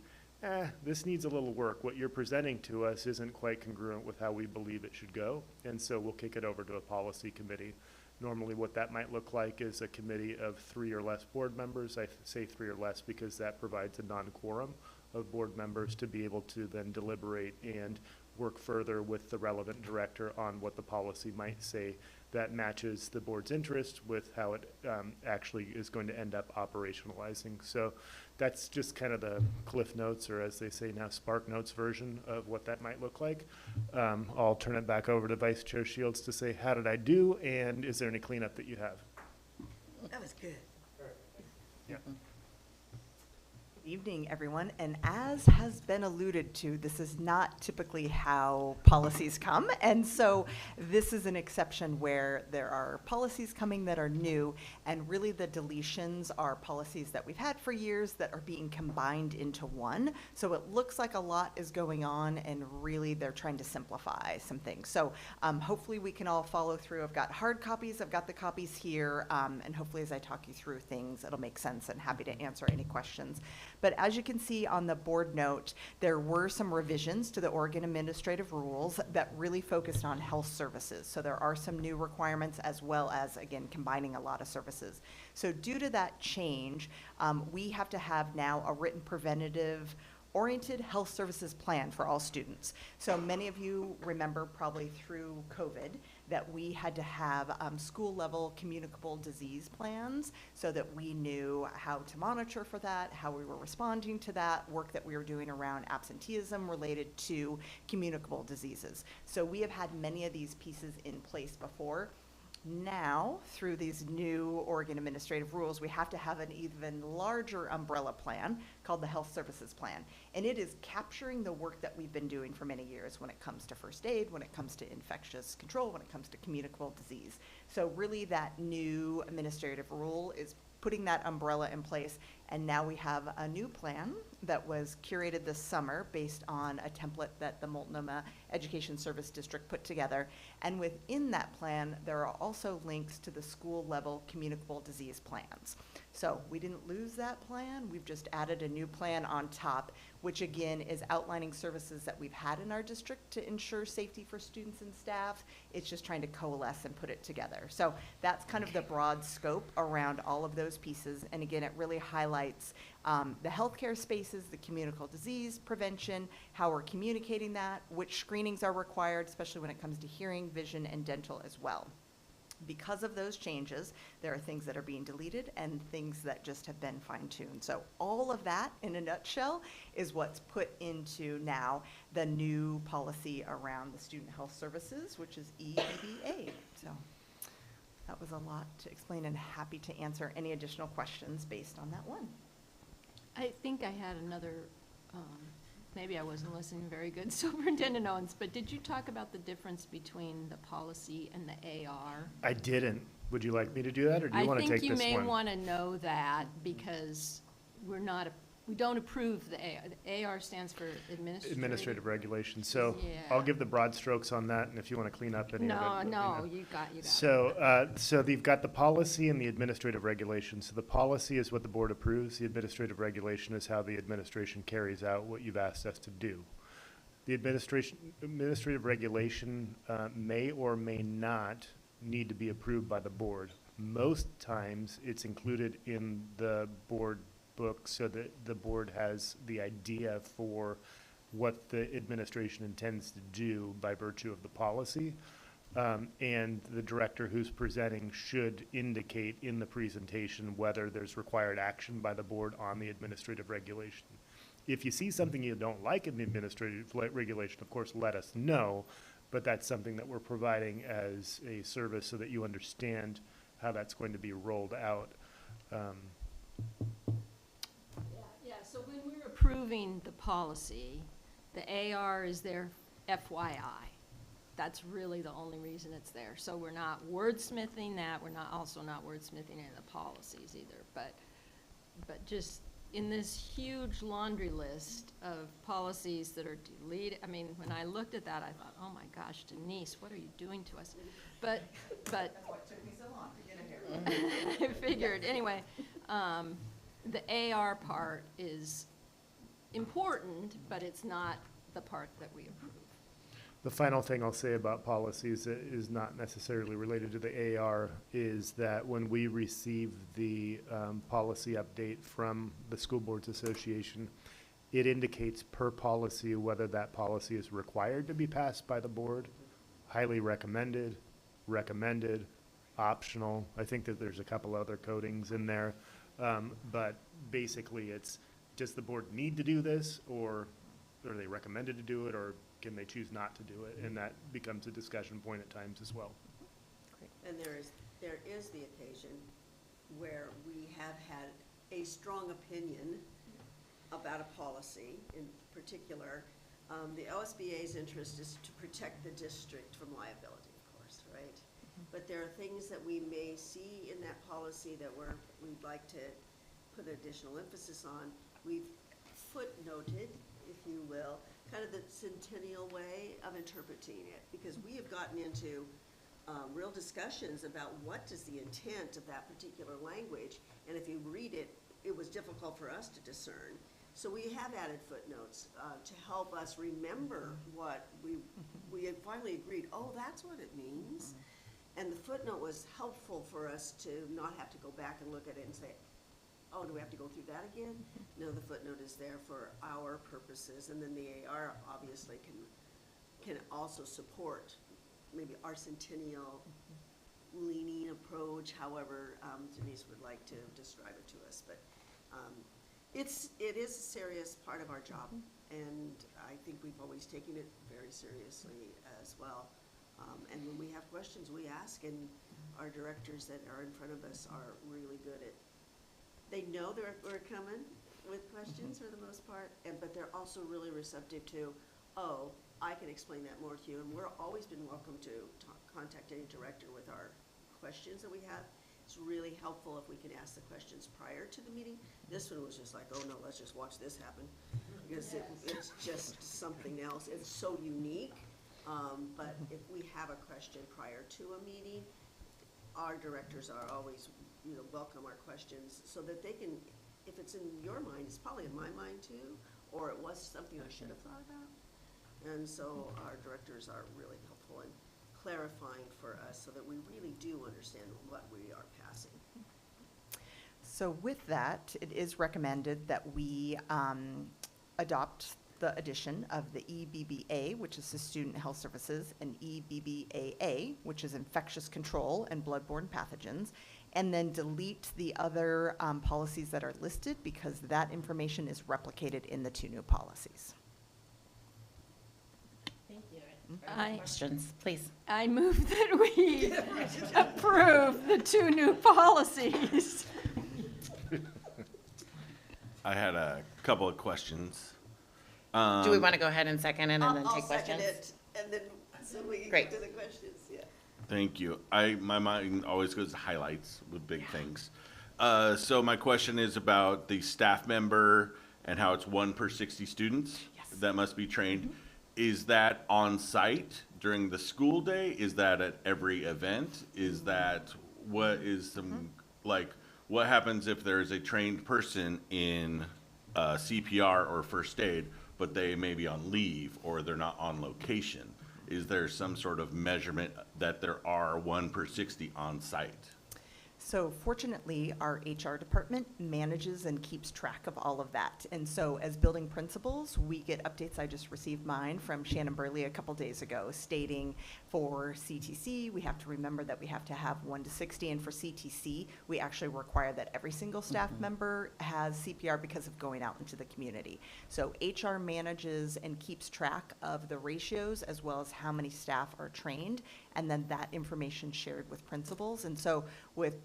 this needs a little work. What you're presenting to us isn't quite congruent with how we believe it should go, and so we'll kick it over to a policy committee. Normally what that might look like is a committee of 3 or less board members. I say 3 or less because that provides a non-quorum of board members to be able to then deliberate and work further with the relevant director on what the policy might say that matches the board's interest with how it actually is going to end up operationalizing. So that's just kind of the Cliff Notes, or as they say now, Spark Notes version of what that might look like. I'll turn it back over to Vice Chair Shields to say, how did I do, and is there any cleanup that you have? That was good. Yeah. Evening, everyone. And as has been alluded to, this is not typically how policies come. And so this is an exception where there are policies coming that are new, and really the deletions are policies that we've had for years that are being combined into one. So it looks like a lot is going on, and really they're trying to simplify some things. So hopefully we can all follow through. I've got hard copies, I've got the copies here, and hopefully as I talk you through things, it'll make sense, and happy to answer any questions. But as you can see on the board note, there were some revisions to the Oregon Administrative Rules that really focused on health services. So there are some new requirements, as well as, again, combining a lot of services. So due to that change, we have to have now a written preventative oriented health services plan for all students. So many of you remember probably through COVID that we had to have school level communicable disease plans so that we knew how to monitor for that, how we were responding to that, work that we were doing around absenteeism related to communicable diseases. So we have had many of these pieces in place before. Now, through these new Oregon administrative rules, we have to have an even larger umbrella plan called the Health Services Plan. And it is capturing the work that we've been doing for many years when it comes to first aid, when it comes to infectious control, when it comes to communicable disease. So really that new administrative rule is putting that umbrella in place. And now we have a new plan that was curated this summer based on a template that the Multnomah Education Service District put together. And within that plan, there are also links to the school level communicable disease plans. So we didn't lose that plan, we've just added a new plan on top, which again is outlining services that we've had in our district to ensure safety for students and staff. It's just trying to coalesce and put it together. So that's kind of the broad scope around all of those pieces. And again, it really highlights the healthcare spaces, the communicable disease prevention, how we're communicating that, which screenings are required, especially when it comes to hearing, vision, and dental as well. Because of those changes, there are things that are being deleted and things that just have been fine-tuned. So all of that, in a nutshell, is what's put into now the new policy around the student health services, which is EEBA. So that was a lot to explain, and happy to answer any additional questions based on that one. I think I had another, maybe I wasn't listening very good, Superintendent Owens, but did you talk about the difference between the policy and the AR? I didn't. Would you like me to do that, or do you want to take this one? I think you may want to know that because we don't approve the AR. The AR stands for Administrative regulation. So Yeah. I'll give the broad strokes on that, and if you want to clean up any of it. let me know. You got it. So they've got the policy and the administrative regulation. So the policy is what the board approves. The administrative regulation is how the administration carries out what you've asked us to do. The administrative regulation may or may not need to be approved by the board. Most times, it's included in the board book so that the board has the idea for what the administration intends to do by virtue of the policy. And the director who's presenting should indicate in the presentation whether there's required action by the board on the administrative regulation. If you see something you don't like in the administrative regulation, of course, let us know, but that's something that we're providing as a service so that you understand how that's going to be rolled out. So when we're approving the policy, the AR is there FYI. That's really the only reason it's there. So we're not wordsmithing that. We're also not wordsmithing any of the policies either. But just in this huge laundry list of policies that are deleted, I mean, when I looked at that, I thought, oh my gosh, Denise, what are you doing to us? But That's what took me so long to get in here. I figured, anyway, the AR part is important, but it's not the part that we approve. The final thing I'll say about policies that is not necessarily related to the AR is that when we receive the policy update from the School Boards Association, it indicates per policy whether that policy is required to be passed by the board, highly recommended, recommended, optional. I think that there's a couple other codings in there. But basically it's, does the board need to do this, or are they recommended to do it, or can they choose not to do it? And that becomes a discussion point at times as well. And there is the occasion where we have had a strong opinion about a policy in particular. The OSBA's interest is to protect the district from liability, of course, right? But there are things that we may see in that policy that we'd like to put additional emphasis on. We've footnoted, if you will, kind of the Centennial way of interpreting it, because we have gotten into real discussions about what is the intent of that particular language, and if you read it, it was difficult for us to discern. So we have added footnotes to help us remember what we had finally agreed, oh, that's what it means. And the footnote was helpful for us to not have to go back and look at it and say, oh, do we have to go through that again? No, the footnote is there for our purposes, and then the AR obviously can also support maybe our Centennial leaning approach, however Denise would like to describe it to us. But it is a serious part of our job, and I think we've always taken it very seriously as well. And when we have questions, we ask, and our directors that are in front of us are really good at, they know we're coming with questions for the most part, but they're also really receptive to, oh, I can explain that more to you, and we're always been welcome to contact any director with our questions that we have. It's really helpful if we can ask the questions prior to the meeting. This one was just like, oh no, let's just watch this happen, because it's just something else. It's so unique, but if we have a question prior to a meeting, our directors are always, welcome our questions, so that they can, if it's in your mind, it's probably in my mind too, or it was something I should have thought about. And so our directors are really helpful in clarifying for us so that we really do understand what we are passing. So with that, it is recommended that we adopt the addition of the EBBA, which is the Student Health Services, and EBBAA, which is Infectious Control and Bloodborne Pathogens, and then delete the other policies that are listed because that information is replicated in the two new policies. Thank you. I- Questions, please. I move that we approve the 2 new policies. I had a couple of questions. Do we want to go ahead and second it and then I'll take second questions? it, and then, so we can Great. get to the questions, yeah. Thank you. My mind always goes to highlights with big things. So my question is about the staff member and how it's 1 per 60 students that must be trained. Is that on site during the school day? Is that at every event? Is that, what is some, like, what happens if there's a trained person in CPR or first aid, but they may be on leave or they're not on location? Is there some sort of measurement that there are 1 per 60 on site? So fortunately, our HR department manages and keeps track of all of that. And so as building principals, we get updates. I just received mine from Shannon Burley a couple days ago stating for CTC, we have to remember that we have to have 1 to 60. And for CTC, we actually require that every single staff member has CPR because of going out into the community. So HR manages and keeps track of the ratios as well as how many staff are trained, and then that information shared with principals. And so with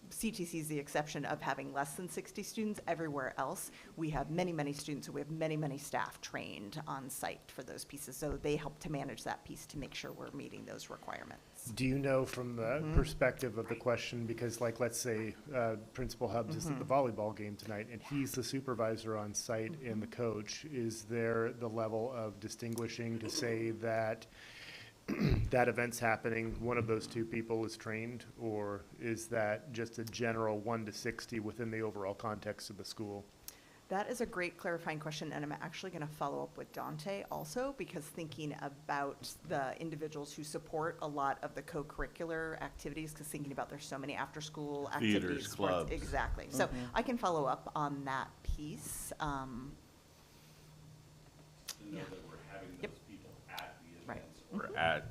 CTC is the exception of having less than 60 students. Everywhere else, we have many, many students, so we have many, many staff trained on site for those pieces. So they help to manage that piece to make sure we're meeting those requirements. Do you know from the perspective of the question, because like, let's say Principal Hubbs is at the volleyball game tonight and he's the supervisor on site and the coach, is there the level of distinguishing to say that that event's happening, one of those 2 people is trained, or is that just a general 1 to 60 within the overall context of the school? That is a great clarifying question, and I'm actually going to follow up with Dante also, because thinking about the individuals who support a lot of the co-curricular activities, because thinking about there's so many after-school activities. Theaters, sports- clubs. Exactly. So I can follow up on that piece. To know that we're having those people at the Right. events or at,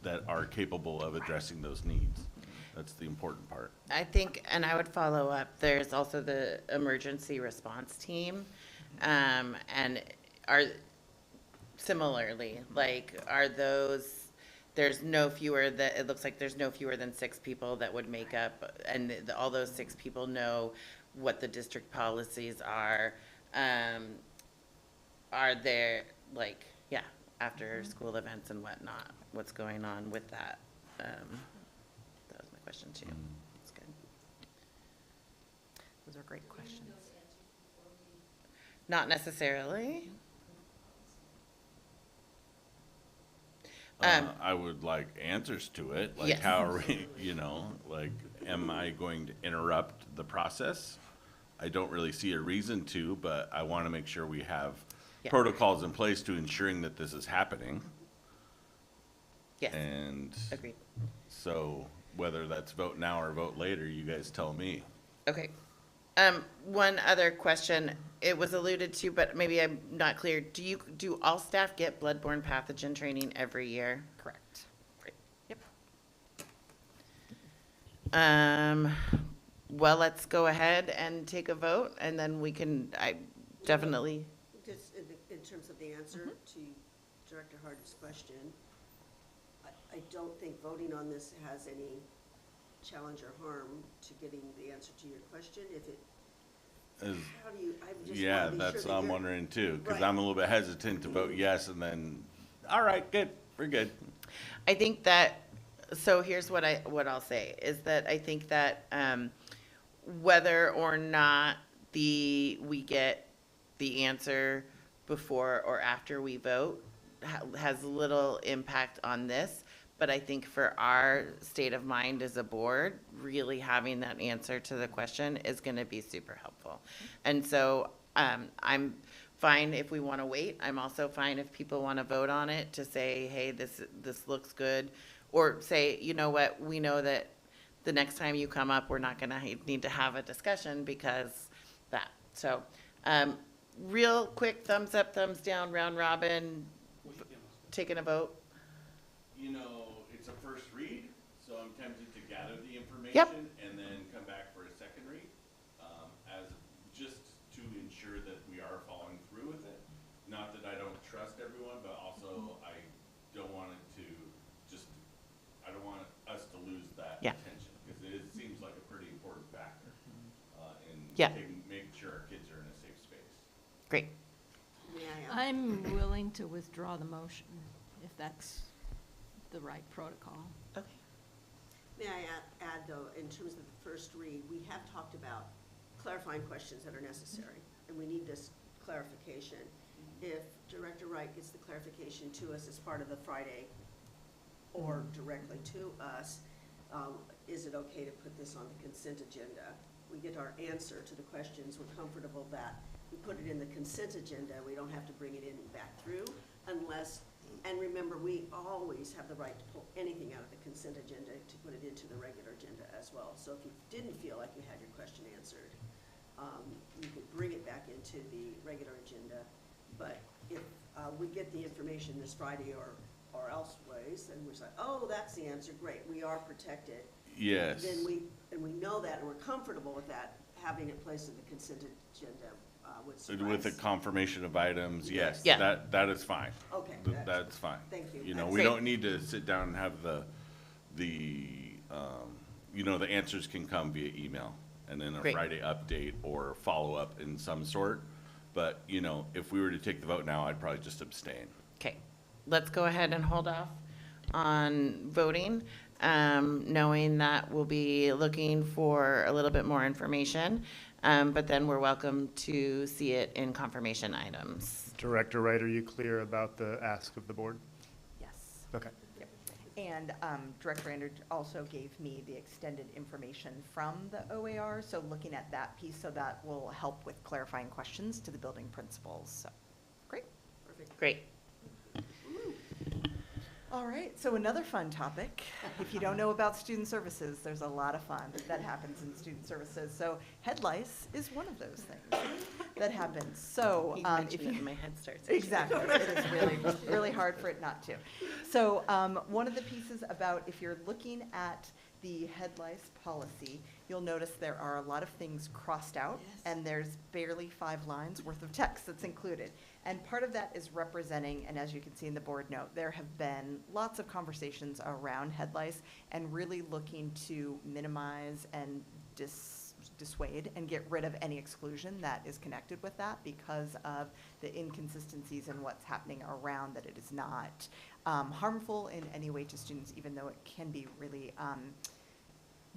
that are capable of addressing those needs. That's the important part. I think, and I would follow up, there's also the emergency response team. And are, similarly, like, are those, there's no fewer that, it looks like there's no fewer than 6 people that would make up, and all those 6 people know what the district policies are. Are there, like, after school events and whatnot, what's going on with that? That was my question too. That's good. Those are great questions. Not necessarily. I would like answers to it, like Yes. how are we, like, am I going to interrupt the process? I don't really see a reason to, but I want to make sure we have Yeah. protocols in place to ensuring that this is happening. Yes. And Agreed. so whether that's vote now or vote later, you guys tell me. Okay. One other question, it was alluded to, but maybe I'm not clear. Do all staff get bloodborne pathogen training every year? Correct. Great. Yep. Well, let's go ahead and take a vote, and then we can, I definitely, Just in terms of the answer to Director Harden's question, I don't think voting on this has any challenge or harm to getting the answer to your question? If it, Is- how do you, I just Yeah, want to be sure that's that what I'm you're. wondering too, because Right. I'm a little bit hesitant to vote yes and then, all right, good, we're good. I think that, so here's what I'll say, is that I think that, whether or not we get the answer before or after we vote has little impact on this. But I think for our state of mind as a board, really having that answer to the question is going to be super helpful. And so I'm fine if we want to wait. I'm also fine if people want to vote on it to say, hey, this looks good. Or say, you know what, we know that the next time you come up, we're not going to need to have a discussion because that. So real quick thumbs up, thumbs down, round robin, taking a vote. You know, it's a first read, so I'm tempted to gather the information Yep. and then come back for a second read, as just to ensure that we are following through with it. Not that I don't trust everyone, but also I don't want it to just, I don't want us to lose that Yeah. attention, because it seems like a pretty important factor in Yeah. making sure our kids are in a safe space. Great. I'm willing to withdraw the motion, if that's the right protocol. Okay. May I add, though, in terms of the first read, we have talked about clarifying questions that are necessary, and we need this clarification. If Director Wright gets the clarification to us as part of the Friday, or directly to us, is it okay to put this on the consent agenda? We get our answer to the questions, we're comfortable that we put it in the consent agenda, we don't have to bring it in back through unless. And remember, we always have the right to pull anything out of the consent agenda to put it into the regular agenda as well. So if you didn't feel like you had your question answered, you could bring it back into the regular agenda. But if we get the information this Friday or elseways, and we're like, oh, that's the answer, great, we are protected. Yes. Then we know that, and we're comfortable with that, having it placed in the consent agenda would suffice. With the confirmation of items, yes, Yeah. that is fine. Okay. That's fine. Thank you. You know, That's we great. don't need to sit down and have the answers can come via email and then a Great. Friday update or follow-up in some sort. But, you know, if we were to take the vote now, I'd probably just abstain. Okay, let's go ahead and hold off on voting, knowing that we'll be looking for a little bit more information, but then we're welcome to see it in confirmation items. Director Wright, are you clear about the ask of the board? Yes. Okay. Yep. And Director Andrew also gave me the extended information from the OAR, so looking at that piece, so that will help with clarifying questions to the building principals. So, great. Perfect. Great. All right, so another fun topic. If you don't know about student services, there's a lot of fun that happens in student services. So head lice is one of those things that happens. So He if mentioned you it in my Head Start. Exactly. It is really, really hard for it not to. So one of the pieces about, if you're looking at the head lice policy, you'll notice there are a lot of things crossed out, and there's barely 5 lines worth of text that's included. And part of that is representing, and as you can see in the board note, there have been lots of conversations around head lice and really looking to minimize and dissuade and get rid of any exclusion that is connected with that because of the inconsistencies in what's happening around, that it is not harmful in any way to students, even though it can be really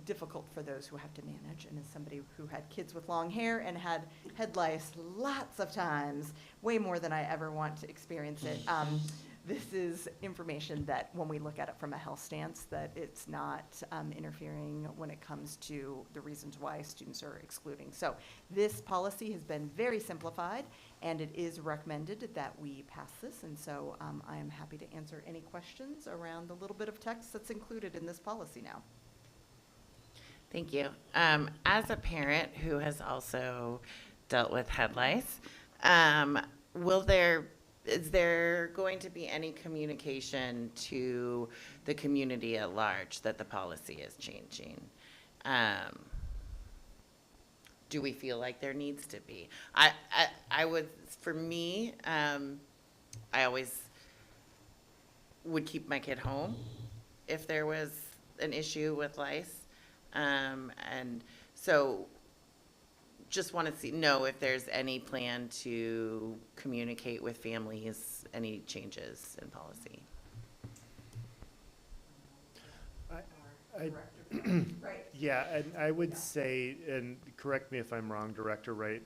difficult for those who have to manage. And as somebody who had kids with long hair and had head lice lots of times, way more than I ever want to experience it, this is information that when we look at it from a health stance, that it's not interfering when it comes to the reasons why students are excluding. So this policy has been very simplified, and it is recommended that we pass this. And so I am happy to answer any questions around the little bit of text that's included in this policy now. Thank you. As a parent who has also dealt with head lice, is there going to be any communication to the community at large that the policy is changing? Do we feel like there needs to be? I would, for me, I always would keep my kid home if there was an issue with lice. And so just want to know if there's any plan to communicate with families, any changes in policy. Yeah, and I would say, and correct me if I'm wrong, Director Wright,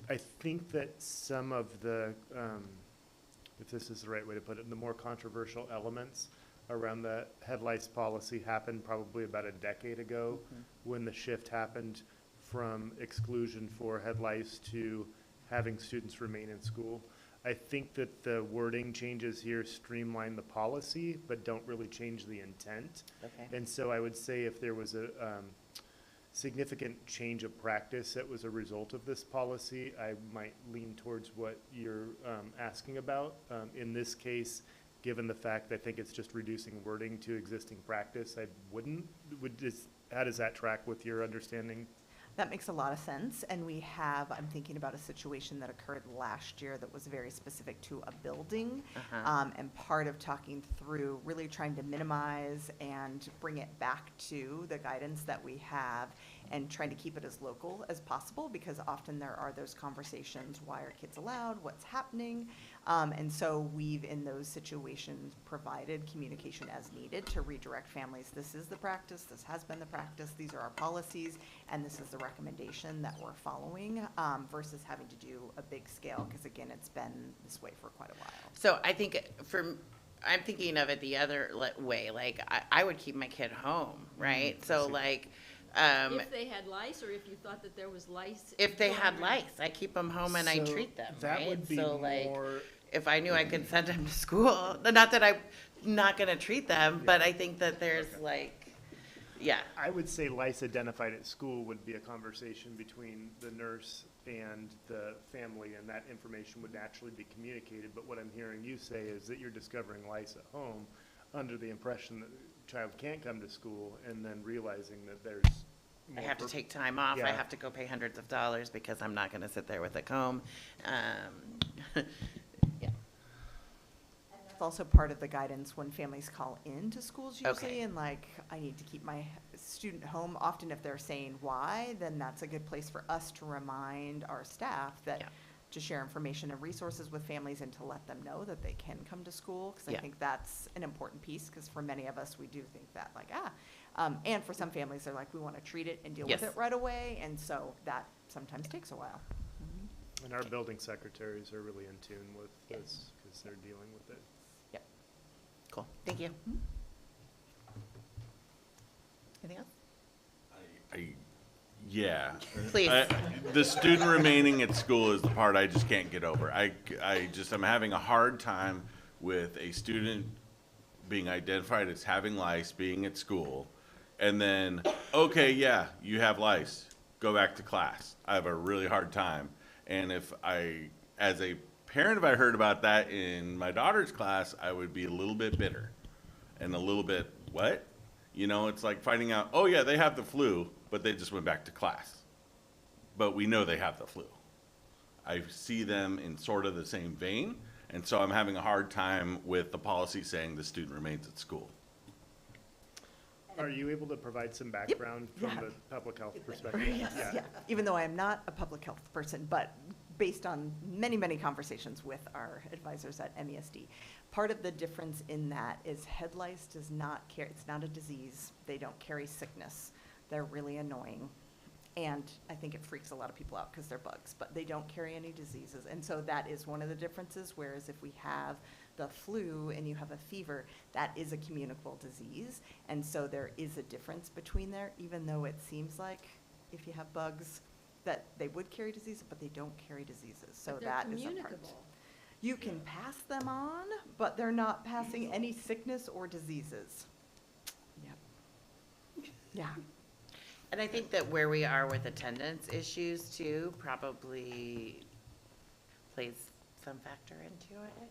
I think that some of the, if this is the right way to put it, the more controversial elements around the head lice policy happened probably about a decade ago when the shift happened from exclusion for head lice to having students remain in school. I think that the wording changes here streamline the policy, but don't really change the intent. Okay. And so I would say if there was a significant change of practice that was a result of this policy, I might lean towards what you're asking about. In this case, given the fact that I think it's just reducing wording to existing practice, I wouldn't. How does that track with your understanding? That makes a lot of sense, and I'm thinking about a situation that occurred last year that was very specific to a building. And part of talking through, really trying to minimize and bring it back to the guidance that we have and trying to keep it as local as possible, because often there are those conversations, why are kids allowed, what's happening? And so we've, in those situations, provided communication as needed to redirect families. This is the practice, this has been the practice, these are our policies, and this is the recommendation that we're following, versus having to do a big scale, because again, it's been this way for quite a while. So I think I'm thinking of it the other way, like I would keep my kid home, right? So like, If they had lice, or if you thought that there was lice? if they had lice, I keep them home and I So treat them, that right? would be So like, more- if I knew I could send them to school, not that I'm not gonna treat them, but I think that there's like, yeah. I would say lice identified at school would be a conversation between the nurse and the family, and that information would naturally be communicated. But what I'm hearing you say is that you're discovering lice at home under the impression that the child can't come to school, and then realizing that there's I have to take time off. I Yeah. have to go pay hundreds of dollars because I'm not gonna sit there with a comb. Yeah. It's also part of the guidance when families call in to schools usually, Okay. and like, I need to keep my student home. Often if they're saying why, then that's a good place for us to remind our staff that, Yeah. to share information and resources with families and to let them know that they can come to school. Because I Yeah. think that's an important piece, because for many of us, we do think that like, and for some families, they're like, we want to treat it and deal with Yes. it right away. And so that sometimes takes a while. And our building secretaries are really in tune with this because they're dealing with it. Yep. Cool, thank you. Anything else? Yeah. Please. The student remaining at school is the part I just can't get over. I'm having a hard time with a student being identified as having lice, being at school, and then, okay, yeah, you have lice, go back to class. I have a really hard time. And as a parent, if I heard about that in my daughter's class, I would be a little bit bitter and a little bit, what? You know, it's like finding out, oh yeah, they have the flu, but they just went back to class. But we know they have the flu. I see them in sort of the same vein, and so I'm having a hard time with the policy saying the student remains at school. Are you able to provide some background from Yeah. the public health perspective? Yes, yeah. Even though I am not a public health person, but based on many, many conversations with our advisors at MESD, part of the difference in that is head lice does not carry, it's not a disease. They don't carry sickness. They're really annoying. And I think it freaks a lot of people out because they're bugs, but they don't carry any diseases. And so that is one of the differences, whereas if we have the flu and you have a fever, that is a communicable disease. And so there is a difference between there, even though it seems like if you have bugs, that they would carry diseases, but they don't carry diseases. So But they're that is a part. communicable. You can pass them on, but they're not passing any sickness or diseases. Yep. Yeah. And I think that where we are with attendance issues too, probably plays some factor into it.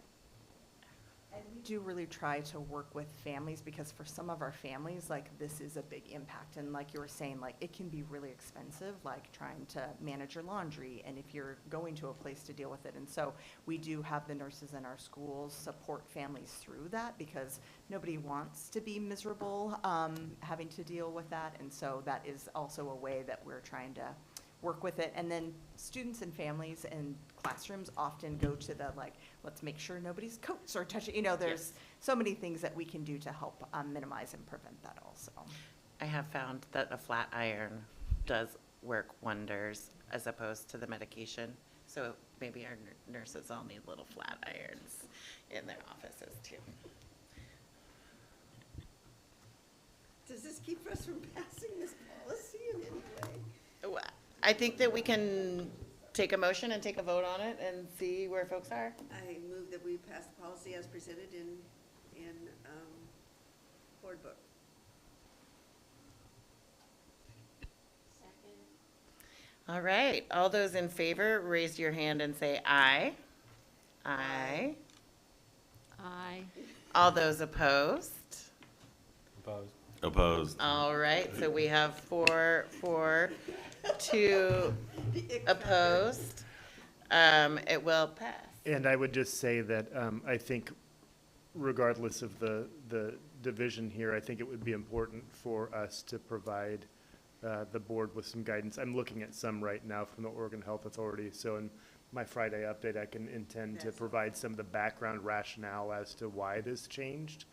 And we do really try to work with families because for some of our families, like this is a big impact. And like you were saying, like it can be really expensive, like trying to manage your laundry and if you're going to a place to deal with it. And so we do have the nurses in our schools support families through that because nobody wants to be miserable having to deal with that. And so that is also a way that we're trying to work with it. And then students and families and classrooms often go to the like, let's make sure nobody's coats are touching, there's so many things that we can do to help minimize and prevent that also. I have found that a flat iron does work wonders as opposed to the medication. So maybe our nurses all need little flat irons in their offices too. Does this keep us from passing this policy in any way? Well, I think that we can take a motion and take a vote on it and see where folks are. I move that we pass the policy as presented in board book. All right, all those in favor, raise your hand and say aye. Aye. Aye. All those opposed? Opposed. Opposed. All right, so we have 2 opposed. It will pass. And I would just say that I think regardless of the division here, I think it would be important for us to provide the board with some guidance. I'm looking at some right now from the Oregon Health Authority. So in my Friday update, I can intend to provide some of the background rationale as to why this changed.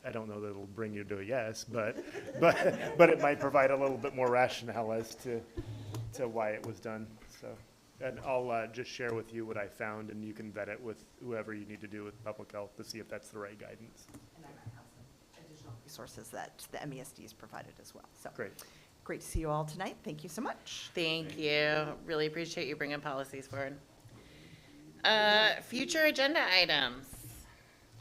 I don't know that it'll bring you to a yes, but it might provide a little bit more rationale as to why it was done. So, and I'll just share with you what I found, and you can vet it with whoever you need to do with public health to see if that's the right guidance. And I might have some additional resources that the MESD has provided as well. So Great. Great to see you all tonight. Thank you so much. Thank you. Really appreciate you bringing policies forward. Future agenda items.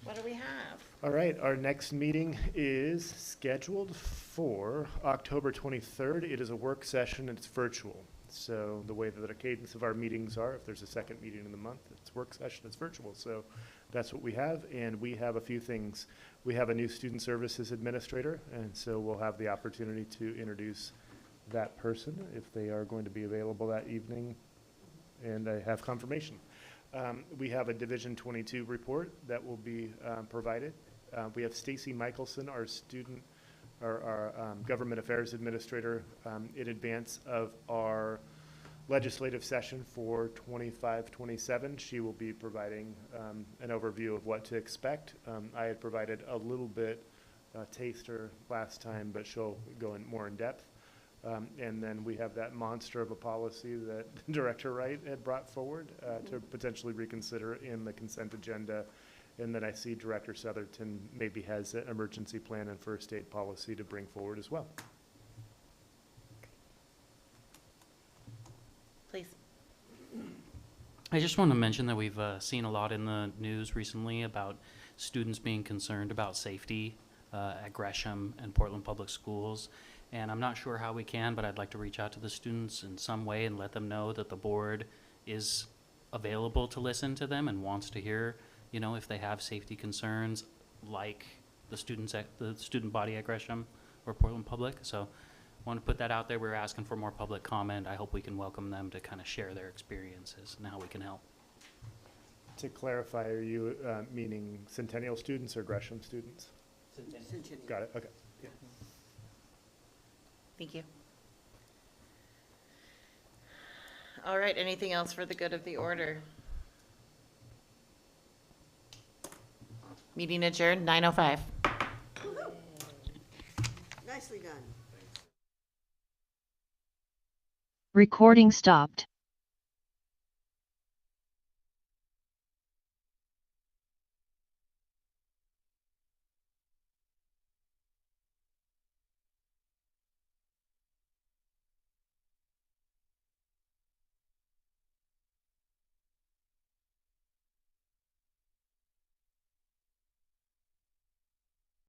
What do we have? All right, our next meeting is scheduled for October 23rd. It is a work session and it's virtual. So the way that the cadence of our meetings are, if there's a second meeting in the month, it's work session, it's virtual. So that's what we have, and we have a few things. We have a new student services administrator, and so we'll have the opportunity to introduce that person if they are going to be available that evening, and I have confirmation. We have a Division 22 report that will be provided. We have Stacy Michelson, our government affairs administrator, in advance of our legislative session for 25-27. She will be providing an overview of what to expect. I had provided a little bit taster last time, but she'll go in more in depth. And then we have that monster of a policy that Director Wright had brought forward to potentially reconsider in the consent agenda. And then I see Director Southerton maybe has an emergency plan and first aid policy to bring forward as well. Please. I just want to mention that we've seen a lot in the news recently about students being concerned about safety at Gresham and Portland Public Schools. And I'm not sure how we can, but I'd like to reach out to the students in some way and let them know that the board is available to listen to them and wants to hear, if they have safety concerns like the student body at Gresham or Portland Public. So I want to put that out there. We're asking for more public comment. I hope we can welcome them to kind of share their experiences and how we can help. To clarify, are you meaning Centennial students or Gresham students? Centennial. Got it, okay. Yeah. Thank you. All right, anything else for the good of the order? Meeting adjourned, 9:05. Woo-hoo. Nicely done. Recording stopped.